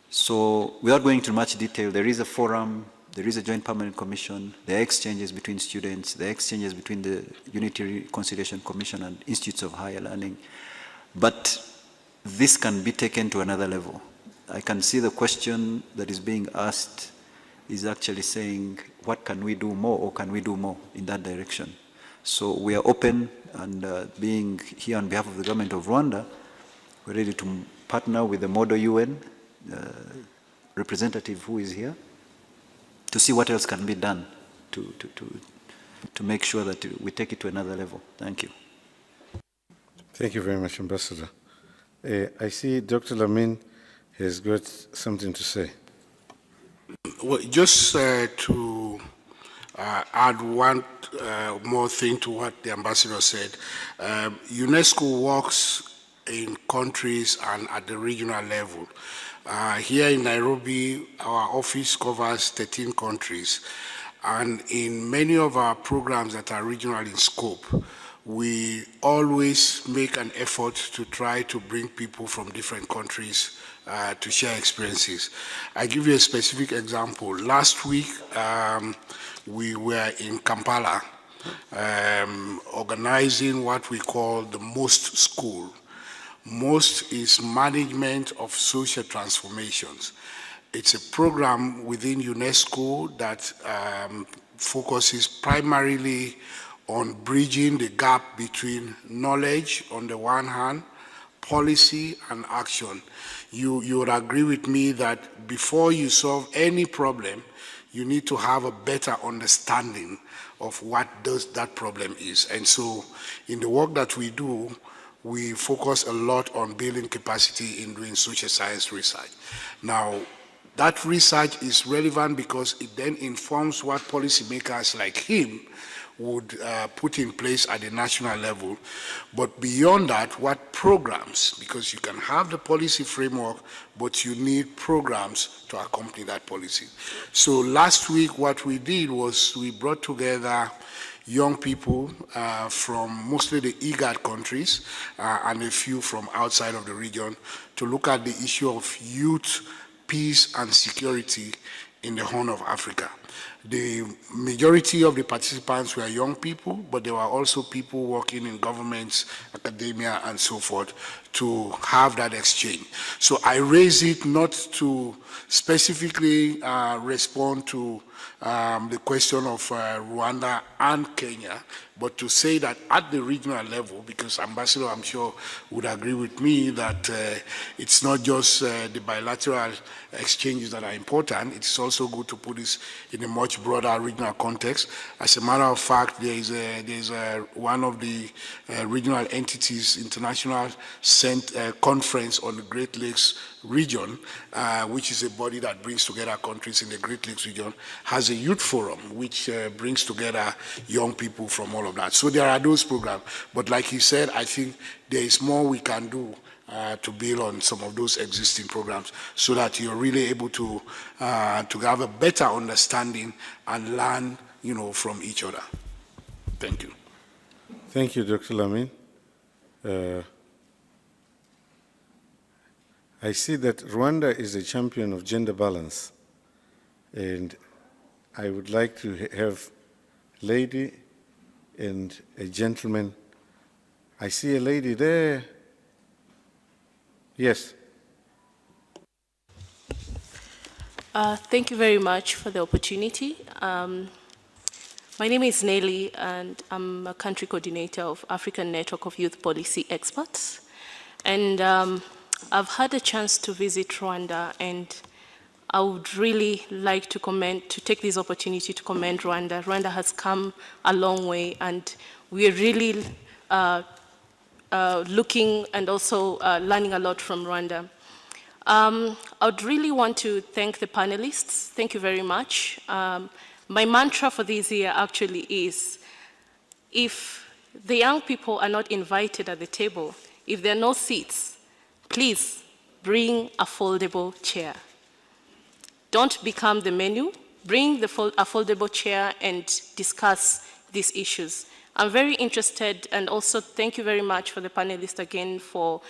So without going into much detail, there is a forum, there is a joint permanent commission, there are exchanges between students, there are exchanges between the Unitary Conciliation Commission and institutes of higher learning. But this can be taken to another level. I can see the question that is being asked is actually saying, what can we do more, or can we do more in that direction? So we are open, and being here on behalf of the government of Rwanda, we're ready to partner with the model UN representative who is here to see what else can be done to make sure that we take it to another level. Thank you. Thank you very much, Ambassador. I see Dr. Lamin has got something to say. Well, just to add one more thing to what the ambassador said. UNESCO works in countries and at the regional level. Here in Nairobi, our office covers 13 countries. And in many of our programs that are regional in scope, we always make an effort to try to bring people from different countries to share experiences. I give you a specific example. Last week, we were in Kampala organizing what we call the MOST School. MOST is Management of Social Transformations. It's a program within UNESCO that focuses primarily on bridging the gap between knowledge on the one hand, policy and action. You would agree with me that before you solve any problem, you need to have a better understanding of what that problem is. And so in the work that we do, we focus a lot on building capacity in doing social science research. Now, that research is relevant because it then informs what policymakers like him would put in place at the national level. But beyond that, what programs, because you can have the policy framework, but you need programs to accompany that policy. So last week, what we did was we brought together young people from mostly the IGAD countries and a few from outside of the region to look at the issue of youth, peace, and security in the Horn of Africa. The majority of the participants were young people, but there were also people working in governments, academia, and so forth to have that exchange. So I raise it not to specifically respond to the question of Rwanda and Kenya, but to say that at the regional level, because Ambassador, I'm sure, would agree with me that it's not just the bilateral exchanges that are important, it's also good to put this in a much broader regional context. As a matter of fact, there's one of the regional entities, international conference on the Great Lakes region, which is a body that brings together countries in the Great Lakes region, has a youth forum, which brings together young people from all of that. So there are those programs. But like he said, I think there is more we can do to build on some of those existing programs so that you're really able to have a better understanding and learn, from each other. Thank you. Thank you, Dr. Lamin. I see that Rwanda is a champion of gender balance, and I would like to have a lady and a gentleman. I see a lady there. Yes. Thank you very much for the opportunity. My name is Nelly, and I'm a country coordinator of African Network of Youth Policy Experts. And I've had a chance to visit Rwanda, and I would really like to take this opportunity to commend Rwanda. Rwanda has come a long way, and we are really looking and also learning a lot from Rwanda. I would really want to thank the panelists. Thank you very much. My mantra for this year actually is, if the young people are not invited at the table, if there are no seats, please bring a foldable chair. Don't become the menu. Bring a foldable chair and discuss these issues. I'm very interested, and also thank you very much for the panelists again for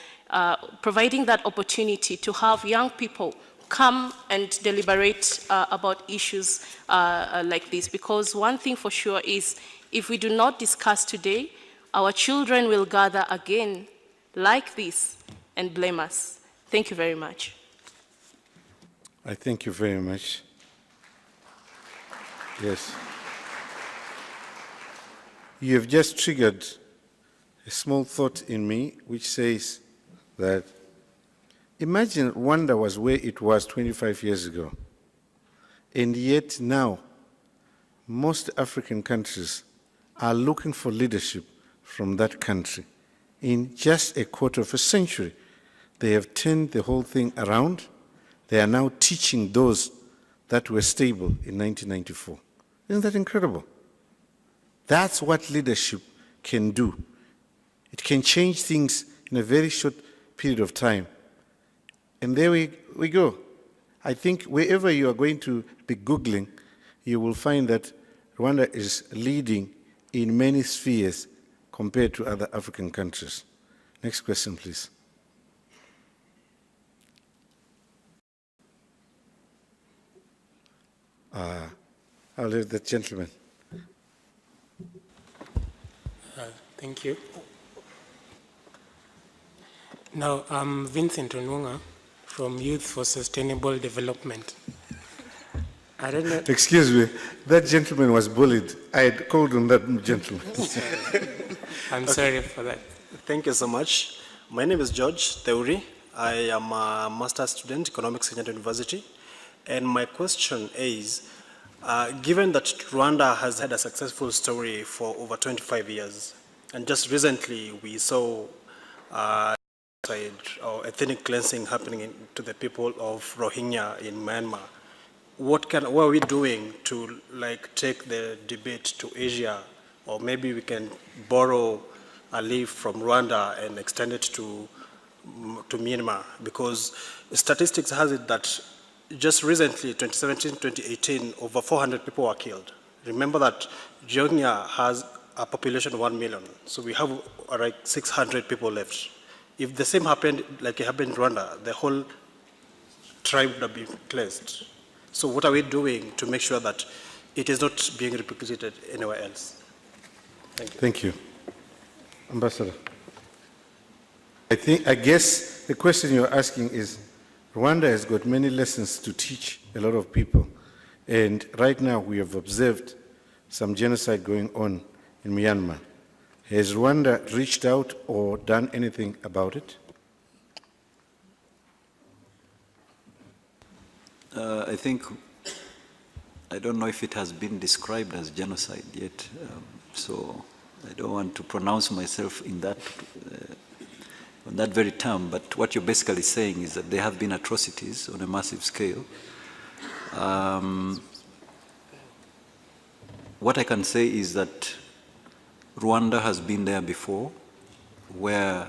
providing that opportunity to have young people come and deliberate about issues like this. Because one thing for sure is, if we do not discuss today, our children will gather again like this and blame us. Thank you very much. I thank you very much. Yes. You have just triggered a small thought in me which says that imagine Rwanda was where it was 25 years ago, and yet now most African countries are looking for leadership from that country. In just a quarter of a century, they have turned the whole thing around. They are now teaching those that were stable in 1994. Isn't that incredible? That's what leadership can do. It can change things in a very short period of time. And there we go. I think wherever you are going to be Googling, you will find that Rwanda is leading in many spheres compared to other African countries. Next question, please. I'll leave the gentleman. Thank you. Now, I'm Vincent Onunga from Youth for Sustainable Development. I don't know. Excuse me, that gentleman was bullied. I had called on that gentleman. I'm sorry for that. Thank you so much. My name is George Theuri. I am a master's student, economics at University. And my question is, given that Rwanda has had a successful story for over 25 years, and just recently we saw or ethnic cleansing happening to the people of Rohingya in Myanmar, what are we doing to take the debate to Asia, or maybe we can borrow a leaf from Rwanda and extend it to Myanmar? Because statistics has it that just recently, 2017, 2018, over 400 people were killed. Remember that Rohingya has a population of 1 million, so we have 600 people left. If the same happened like it happened in Rwanda, the whole tribe would have been cleansed. So what are we doing to make sure that it is not being replicated anywhere else? Thank you. Thank you. Ambassador. I guess the question you're asking is, Rwanda has got many lessons to teach a lot of people. And right now we have observed some genocide going on in Myanmar. Has Rwanda reached out or done anything about it? I think, I don't know if it has been described as genocide yet, so I don't want to pronounce myself in that, on that very term, but what you're basically saying is that there have been atrocities on a massive scale. What I can say is that Rwanda has been there before, where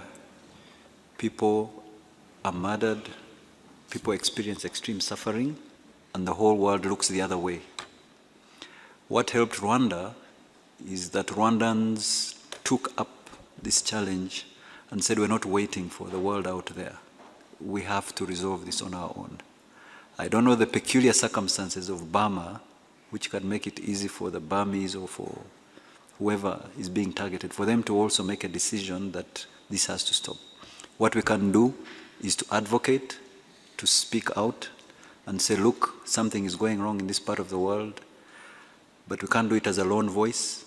people are murdered, people experience extreme suffering, and the whole world looks the other way. What helped Rwanda is that Rwandans took up this challenge and said, we're not waiting for the world out there. We have to resolve this on our own. I don't know the peculiar circumstances of Burma, which can make it easy for the Burmese or for whoever is being targeted, for them to also make a decision that this has to stop. What we can do is to advocate, to speak out and say, look, something is going wrong in this part of the world, but we can't do it as a lone voice.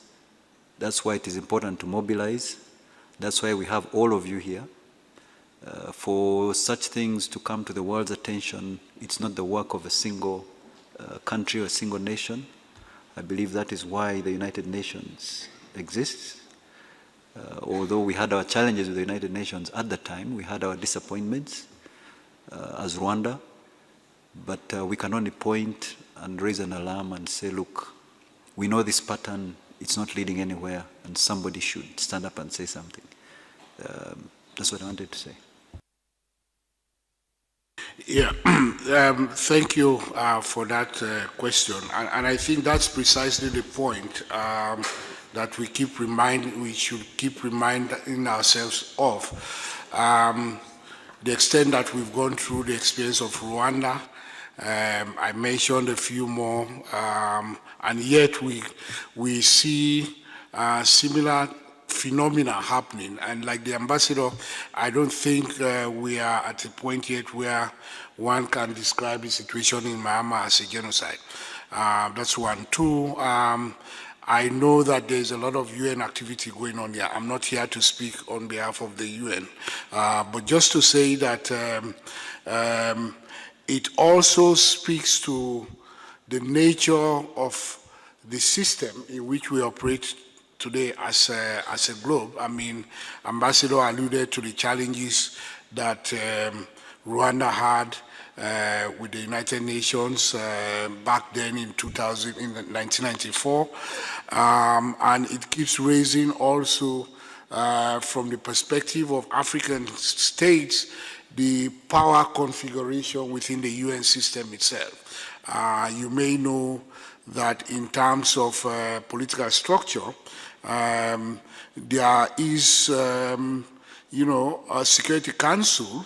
That's why it is important to mobilize. That's why we have all of you here. For such things to come to the world's attention, it's not the work of a single country or a single nation. I believe that is why the United Nations exists. Although we had our challenges with the United Nations at the time, we had our disappointments as Rwanda, but we can only point and raise an alarm and say, look, we know this pattern, it's not leading anywhere, and somebody should stand up and say something. That's what I wanted to say. Yeah, thank you for that question, and I think that's precisely the point that we should keep reminding ourselves of. The extent that we've gone through the experience of Rwanda, I mentioned a few more, and yet we see similar phenomena happening. And like the ambassador, I don't think we are at a point yet where one can describe the situation in Myanmar as a genocide. That's one. Two, I know that there's a lot of UN activity going on here. I'm not here to speak on behalf of the UN, but just to say that it also speaks to the nature of the system in which we operate today as a globe. I mean, Ambassador alluded to the challenges that Rwanda had with the United Nations back then in 1994, and it keeps raising also from the perspective of African states the power configuration within the UN system itself. You may know that in terms of political structure, there is, a Security Council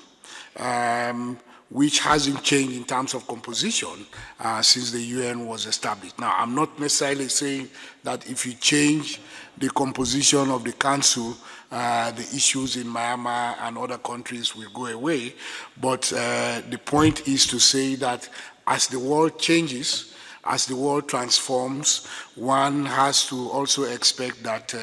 which hasn't changed in terms of composition since the UN was established. Now, I'm not necessarily saying that if you change the composition of the council, the issues in Myanmar and other countries will go away, but the point is to say that as the world changes, as the world transforms, one has to also expect that,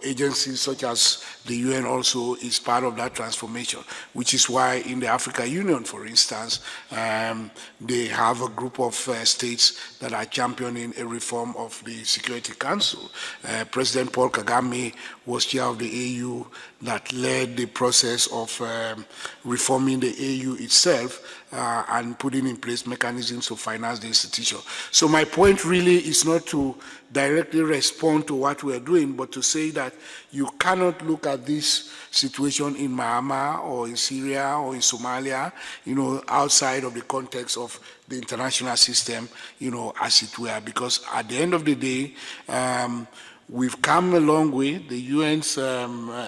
agencies such as the UN also is part of that transformation, which is why in the African Union, for instance, they have a group of states that are championing a reform of the Security Council. President Paul Kagame was chair of the AU that led the process of reforming the AU itself and putting in place mechanisms to finance the institution. So my point really is not to directly respond to what we are doing, but to say that you cannot look at this situation in Myanmar or in Syria or in Somalia, outside of the context of the international system, as it were, because at the end of the day, we've come a long way. The UN's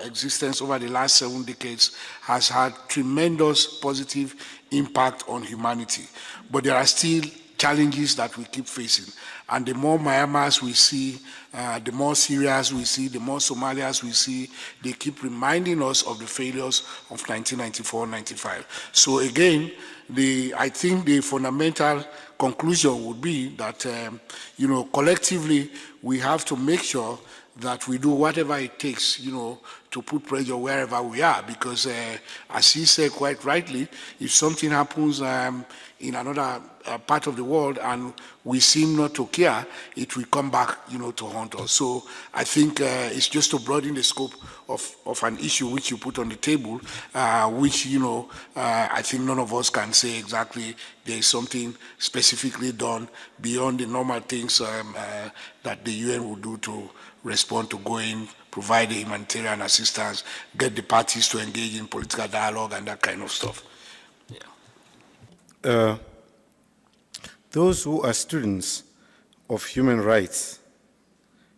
existence over the last 7 decades has had tremendous positive impact on humanity. But there are still challenges that we keep facing. And the more Myanmars we see, the more Syrians we see, the more Somalias we see, they keep reminding us of the failures of 1994-95. So again, I think the fundamental conclusion would be that, collectively, we have to make sure that we do whatever it takes, to put pressure wherever we are, because as he said quite rightly, if something happens in another part of the world and we seem not to care, it will come back, to haunt us. So I think it's just to broaden the scope of an issue which you put on the table, which, I think none of us can say exactly there is something specifically done beyond the normal things that the UN would do to respond to going, provide the humanitarian assistance, get the parties to engage in political dialogue and that kind of stuff. Yeah. Those who are students of human rights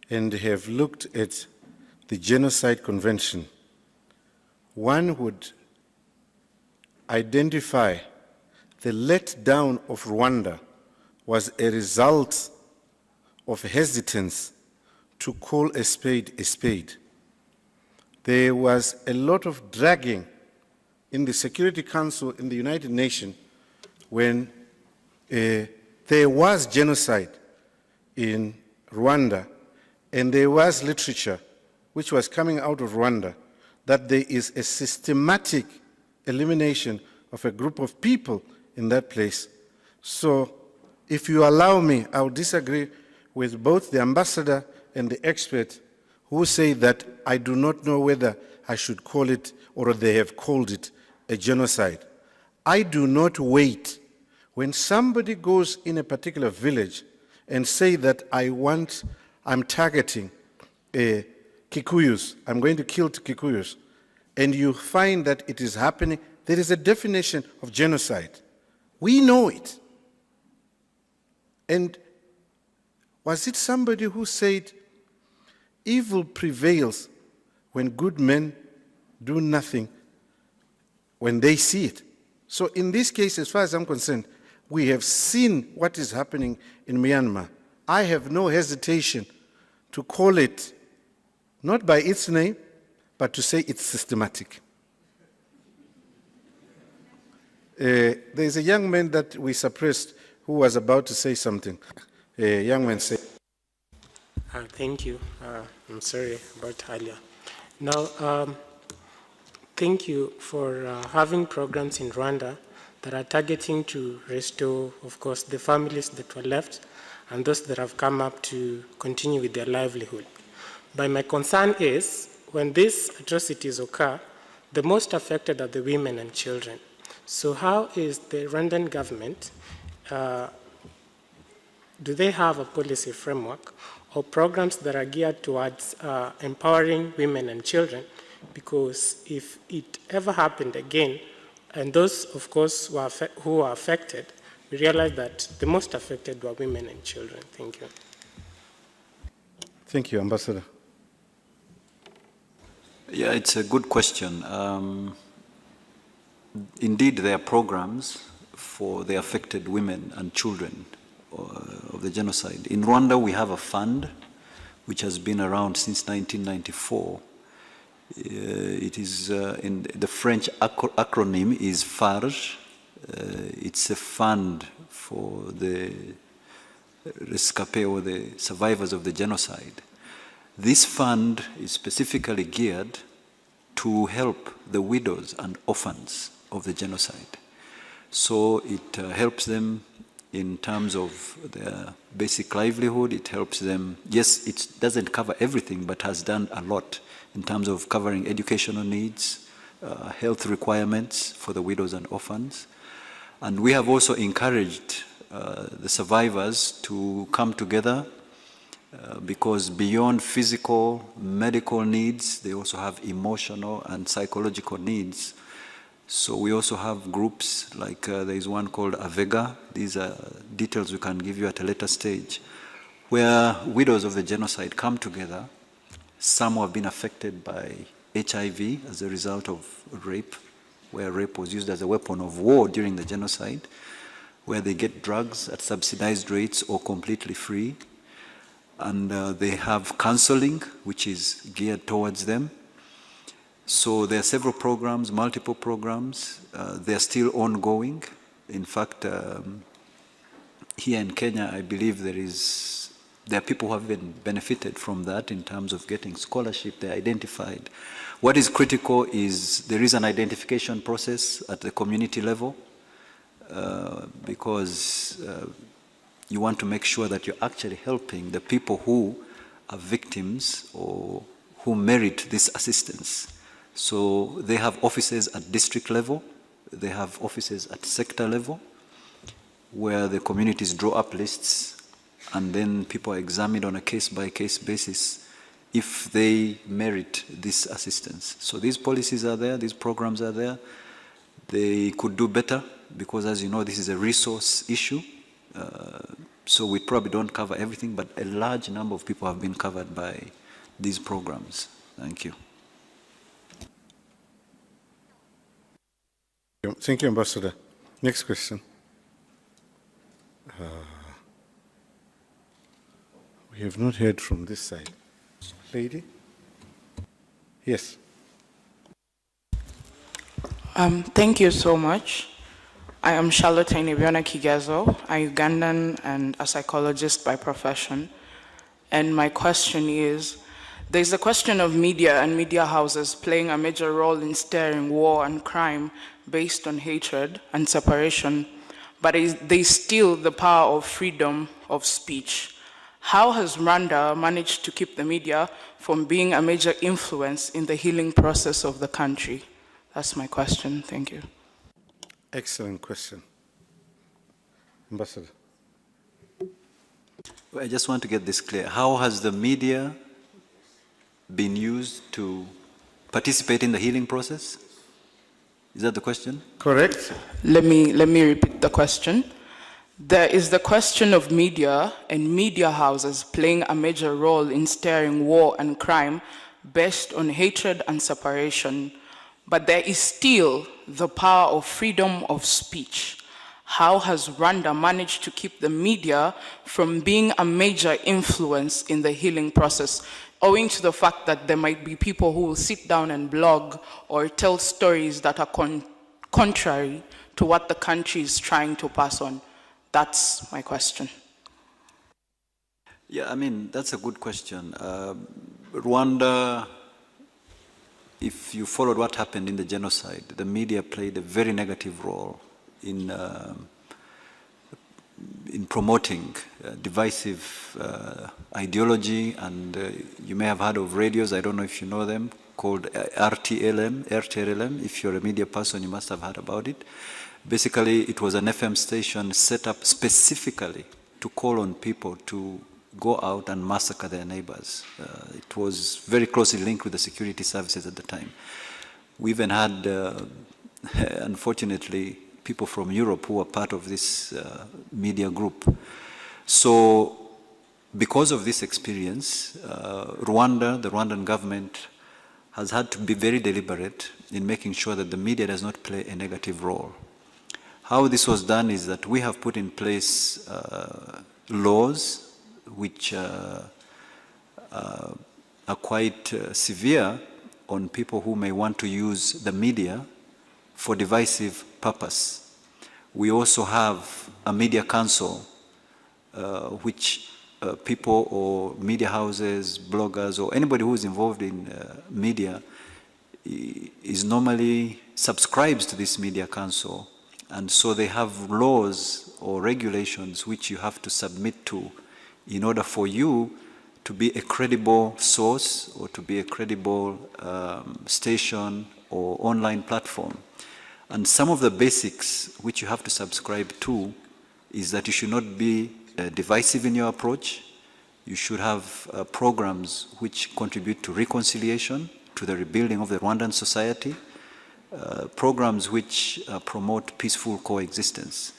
and have looked at the Genocide Convention, one would identify the letdown of Rwanda was a result of hesitance to call a spade a spade. There was a lot of dragging in the Security Council in the United Nations when there was genocide in Rwanda, and there was literature which was coming out of Rwanda that there is a systematic elimination of a group of people in that place. So if you allow me, I will disagree with both the ambassador and the expert who say that I do not know whether I should call it, or they have called it, a genocide. I do not wait when somebody goes in a particular village and say that I'm targeting Kikuyus, I'm going to kill Kikuyus, and you find that it is happening there is a definition of genocide. We know it. And was it somebody who said, evil prevails when good men do nothing when they see it? So in this case, as far as I'm concerned, we have seen what is happening in Myanmar. I have no hesitation to call it not by its name, but to say it's systematic. There's a young man that we suppressed who was about to say something. A young man said. Thank you. I'm sorry about earlier. Now, thank you for having programs in Rwanda that are targeting to restore, of course, the families that were left and those that have come up to continue with their livelihood. But my concern is, when these atrocities occur, the most affected are the women and children. So how is the Rwandan government, do they have a policy framework or programs that are geared towards empowering women and children? Because if it ever happened again, and those, of course, who are affected, we realize that the most affected were women and children. Thank you. Thank you, Ambassador. Yeah, it's a good question. Indeed, there are programs for the affected women and children of the genocide. In Rwanda, we have a fund which has been around since 1994. It is in the French acronym is FARGE. It's a fund for the rescapés or the survivors of the genocide. This fund is specifically geared to help the widows and orphans of the genocide. So it helps them in terms of their basic livelihood. It helps them, yes, it doesn't cover everything, but has done a lot in terms of covering educational needs, health requirements for the widows and orphans. And we have also encouraged the survivors to come together because beyond physical, medical needs, they also have emotional and psychological needs. So we also have groups like there is one called Avega. These are details we can give you at a later stage, where widows of the genocide come together. Some have been affected by HIV as a result of rape, where rape was used as a weapon of war during the genocide, where they get drugs at subsidized rates or completely free. And they have counseling, which is geared towards them. So there are several programs, multiple programs. They're still ongoing. In fact, here in Kenya, I believe there are people who have been benefited from that in terms of getting scholarship. They're identified. What is critical is there is an identification process at the community level because you want to make sure that you're actually helping the people who are victims or who merit this assistance. So they have offices at district level, they have offices at sector level, where the communities draw up lists and then people are examined on a case-by-case basis if they merit this assistance. So these policies are there, these programs are there. They could do better because, as you know, this is a resource issue. So we probably don't cover everything, but a large number of people have been covered by these programs. Thank you. Thank you, Ambassador. Next question. We have not heard from this side. Lady? Yes. Thank you so much. I am Charlotte Ibiona Kigezo, a Ugandan and a psychologist by profession. And my question is, there's a question of media and media houses playing a major role in stirring war and crime based on hatred and separation, but they steal the power of freedom of speech. How has Rwanda managed to keep the media from being a major influence in the healing process of the country? That's my question. Thank you. Excellent question. Ambassador. Well, I just want to get this clear. How has the media been used to participate in the healing process? Is that the question? Correct. Let me repeat the question. There is the question of media and media houses playing a major role in steering war and crime based on hatred and separation. But there is still the power of freedom of speech. How has Rwanda managed to keep the media from being a major influence in the healing process, owing to the fact that there might be people who will sit down and blog or tell stories that are contrary to what the country is trying to pass on? That's my question. Yeah, I mean, that's a good question. Rwanda, if you followed what happened in the genocide, the media played a very negative role in promoting divisive ideology, and you may have heard of radios, I don't know if you know them, called RTLM. If you're a media person, you must have heard about it. Basically, it was an FM station set up specifically to call on people to go out and massacre their neighbors. It was very closely linked with the security services at the time. We even had, unfortunately, people from Europe who were part of this media group. So, because of this experience, Rwanda, the Rwandan government, has had to be very deliberate in making sure that the media does not play a negative role. How this was done is that we have put in place laws which are quite severe on people who may want to use the media for divisive purpose. We also have a media council which people or media houses, bloggers, or anybody who is involved in media is normally subscribes to this media council. And so they have laws or regulations which you have to submit to in order for you to be a credible source or to be a credible station or online platform. And some of the basics which you have to subscribe to is that you should not be divisive in your approach. You should have programs which contribute to reconciliation, to the rebuilding of the Rwandan society, programs which promote peaceful coexistence.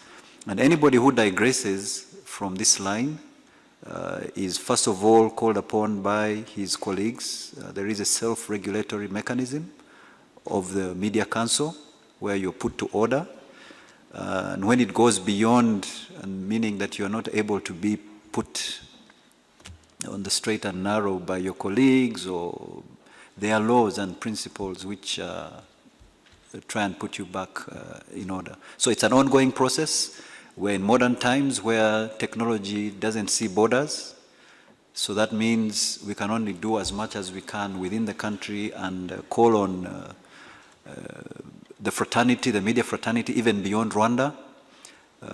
And anybody who digresses from this line is first of all called upon by his colleagues. There is a self-regulatory mechanism of the Media Council where you're put to order. And when it goes beyond, meaning that you're not able to be put on the straight and narrow by your colleagues, or there are laws and principles which try and put you back in order. So it's an ongoing process. We're in modern times where technology doesn't see borders. So that means we can only do as much as we can within the country and call on the fraternity, the media fraternity, even beyond Rwanda.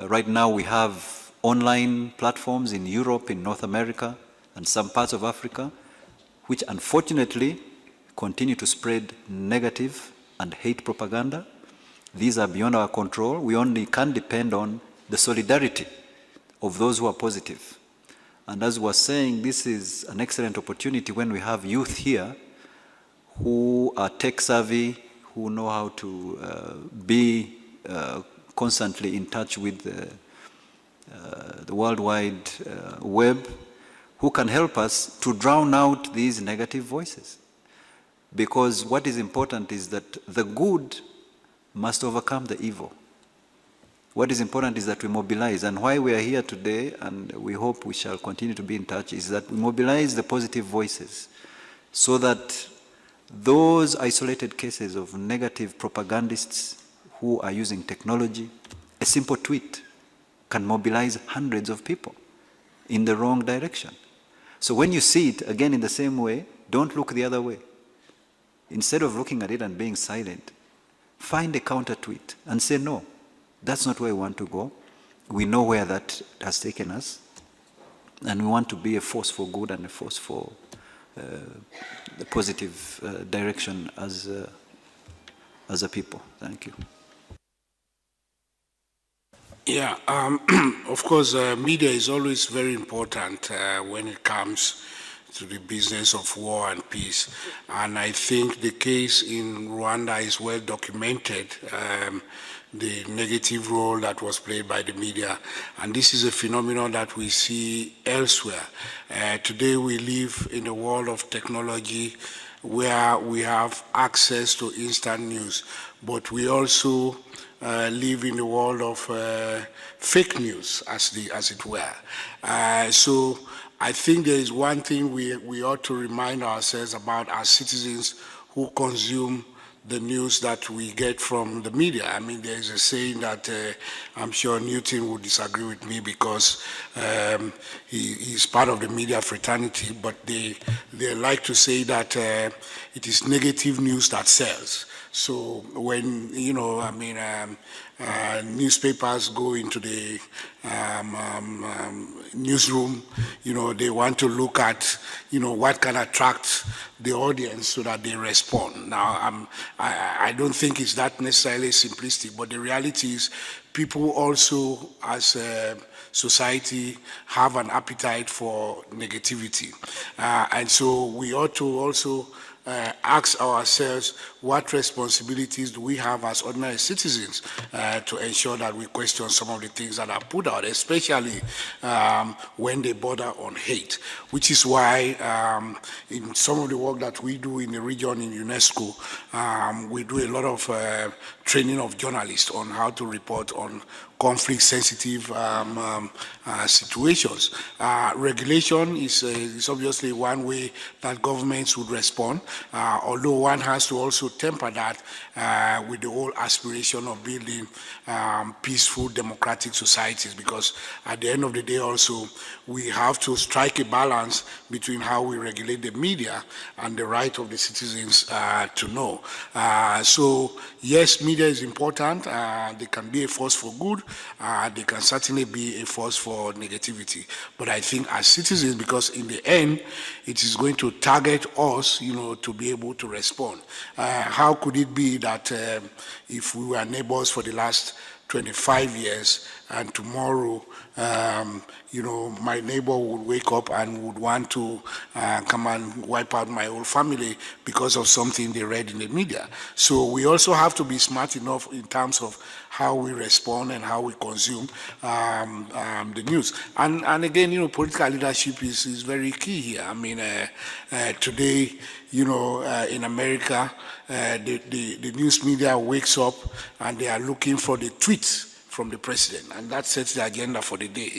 Right now we have online platforms in Europe, in North America, and some parts of Africa, which unfortunately continue to spread negative and hate propaganda. These are beyond our control. We only can depend on the solidarity of those who are positive. And as we were saying, this is an excellent opportunity when we have youth here who are tech savvy, who know how to be constantly in touch with the World Wide Web, who can help us to drown out these negative voices. Because what is important is that the good must overcome the evil. What is important is that we mobilize, and why we are here today, and we hope we shall continue to be in touch, is that we mobilize the positive voices so that those isolated cases of negative propagandists who are using technology, a simple tweet can mobilize hundreds of people in the wrong direction. So when you see it, again in the same way, don't look the other way. Instead of looking at it and being silent, find a counter tweet and say, no, that's not where we want to go. We know where that has taken us, and we want to be a force for good and a force for the positive direction as a people. Thank you. Yeah, of course, media is always very important when it comes to the business of war and peace. And I think the case in Rwanda is well documented, the negative role that was played by the media. And this is a phenomenon that we see elsewhere. Today we live in a world of technology where we have access to instant news, but we also live in the world of fake news, as it were. So I think there is one thing we ought to remind ourselves about as citizens who consume the news that we get from the media. I mean, there is a saying that I'm sure Newton would disagree with me because he's part of the media fraternity, but they like to say that it is negative news that sells. So when, newspapers go into the newsroom, they want to look at, what can attract the audience so that they respond. Now, I don't think it's that necessarily simplistic, but the reality is people also, as a society, have an appetite for negativity. And so we ought to also ask ourselves what responsibilities do we have as ordinary citizens to ensure that we question some of the things that are put out, especially when they border on hate, which is why in some of the work that we do in the region in UNESCO, we do a lot of training of journalists on how to report on conflict-sensitive situations. Regulation is obviously one way that governments would respond, although one has to also temper that with the whole aspiration of building peaceful, democratic societies, because at the end of the day also, we have to strike a balance between how we regulate the media and the right of the citizens to know. So, yes, media is important. They can be a force for good. They can certainly be a force for negativity. But I think as citizens, because in the end, it is going to target us, to be able to respond. How could it be that if we were neighbors for the last 25 years and tomorrow, my neighbor would wake up and would want to come and wipe out my whole family because of something they read in the media. So we also have to be smart enough in terms of how we respond and how we consume the news. And again, political leadership is very key here. I mean, today, in America, the news media wakes up and they are looking for the tweets from the president, and that sets the agenda for the day.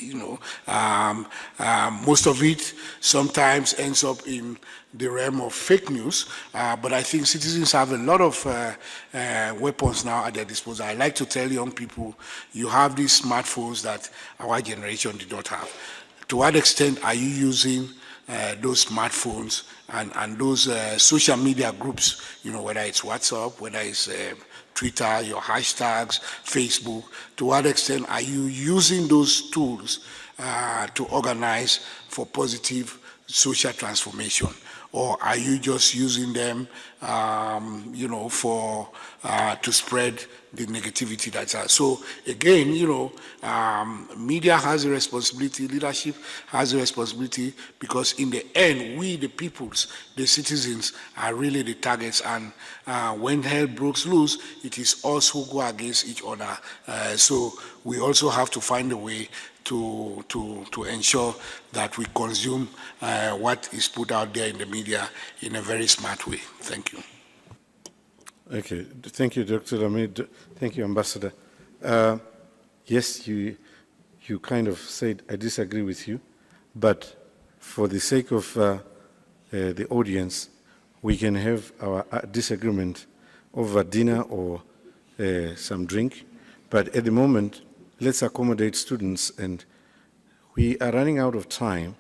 Most of it sometimes ends up in the realm of fake news, but I think citizens have a lot of weapons now at their disposal. I like to tell young people, you have these smartphones that our generation did not have. To what extent are you using those smartphones and those social media groups, whether it's WhatsApp, whether it's Twitter, your hashtags, Facebook, to what extent are you using those tools to organize for positive social transformation? Or are you just using them, to spread the negativity that's out? So again, media has a responsibility, leadership has a responsibility, because in the end, we, the peoples, the citizens, are really the targets. And when hell breaks loose, it is us who go against each other. So we also have to find a way to ensure that we consume what is put out there in the media in a very smart way. Thank you. Okay, thank you, Dr. Lamid. Thank you, Ambassador. Yes, you kind of said I disagree with you, but for the sake of the audience, we can have our disagreement over dinner or some drink, but at the moment, let's accommodate students, and we are running out of time,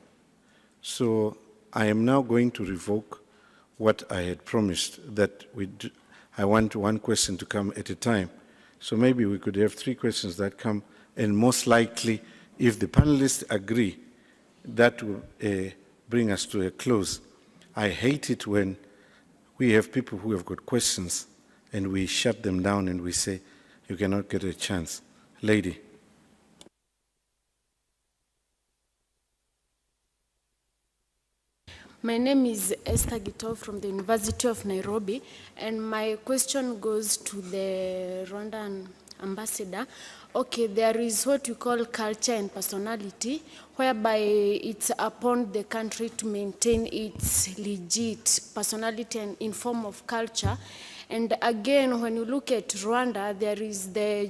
so I am now going to revoke what I had promised, that I want one question to come at a time. So maybe we could have 3 questions that come, and most likely, if the panelists agree, that will bring us to a close. I hate it when we have people who have got questions and we shut them down and we say, you cannot get a chance. Lady. My name is Esther Gitov from the University of Nairobi, and my question goes to the Rwandan ambassador. Okay, there is what we call culture and personality, whereby it's upon the country to maintain its legit personality and in form of culture. And again, when you look at Rwanda, there is the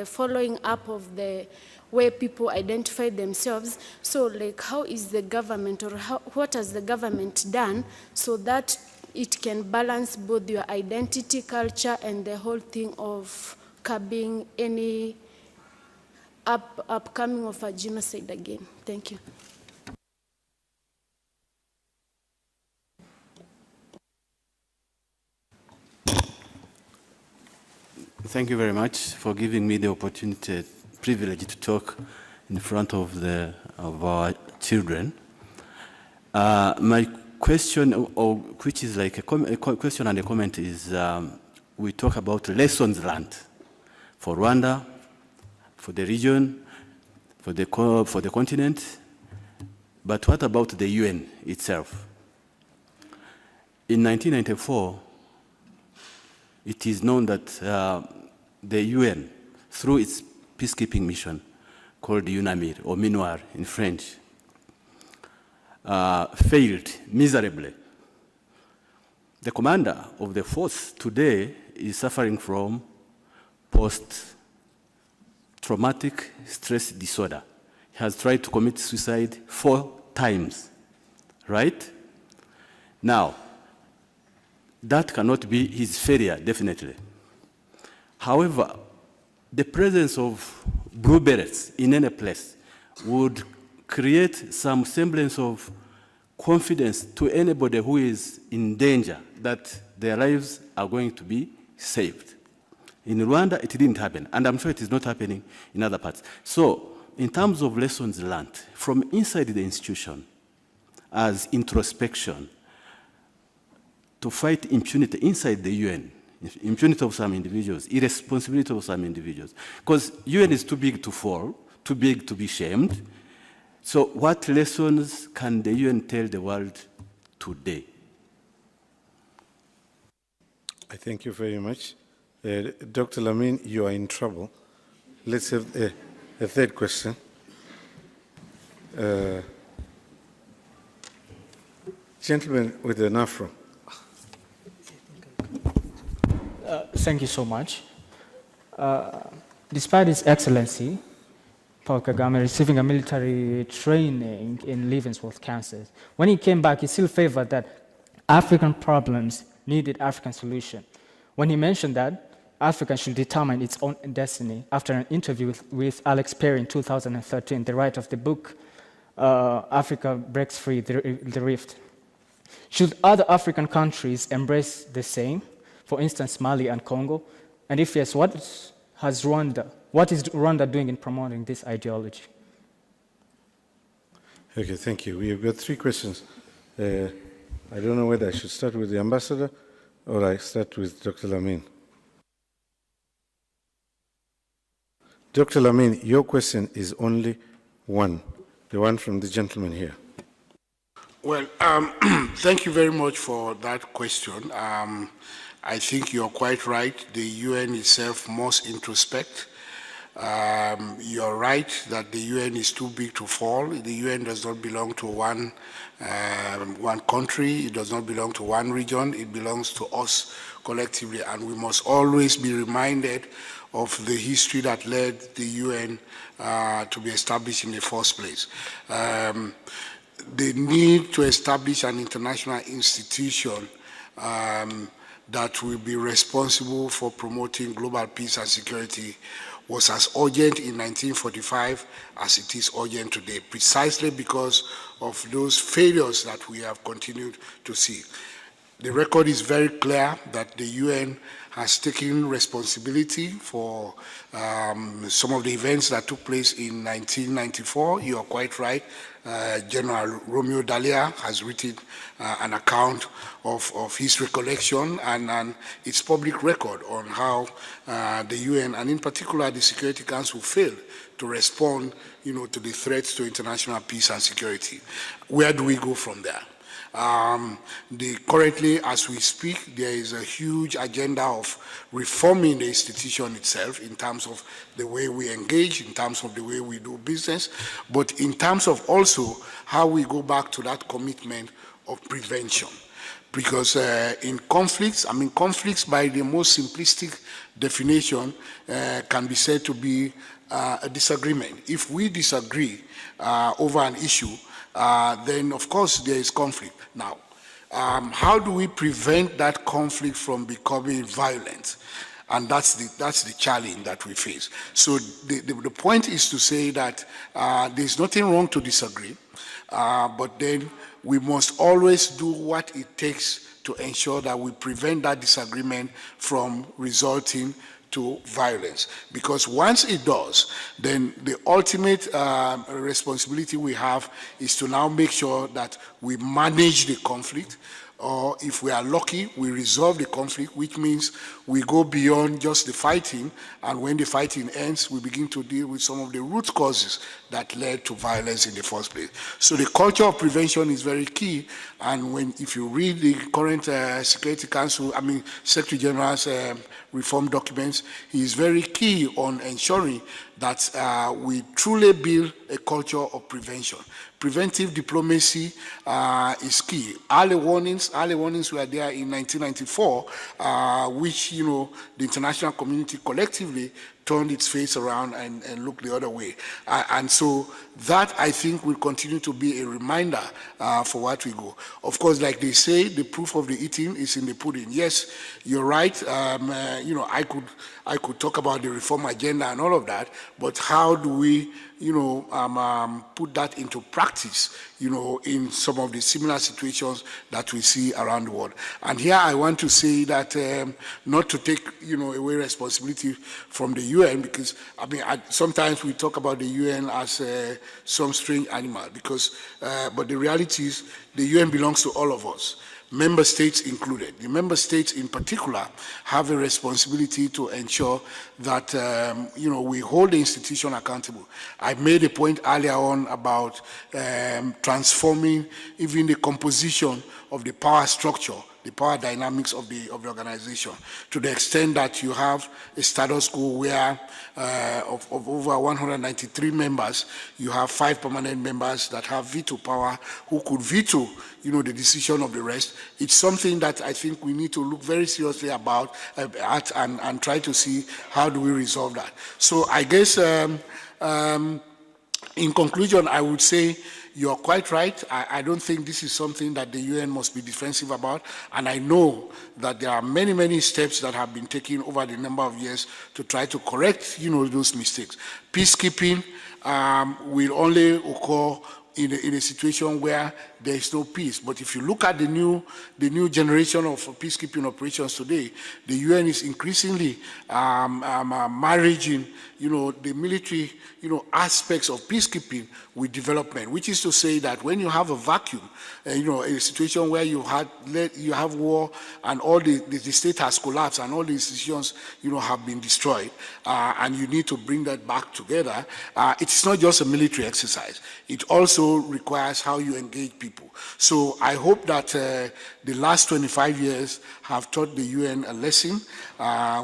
following up of the way people identify themselves. So like, how is the government, or what has the government done so that it can balance both your identity, culture, and the whole thing of curbing any upcoming of a genocide again? Thank you. Thank you very much for giving me the opportunity, privilege to talk in front of our children. My question, which is like a question and a comment, is we talk about lessons learned for Rwanda, for the region, for the continent, but what about the UN itself? In 1994, it is known that the UN, through its peacekeeping mission called UNAMIR, or MINUAR in French, failed miserably. The commander of the force today is suffering from post-traumatic stress disorder. He has tried to commit suicide 4 times, right? Now, that cannot be his failure, definitely. However, the presence of blue berets in any place would create some semblance of confidence to anybody who is in danger that their lives are going to be saved. In Rwanda, it didn't happen, and I'm sure it is not happening in other parts. So, in terms of lessons learned from inside the institution as introspection, to fight impunity inside the UN, impunity of some individuals, irresponsibility of some individuals. Because UN is too big to fall, too big to be shamed. So what lessons can the UN tell the world today? I thank you very much. Dr. Lamin, you are in trouble. Let's have a third question. Gentleman with an afro. Thank you so much. Despite His Excellency, Paul Kagame, receiving a military training in Leavenworth, Kansas, when he came back, he still favored that African problems needed African solution. When he mentioned that Africa should determine its own destiny, after an interview with Alex Perry in 2013, the writer of the book, Africa Breaks Free, the Rift. Should other African countries embrace the same? For instance, Mali and Congo? And if yes, what is Rwanda doing in promoting this ideology? Okay, thank you. We have got 3 questions. I don't know whether I should start with the ambassador or I start with Dr. Lamin. Dr. Lamin, your question is only one, the one from the gentleman here. Well, thank you very much for that question. I think you're quite right. The UN itself must introspect. You're right that the UN is too big to fall. The UN does not belong to one country. It does not belong to one region. It belongs to us collectively, and we must always be reminded of the history that led the UN to be established in the first place. The need to establish an international institution that will be responsible for promoting global peace and security was as urgent in 1945 as it is urgent today, precisely because of those failures that we have continued to see. The record is very clear that the UN has taken responsibility for some of the events that took place in 1994. You are quite right. General Romeo Dallaire has written an account of his recollection and its public record on how the UN, and in particular the Security Council, failed to respond, to the threats to international peace and security. Where do we go from there? Currently, as we speak, there is a huge agenda of reforming the institution itself in terms of the way we engage, in terms of the way we do business, but in terms of also how we go back to that commitment of prevention. Because in conflicts, conflicts by the most simplistic definition can be said to be a disagreement. If we disagree over an issue, then of course there is conflict. Now, how do we prevent that conflict from becoming violent? And that's the challenge that we face. So the point is to say that there's nothing wrong to disagree, but then we must always do what it takes to ensure that we prevent that disagreement from resulting to violence. Because once it does, then the ultimate responsibility we have is to now make sure that we manage the conflict, or if we are lucky, we resolve the conflict, which means we go beyond just the fighting, and when the fighting ends, we begin to deal with some of the root causes that led to violence in the first place. So the culture of prevention is very key, and if you read the current Security Council, Secretary General's reform documents, he is very key on ensuring that we truly build a culture of prevention. Preventive diplomacy is key. Early warnings were there in 1994, which, the international community collectively turned its face around and looked the other way. And so that, I think, will continue to be a reminder for what we go. Of course, like they say, the proof of the eating is in the pudding. Yes, you're right. I could talk about the reform agenda and all of that, but how do we put that into practice, in some of the similar situations that we see around the world. And here I want to say that not to take, away responsibility from the UN, because, sometimes we talk about the UN as some strange animal, but the reality is the UN belongs to all of us, member states included. The member states in particular have a responsibility to ensure that we hold the institution accountable. I made a point earlier on about transforming even the composition of the power structure, the power dynamics of the organization, to the extent that you have a status quo where of over 193 members, you have 5 permanent members that have veto power who could veto, the decision of the rest. It's something that I think we need to look very seriously at and try to see how do we resolve that. So I guess in conclusion, I would say you're quite right. I don't think this is something that the UN must be defensive about. And I know that there are many, many steps that have been taken over the number of years to try to correct, those mistakes. Peacekeeping will only occur in a situation where there is no peace. But if you look at the new generation of peacekeeping operations today, the UN is increasingly marrying, the military, aspects of peacekeeping with development, which is to say that when you have a vacuum, a situation where you have war and all the state has collapsed and all the institutions, have been destroyed, and you need to bring that back together, it's not just a military exercise. It also requires how you engage people. So I hope that the last 25 years have taught the UN a lesson,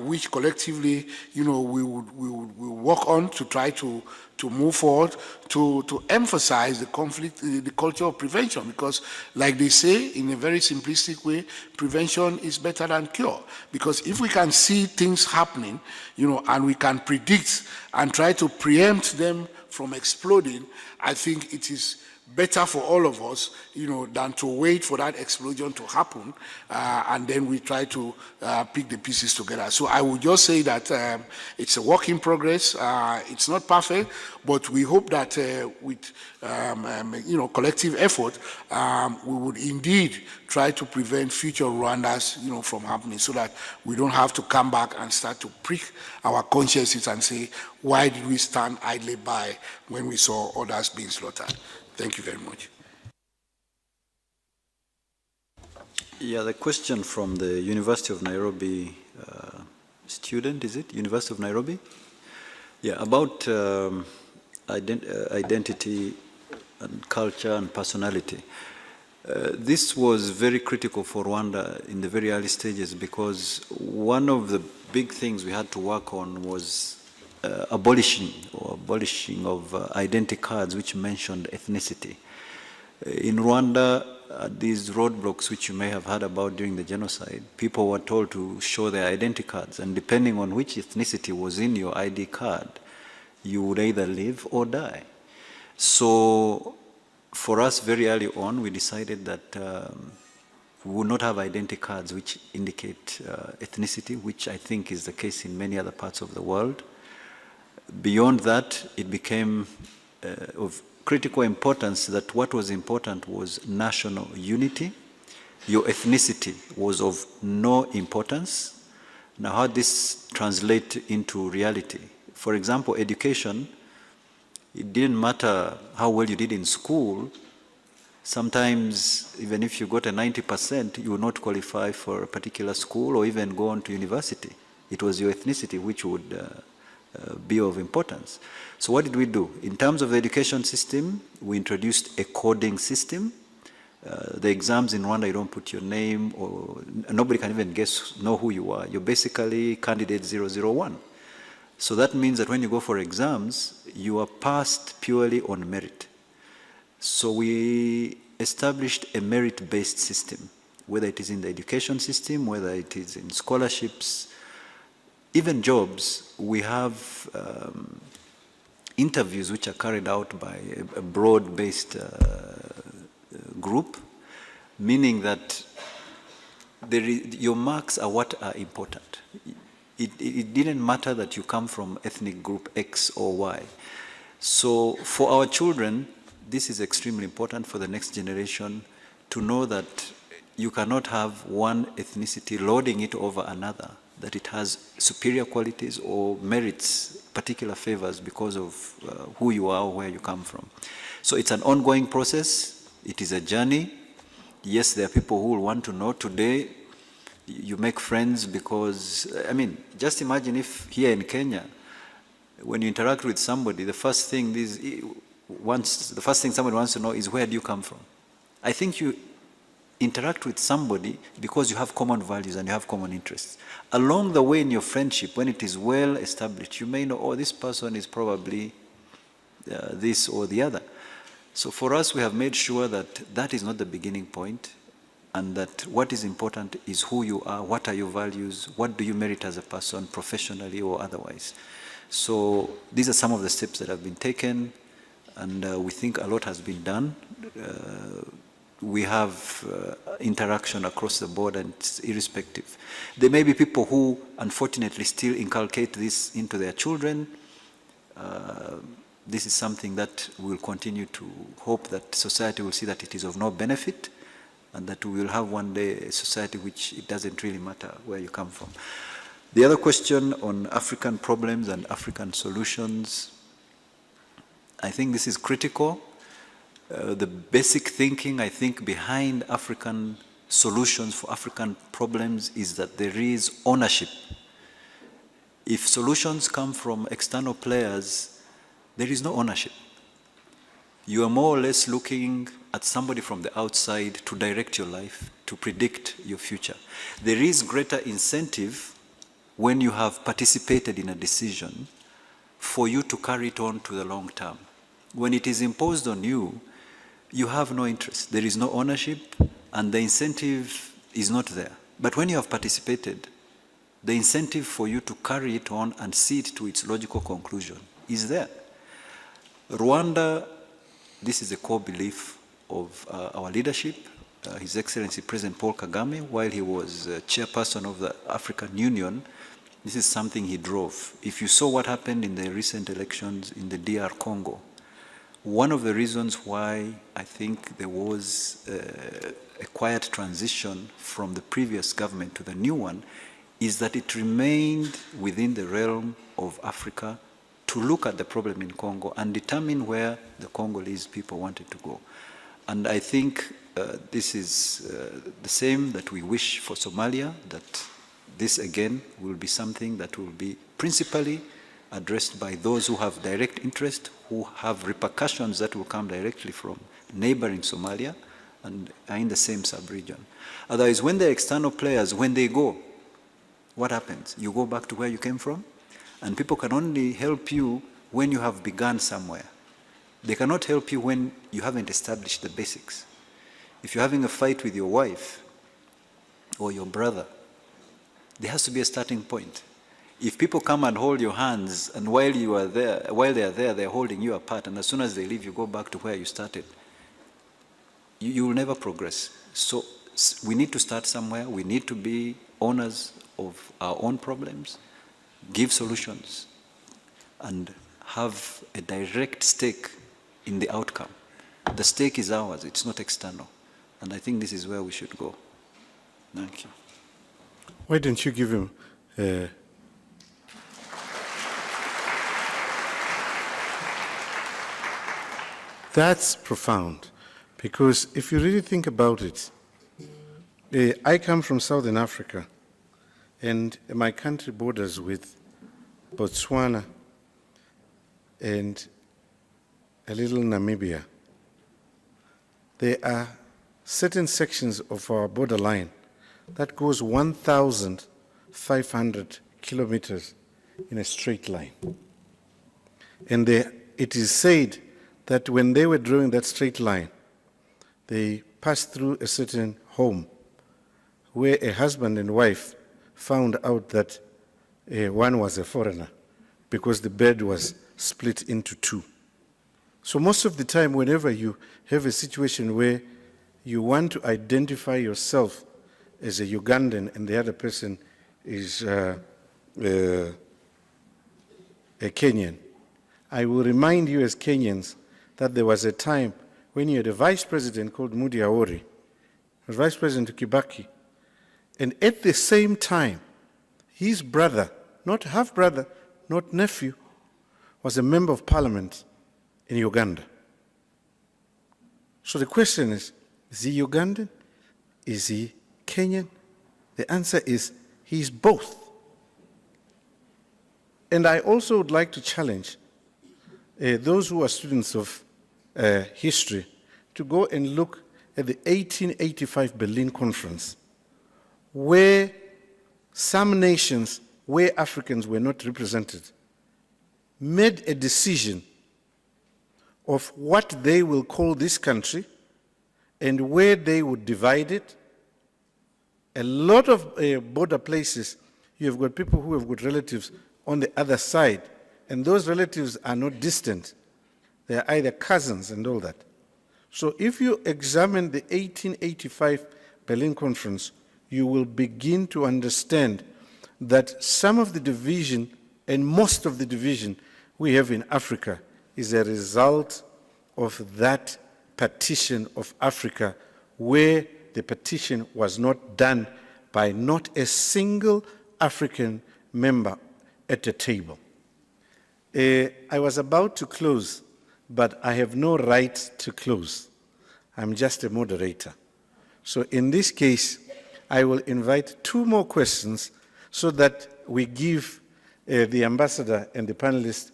which collectively, we would work on to try to move forward, to emphasize the culture of prevention, because like they say, in a very simplistic way, prevention is better than cure. Because if we can see things happening, and we can predict and try to preempt them from exploding, I think it is better for all of us, than to wait for that explosion to happen, and then we try to pick the pieces together. So I would just say that it's a work in progress. It's not perfect, but we hope that with collective effort, we would indeed try to prevent future Rwandas, from happening, so that we don't have to come back and start to prick our consciences and say, why did we stand idly by when we saw others being slaughtered? Thank you very much. Yeah, the question from the University of Nairobi student, is it? University of Nairobi? Yeah, about identity and culture and personality. This was very critical for Rwanda in the very early stages because one of the big things we had to work on was abolishing of identity cards which mentioned ethnicity. In Rwanda, these roadblocks which you may have heard about during the genocide, people were told to show their identity cards, and depending on which ethnicity was in your ID card, you would either live or die. So for us, very early on, we decided that we would not have identity cards which indicate ethnicity, which I think is the case in many other parts of the world. Beyond that, it became of critical importance that what was important was national unity. Your ethnicity was of no importance. Now, how this translates into reality? For example, education, it didn't matter how well you did in school. Sometimes, even if you got a 90%, you would not qualify for a particular school or even go on to university. It was your ethnicity which would be of importance. So what did we do? In terms of the education system, we introduced a coding system. The exams in Rwanda, you don't put your name, or nobody can even know who you are. You're basically candidate 001. So that means that when you go for exams, you are passed purely on merit. So we established a merit-based system, whether it is in the education system, whether it is in scholarships, even jobs. We have interviews which are carried out by a broad-based group, meaning that your marks are what are important. It didn't matter that you come from ethnic group X or Y. So for our children, this is extremely important for the next generation to know that you cannot have one ethnicity loading it over another, that it has superior qualities or merits particular favors because of who you are or where you come from. So it's an ongoing process. It is a journey. Yes, there are people who will want to know. Today, you make friends because, I mean, just imagine if here in Kenya, when you interact with somebody, the first thing somebody wants to know is, where do you come from? I think you interact with somebody because you have common values and you have common interests. Along the way in your friendship, when it is well established, you may know, oh, this person is probably this or the other. So for us, we have made sure that that is not the beginning point, and that what is important is who you are, what are your values, what do you merit as a person, professionally or otherwise. So these are some of the steps that have been taken, and we think a lot has been done. We have interaction across the board, and it's irrespective. There may be people who, unfortunately, still inculcate this into their children. This is something that we'll continue to hope that society will see that it is of no benefit, and that we will have one day a society which it doesn't really matter where you come from. The other question on African problems and African solutions, I think this is critical. The basic thinking, I think, behind African solutions for African problems is that there is ownership. If solutions come from external players, there is no ownership. You are more or less looking at somebody from the outside to direct your life, to predict your future. There is greater incentive when you have participated in a decision for you to carry it on to the long term. When it is imposed on you, you have no interest. There is no ownership, and the incentive is not there. But when you have participated, the incentive for you to carry it on and see it to its logical conclusion is there. Rwanda, this is a core belief of our leadership. His Excellency President Paul Kagame, while he was chairperson of the African Union, this is something he drove. If you saw what happened in the recent elections in the DR Congo, one of the reasons why I think there was a quiet transition from the previous government to the new one is that it remained within the realm of Africa to look at the problem in Congo and determine where the Congolese people wanted to go. And I think this is the same that we wish for Somalia, that this again will be something that will be principally addressed by those who have direct interest, who have repercussions that will come directly from neighboring Somalia and are in the same sub-region. Otherwise, when the external players, when they go, what happens? You go back to where you came from, and people can only help you when you have begun somewhere. They cannot help you when you haven't established the basics. If you're having a fight with your wife or your brother, there has to be a starting point. If people come and hold your hands, and while they are there, they're holding you apart, and as soon as they leave, you go back to where you started, you will never progress. So we need to start somewhere. We need to be owners of our own problems, give solutions, and have a direct stake in the outcome. The stake is ours, it's not external. And I think this is where we should go. Thank you. Why don't you give him That's profound, because if you really think about it, I come from Southern Africa, and my country borders with Botswana and a little Namibia. There are certain sections of our borderline that goes 1,500 kilometers in a straight line. And it is said that when they were drawing that straight line, they passed through a certain home where a husband and wife found out that one was a foreigner because the bed was split into two. So most of the time, whenever you have a situation where you want to identify yourself as a Ugandan and the other person is a Kenyan, I will remind you as Kenyans that there was a time when you had a vice president called Mudi Awori, was vice president Kibaki, and at the same time, his brother, not half-brother, not nephew, was a member of parliament in Uganda. So the question is he Ugandan? Is he Kenyan? The answer is he's both. And I also would like to challenge those who are students of history to go and look at the 1885 Berlin Conference, where some nations where Africans were not represented made a decision of what they will call this country and where they would divide it. A lot of border places, you have got people who have got relatives on the other side, and those relatives are not distant. They are either cousins and all that. So if you examine the 1885 Berlin Conference, you will begin to understand that some of the division and most of the division we have in Africa is a result of that partition of Africa, where the partition was not done by not a single African member at the table. I was about to close, but I have no right to close. I'm just a moderator. So in this case, I will invite two more questions so that we give the ambassador and the panelists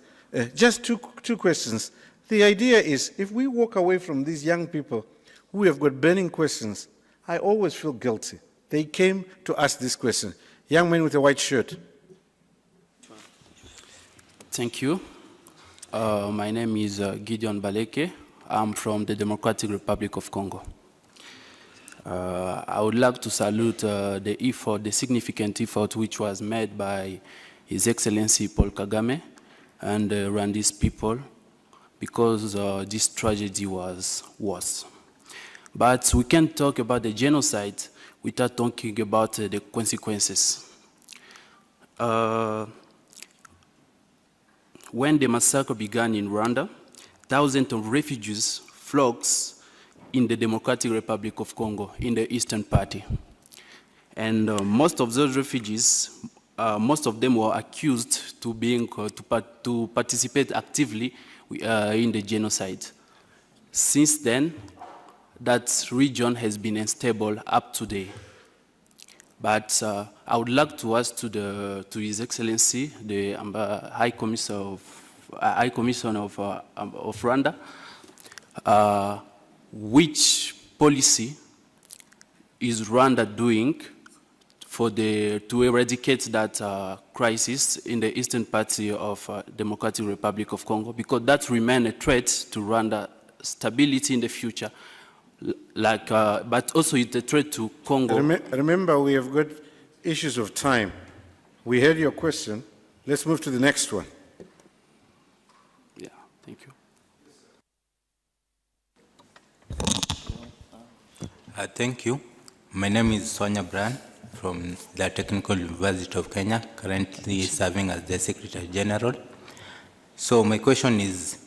just two questions. The idea is, if we walk away from these young people who have got burning questions, I always feel guilty. They came to ask this question. Young man with a white shirt. Thank you. My name is Gideon Baleke. I'm from the Democratic Republic of Congo. I would like to salute the effort, the significant effort which was made by His Excellency Paul Kagame and the Rwandese people, because this tragedy was worse. But we can't talk about the genocide without talking about the consequences. When the massacre began in Rwanda, thousands of refugees flocked in the Democratic Republic of Congo, in the Eastern Party. And most of those refugees most of them were accused to participate actively in the genocide. Since then, that region has been unstable up to date. But I would like to ask to His Excellency, the High Commissioner of Rwanda, which policy is Rwanda doing to eradicate that crisis in the eastern part of Democratic Republic of Congo, because that remains a threat to Rwanda stability in the future, but also it's a threat to Congo. Remember, we have got issues of time. We heard your question. Let's move to the next one. Yeah, thank you. Thank you. My name is Sonia Brand from the Technical University of Kenya, currently serving as the Secretary General. So my question is,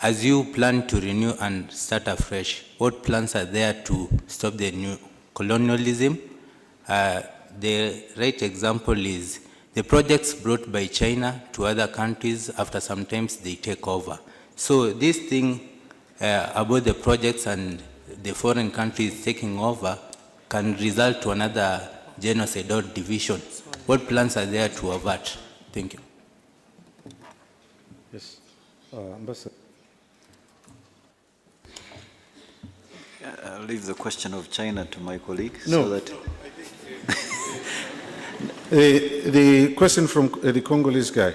as you plan to renew and start afresh, what plans are there to stop the new colonialism? The right example is the projects brought by China to other countries, after sometimes they take over. So this thing about the projects and the foreign countries taking over can result to another genocide or division. What plans are there to avert? Thank you. Yes, Ambassador. I'll leave the question of China to my colleague. No. So that the question from the Congolese guy.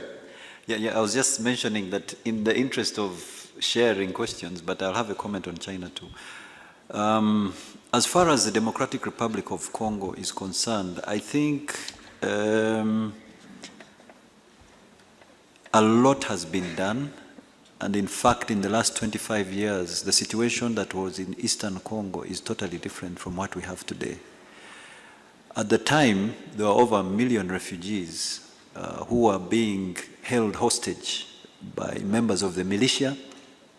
Yeah, I was just mentioning that in the interest of sharing questions, but I'll have a comment on China too. As far as the Democratic Republic of Congo is concerned, I think a lot has been done. And in fact, in the last 25 years, the situation that was in Eastern Congo is totally different from what we have today. At the time, there were over 1 million refugees who were being held hostage by members of the militia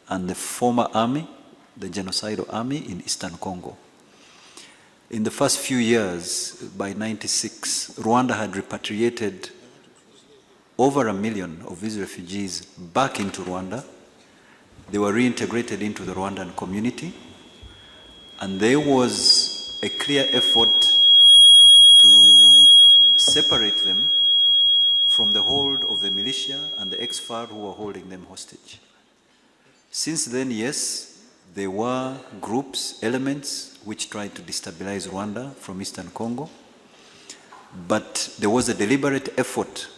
and the former army, the genocidal army in Eastern Congo. In the first few years, by 96, Rwanda had repatriated over 1 million of these refugees back into Rwanda. They were reintegrated into the Rwandan community, and there was a clear effort to separate them from the hold of the militia and the ex-FAR who were holding them hostage. Since then, yes, there were groups, elements, which tried to destabilize Rwanda from Eastern Congo, but there was a deliberate effort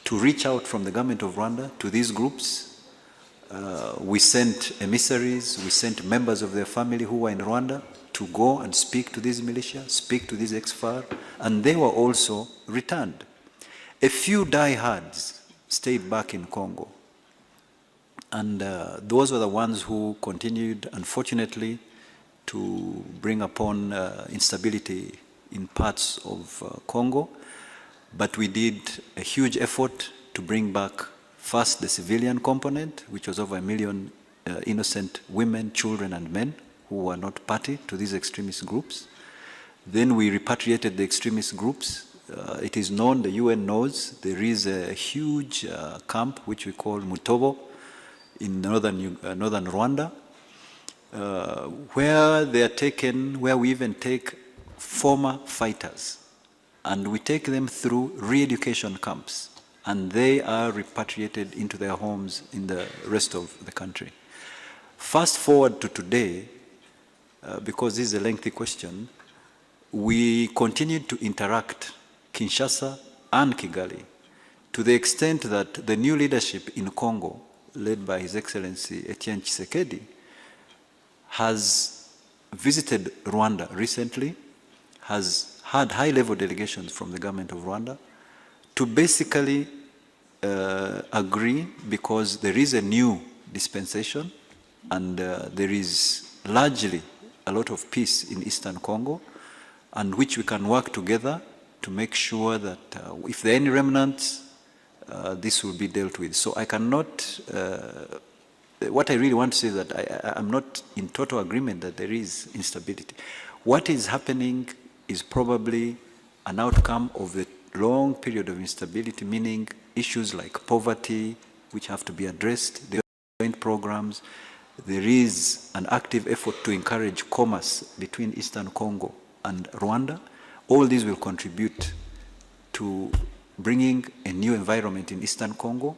to reach out from the government of Rwanda to these groups. We sent emissaries, we sent members of their family who were in Rwanda to go and speak to these militia, speak to these ex-FAR, and they were also returned. A few diehards stayed back in Congo, and those were the ones who continued, unfortunately, to bring upon instability in parts of Congo. But we did a huge effort to bring back first the civilian component, which was over 1 million innocent women, children, and men who were not party to these extremist groups. Then we repatriated the extremist groups. It is known, the UN knows, there is a huge camp which we call Mutobo in northern Rwanda, where they are taken, where we even take former fighters, and we take them through re-education camps, and they are repatriated into their homes in the rest of the country. Fast forward to today, because this is a lengthy question, we continued to interact, Kinshasa and Kigali, to the extent that the new leadership in Congo, led by His Excellency Etienne Tshisekedi, has visited Rwanda recently, has had high-level delegations from the government of Rwanda to basically agree, because there is a new dispensation and there is largely a lot of peace in Eastern Congo, and which we can work together to make sure that if there are any remnants, this will be dealt with. So I cannot, what I really want to say is that I'm not in total agreement that there is instability. What is happening is probably an outcome of the long period of instability, meaning issues like poverty, which have to be addressed, the joint programs. There is an active effort to encourage commerce between Eastern Congo and Rwanda. All these will contribute to bringing a new environment in Eastern Congo.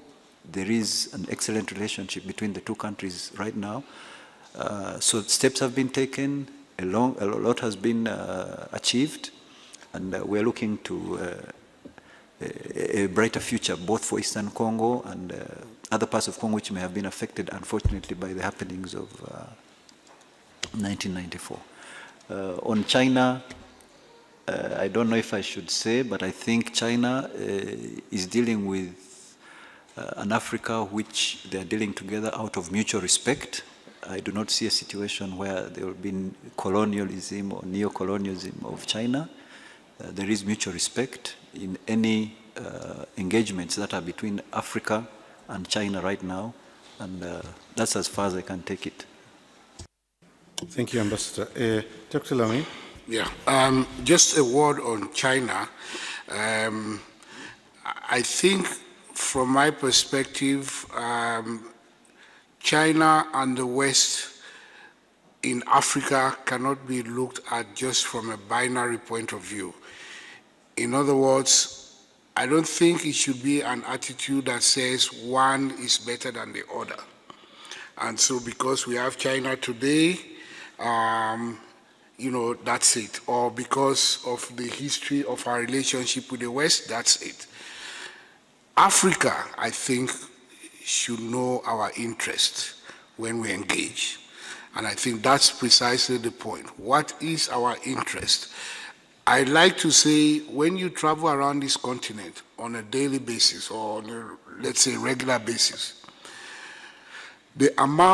There is an excellent relationship between the two countries right now. So steps have been taken, a lot has been achieved, and we're looking to a brighter future both for Eastern Congo and other parts of Congo which may have been affected, unfortunately, by the happenings of 1994. On China, I don't know if I should say, but I think China is dealing with an Africa which they are dealing together out of mutual respect. I do not see a situation where there will be colonialism or neo-colonialism of China. There is mutual respect in any engagements that are between Africa and China right now, and that's as far as I can take it. Thank you, Ambassador. Dr. Lamy? Yeah, just a word on China. I think from my perspective, China and the West in Africa cannot be looked at just from a binary point of view. In other words, I don't think it should be an attitude that says one is better than the other. And so because we have China today, you know, that's it. Or because of the history of our relationship with the West, that's it. Africa, I think, should know our interest when we engage. And I think that's precisely the point. What is our interest? I'd like to say, when you travel around this continent on a daily basis or on a, let's say, regular basis, the amount